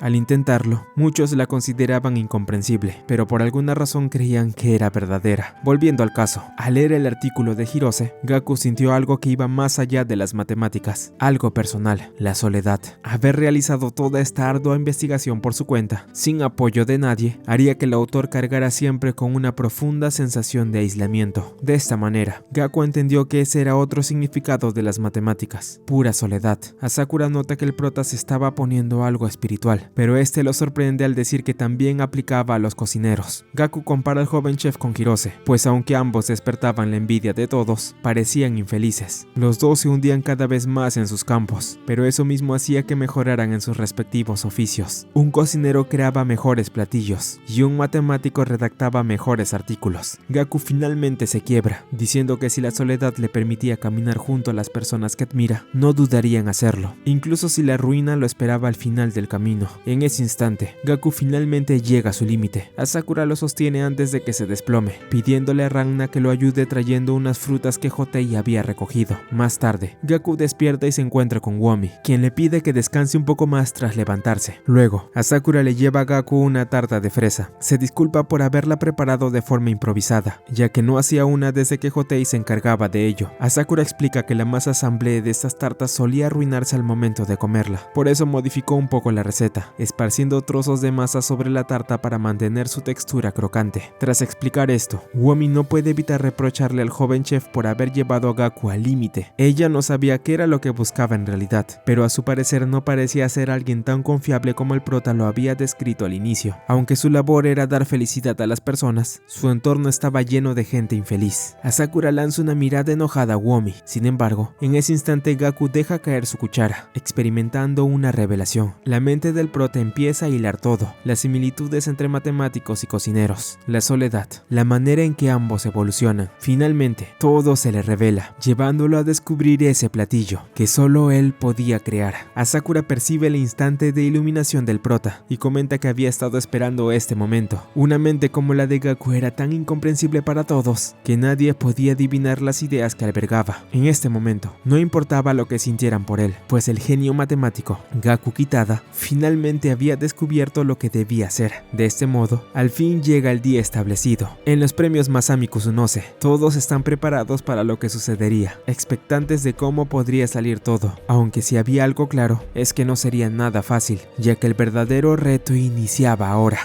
Al intentarlo, muchos la consideraban incomprensible, pero por alguna razón creían que era verdadera. Volviendo al caso, al leer el artículo de Hirose, Gaku sintió algo que iba más allá de las matemáticas, algo personal: la soledad. Haber realizado toda esta ardua investigación por su cuenta, sin apoyo de nadie, haría que el autor cargara siempre con una profunda sensación de aislamiento. De esta manera, Gaku entendió que ese era otro significado de las matemáticas: pura soledad. Asakura nota que el prota se estaba poniendo algo espiritual, pero este lo sorprende al decir que también aplicaba a los cocineros. Gaku compara al joven chef con Hirose, pues aunque ambos despertaban la envidia de todos, parecían infelices. Los dos se hundían cada vez más en sus campos, pero eso mismo hacía que mejoraran en sus respectivos oficios. Un cocinero creaba mejores platillos y un matemático redactaba mejores artículos. Gaku finalmente se quiebra, diciendo que si la soledad le permitía caminar junto a las personas que admira, no dudaría en hacerlo, incluso si la ruina lo esperaba al final del camino. En ese instante, Gaku finalmente llega a su límite. Asakura lo sostiene antes de que se desplome, pidiéndole a Ranna que lo ayude trayendo unas frutas que Hotei había recogido. Más tarde, tarde, Gaku despierta y se encuentra con Womi, quien le pide que descanse un poco más tras levantarse. Luego, Asakura le lleva a Gaku una tarta de fresa. Se disculpa por haberla preparado de forma improvisada, ya que no hacía una desde que Hotei se encargaba de ello. Asakura explica que la masa samblé de estas tartas solía arruinarse al momento de comerla, por eso modificó un poco la receta, esparciendo trozos de masa sobre la tarta para mantener su textura crocante. Tras explicar esto, Womi no puede evitar reprocharle al joven chef por haber llevado a Gaku al límite. Ella no sabía qué era lo que buscaba en realidad, pero a su parecer no parecía ser alguien tan confiable como el prota lo había descrito al inicio. Aunque su labor era dar felicidad a las personas, su entorno estaba lleno de gente infeliz. Asakura lanza una mirada enojada a Womi. Sin embargo, en ese instante Gaku deja caer su cuchara, experimentando una revelación. La mente del prota empieza a hilar todo, las similitudes entre matemáticos y cocineros, la soledad, la manera en que ambos evolucionan. Finalmente, todo se le revela, llevándolo a descubrir ese platillo que solo él podía crear. Asakura percibe el instante de iluminación del prota y comenta que había estado esperando este momento. Una mente como la de Gaku era tan incomprensible para todos que nadie podía adivinar las ideas que albergaba. En este momento, no importaba lo que sintieran por él, pues el genio matemático, Gaku Kitada, finalmente había descubierto lo que debía hacer. De este modo, al fin llega el día establecido. En los premios Masami Kusunose, todos están preparados para lo que sucedería, expectantes de cómo podría salir todo, aunque si había algo claro, es que no sería nada fácil, ya que el verdadero reto iniciaba ahora.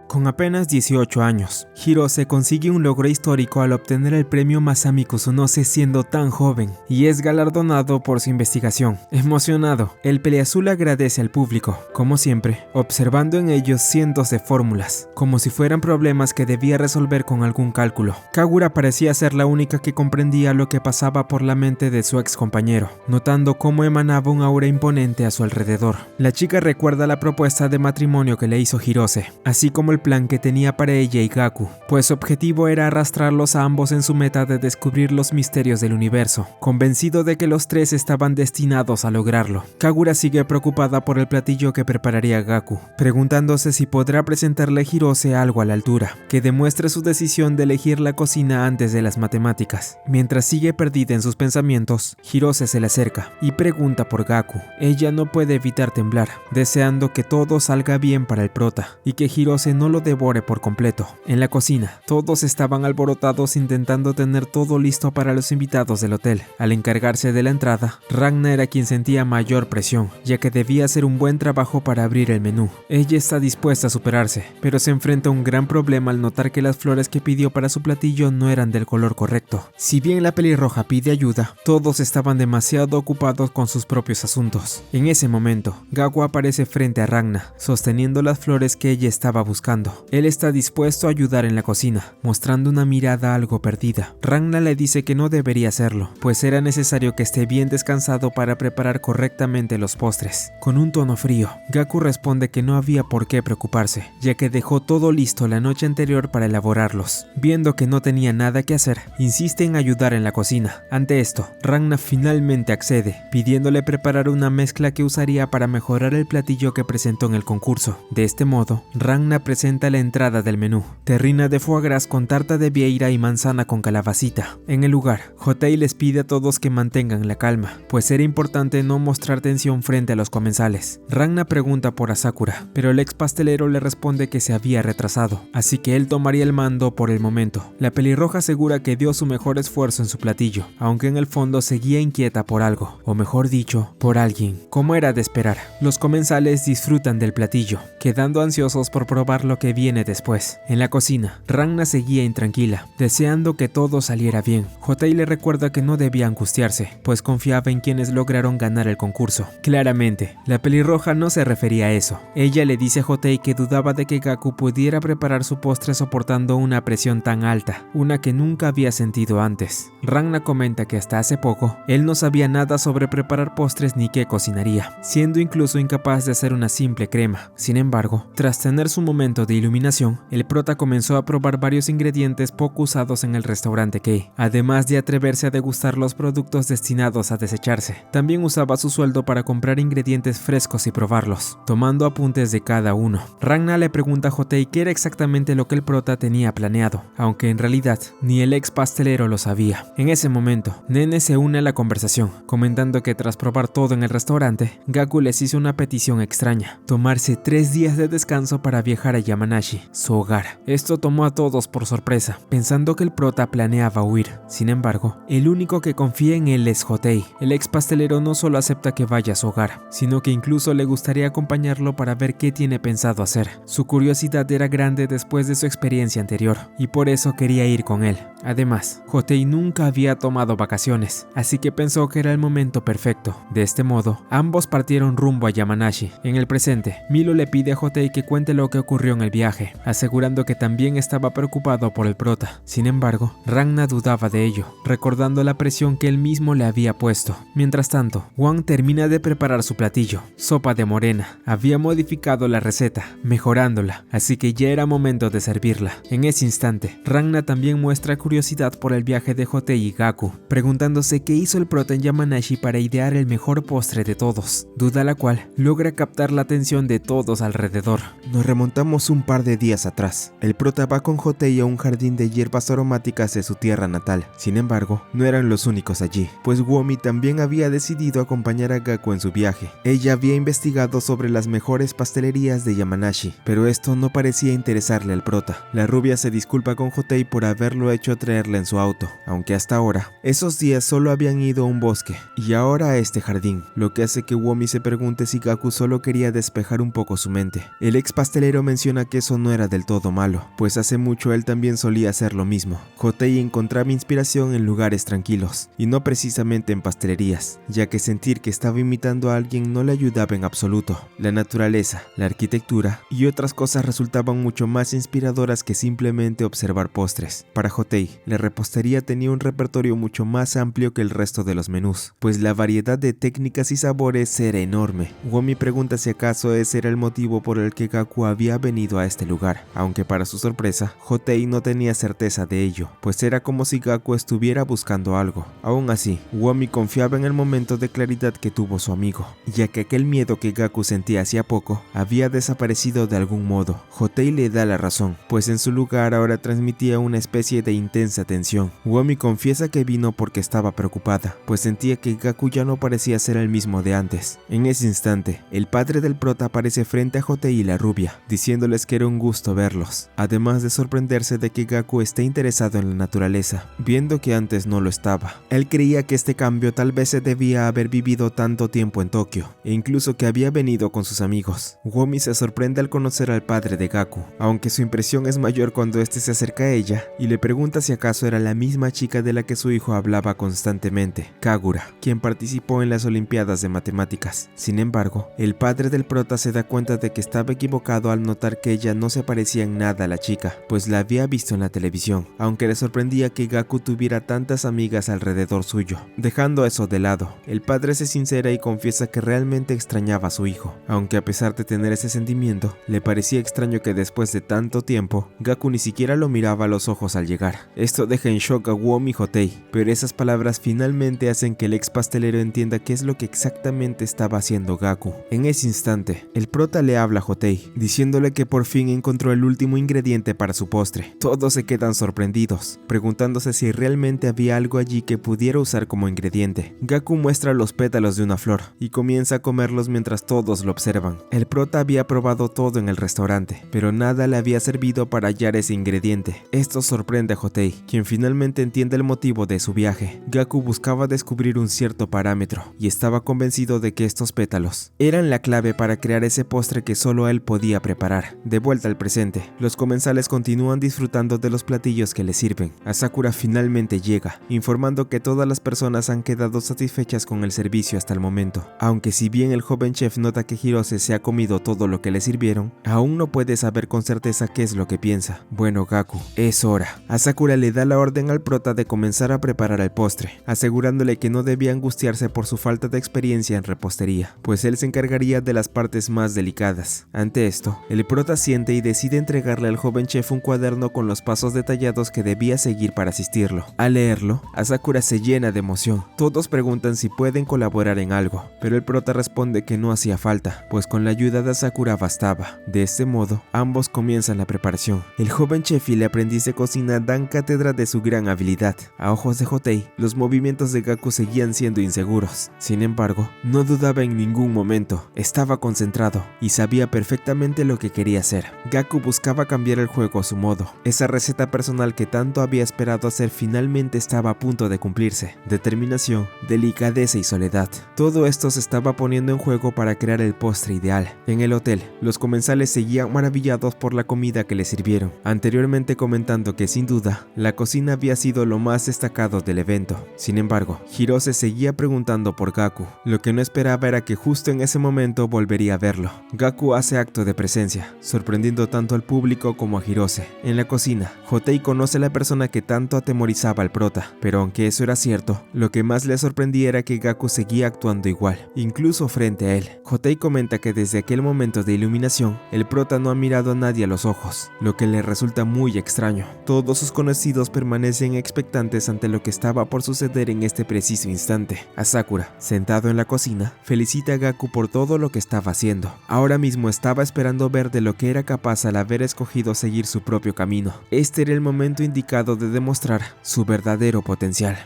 Con apenas 18 años, Hirose consigue un logro histórico al obtener el premio Masami Kusunose siendo tan joven, y es galardonado por su investigación. Emocionado, el peleazul agradece al público, como siempre, observando en ellos cientos de fórmulas, como si fueran problemas que debía resolver con algún cálculo. Kagura parecía ser la única que comprendía lo que pasaba por la mente de su ex compañero, notando cómo emanaba un aura imponente a su alrededor. La chica recuerda la propuesta de matrimonio que le hizo Hirose, así como el plan que tenía para ella y Gaku, pues su objetivo era arrastrarlos a ambos en su meta de descubrir los misterios del universo, convencido de que los tres estaban destinados a lograrlo. Kagura sigue preocupada por el platillo que prepararía Gaku, preguntándose si podrá presentarle a Hirose algo a la altura, que demuestre su decisión de elegir la cocina antes de las matemáticas. Mientras sigue perdida en sus pensamientos, Hirose se le acerca y pregunta por Gaku. Ella no puede evitar temblar, deseando que todo salga bien para el prota, y que Hirose no lo devore por completo. En la cocina, todos estaban alborotados intentando tener todo listo para los invitados del hotel. Al encargarse de la entrada, Ragna era quien sentía mayor presión, ya que debía hacer un buen trabajo para abrir el menú. Ella está dispuesta a superarse, pero se enfrenta a un gran problema al notar que las flores que pidió para su platillo no eran del color correcto. Si bien la pelirroja pide ayuda, todos estaban demasiado ocupados con sus propios asuntos. En ese momento, Gaku aparece frente a Ragna, sosteniendo las flores que ella estaba buscando. Él está dispuesto a ayudar en la cocina, mostrando una mirada algo perdida. Ragna le dice que no debería hacerlo, pues era necesario que esté bien descansado para preparar correctamente los postres. Con un tono frío, Gaku responde que no había por qué preocuparse, ya que dejó todo listo la noche anterior para elaborarlos. Viendo que no tenía nada que hacer, insiste en ayudar en la cocina. Ante esto, Ragna finalmente accede, pidiéndole preparar una mezcla que usaría para mejorar el platillo que presentó en el concurso. De este modo, Ragna presenta la entrada del menú: terrina de foie gras con tarta de vieira y manzana con calabacita. En el lugar, Hotei les pide a todos que mantengan la calma, pues era importante no mostrar tensión frente a los comensales. Ragna pregunta por Asakura, pero el ex pastelero le responde que se había retrasado, así que él tomaría el mando por el momento. La pelirroja asegura que dio su mejor esfuerzo en su platillo, aunque en el fondo seguía inquieta por algo, o mejor dicho, por alguien. Como era de esperar, los comensales disfrutan del platillo, quedando ansiosos por probar lo que viene después. En la cocina, Ragna seguía intranquila, deseando que todo saliera bien. Hotei le recuerda que no debía angustiarse, pues confiaba en quienes lograron ganar el concurso. Claramente, la pelirroja no se refería a eso. Ella le dice a Hotei que dudaba de que Gaku pudiera preparar su postre soportando una presión tan alta, una que nunca había sentido antes. Ragna comenta que hasta hace poco, él no sabía nada sobre preparar postres ni qué cocinaría, siendo incluso incapaz de hacer una simple crema. Sin embargo, tras tener su momento momento de iluminación, el prota comenzó a probar varios ingredientes poco usados en el restaurante Kei, además de atreverse a degustar los productos destinados a desecharse. También usaba su sueldo para comprar ingredientes frescos y probarlos, tomando apuntes de cada uno. Ragna le pregunta a Hotei qué era exactamente lo que el prota tenía planeado, aunque en realidad ni el ex pastelero lo sabía. En ese momento, Nene se une a la conversación, comentando que tras probar todo en el restaurante, Gaku les hizo una petición extraña: tomarse 3 días de descanso para viajar a Yamanashi, su hogar. Esto tomó a todos por sorpresa, pensando que el prota planeaba huir. Sin embargo, el único que confía en él es Hotei. El ex pastelero no solo acepta que vaya a su hogar, sino que incluso le gustaría acompañarlo para ver qué tiene pensado hacer. Su curiosidad era grande después de su experiencia anterior, y por eso quería ir con él. Además, Hotei nunca había tomado vacaciones, así que pensó que era el momento perfecto. De este modo, ambos partieron rumbo a Yamanashi. En el presente, Milo le pide a Hotei que cuente lo que ocurrió en el viaje, asegurando que también estaba preocupado por el prota. Sin embargo, Ragna dudaba de ello, recordando la presión que él mismo le había puesto. Mientras tanto, Wang termina de preparar su platillo, sopa de morena. Había modificado la receta, mejorándola, así que ya era momento de servirla. En ese instante, Ragna también muestra curiosidad por el viaje de Hotei y Gaku, preguntándose qué hizo el prota en Yamanashi para idear el mejor postre de todos, duda la cual logra captar la atención de todos alrededor. Nos remontamos un par de días atrás. El prota va con Hotei a un jardín de hierbas aromáticas de su tierra natal. Sin embargo, no eran los únicos allí, pues Womi también había decidido acompañar a Gaku en su viaje. Ella había investigado sobre las mejores pastelerías de Yamanashi, pero esto no parecía interesarle al prota. La rubia se disculpa con Hotei por haberlo hecho traerla en su auto, aunque hasta ahora, esos días solo habían ido a un bosque, y ahora a este jardín, lo que hace que Womi se pregunte si Gaku solo quería despejar un poco su mente. El ex pastelero menciona que eso no era del todo malo, pues hace mucho él también solía hacer lo mismo. Hotei encontraba inspiración en lugares tranquilos, y no precisamente en pastelerías, ya que sentir que estaba imitando a alguien no le ayudaba en absoluto. La naturaleza, la arquitectura y otras cosas resultaban mucho más inspiradoras que simplemente observar postres. Para Hotei, la repostería tenía un repertorio mucho más amplio que el resto de los menús, pues la variedad de técnicas y sabores era enorme. Womi pregunta si acaso ese era el motivo por el que Gaku había venido a este lugar, aunque para su sorpresa, Hotei no tenía certeza de ello, pues era como si Gaku estuviera buscando algo. Aún así, Womi confiaba en el momento de claridad que tuvo su amigo, ya que aquel miedo que Gaku sentía hacía poco había desaparecido de algún modo. Hotei le da la razón, pues en su lugar ahora transmitía una especie de intensa tensión. Womi confiesa que vino porque estaba preocupada, pues sentía que Gaku ya no parecía ser el mismo de antes. En ese instante, el padre del prota aparece frente a Hotei y la rubia, diciéndoles que era un gusto verlos, además de sorprenderse de que Gaku esté interesado en la naturaleza, viendo que antes no lo estaba. Él creía que este cambio tal vez se debía a haber vivido tanto tiempo en Tokio, e incluso que había venido con sus amigos. Womi se sorprende al conocer al padre de Gaku, aunque su impresión es mayor cuando este se acerca a ella y le pregunta si acaso era la misma chica de la que su hijo hablaba constantemente, Kagura, quien participó en las Olimpiadas de Matemáticas. Sin embargo, el padre del prota se da cuenta de que estaba equivocado al notar que ella no se parecía en nada a la chica, pues la había visto en la televisión, aunque le sorprendía que Gaku tuviera tantas amigas alrededor suyo. Dejando eso de lado, el padre se sincera y confiesa que realmente extrañaba a su hijo, aunque a pesar de tener ese sentimiento, le parecía extraño que después de tanto tiempo, Gaku ni siquiera lo miraba a los ojos al llegar. Esto deja en shock a Womi y Hotei, pero esas palabras finalmente hacen que el ex pastelero entienda qué es lo que exactamente estaba haciendo Gaku. En ese instante, el prota le habla a Hotei, diciéndole que por fin encontró el último ingrediente para su postre. Todos se quedan sorprendidos, preguntándose si realmente había algo allí que pudiera usar como ingrediente. Gaku muestra los pétalos de una flor y comienza a comerlos mientras todos lo observan. El prota había probado todo en el restaurante, pero nada le había servido para hallar ese ingrediente. Esto sorprende a Hotei, quien finalmente entiende el motivo de su viaje. Gaku buscaba descubrir un cierto parámetro y estaba convencido de que estos pétalos eran la clave para crear ese postre que solo él podía preparar. De vuelta al presente, los comensales continúan disfrutando de los platillos que les sirven. Asakura finalmente llega, informando que todas las personas han quedado satisfechas con el servicio hasta el momento. Aunque si bien el joven chef nota que Hirose se ha comido todo lo que le sirvieron, aún no puede saber con certeza qué es lo que piensa. Bueno, Gaku, es hora. Asakura le da la orden al prota de comenzar a preparar el postre, asegurándole que no debía angustiarse por su falta de experiencia en repostería, pues él se encargaría de las partes más delicadas. Ante esto, el prota prota asiente y decide entregarle al joven chef un cuaderno con los pasos detallados que debía seguir para asistirlo. Al leerlo, Asakura se llena de emoción. Todos preguntan si pueden colaborar en algo, pero el prota responde que no hacía falta, pues con la ayuda de Asakura bastaba. De este modo, ambos comienzan la preparación. El joven chef y el aprendiz de cocina dan cátedra de su gran habilidad. A ojos de Hotei, los movimientos de Gaku seguían siendo inseguros. Sin embargo, no dudaba en ningún momento, estaba concentrado y sabía perfectamente lo que quería hacer. Gaku buscaba cambiar el juego a su modo. Esa receta personal que tanto había esperado hacer finalmente estaba a punto de cumplirse. Determinación, delicadeza y soledad. Todo esto se estaba poniendo en juego para crear el postre ideal. En el hotel, los comensales seguían maravillados por la comida que les sirvieron, anteriormente comentando que sin duda, la cocina había sido lo más destacado del evento. Sin embargo, Hirose seguía preguntando por Gaku. Lo que no esperaba era que justo en ese momento volvería a verlo. Gaku hace acto de presencia, sorprendiendo tanto al público como a Hirose. En la cocina, Hotei conoce a la persona que tanto atemorizaba al prota, pero aunque eso era cierto, lo que más le sorprendía era que Gaku seguía actuando igual, incluso frente a él. Hotei comenta que desde aquel momento de iluminación, el prota no ha mirado a nadie a los ojos, lo que le resulta muy extraño. Todos sus conocidos permanecen expectantes ante lo que estaba por suceder en este preciso instante. Asakura, sentado en la cocina, felicita a Gaku por todo lo que estaba haciendo. Ahora mismo estaba esperando ver de lo que era capaz al haber escogido seguir su propio camino. Este era el momento indicado de demostrar su verdadero potencial.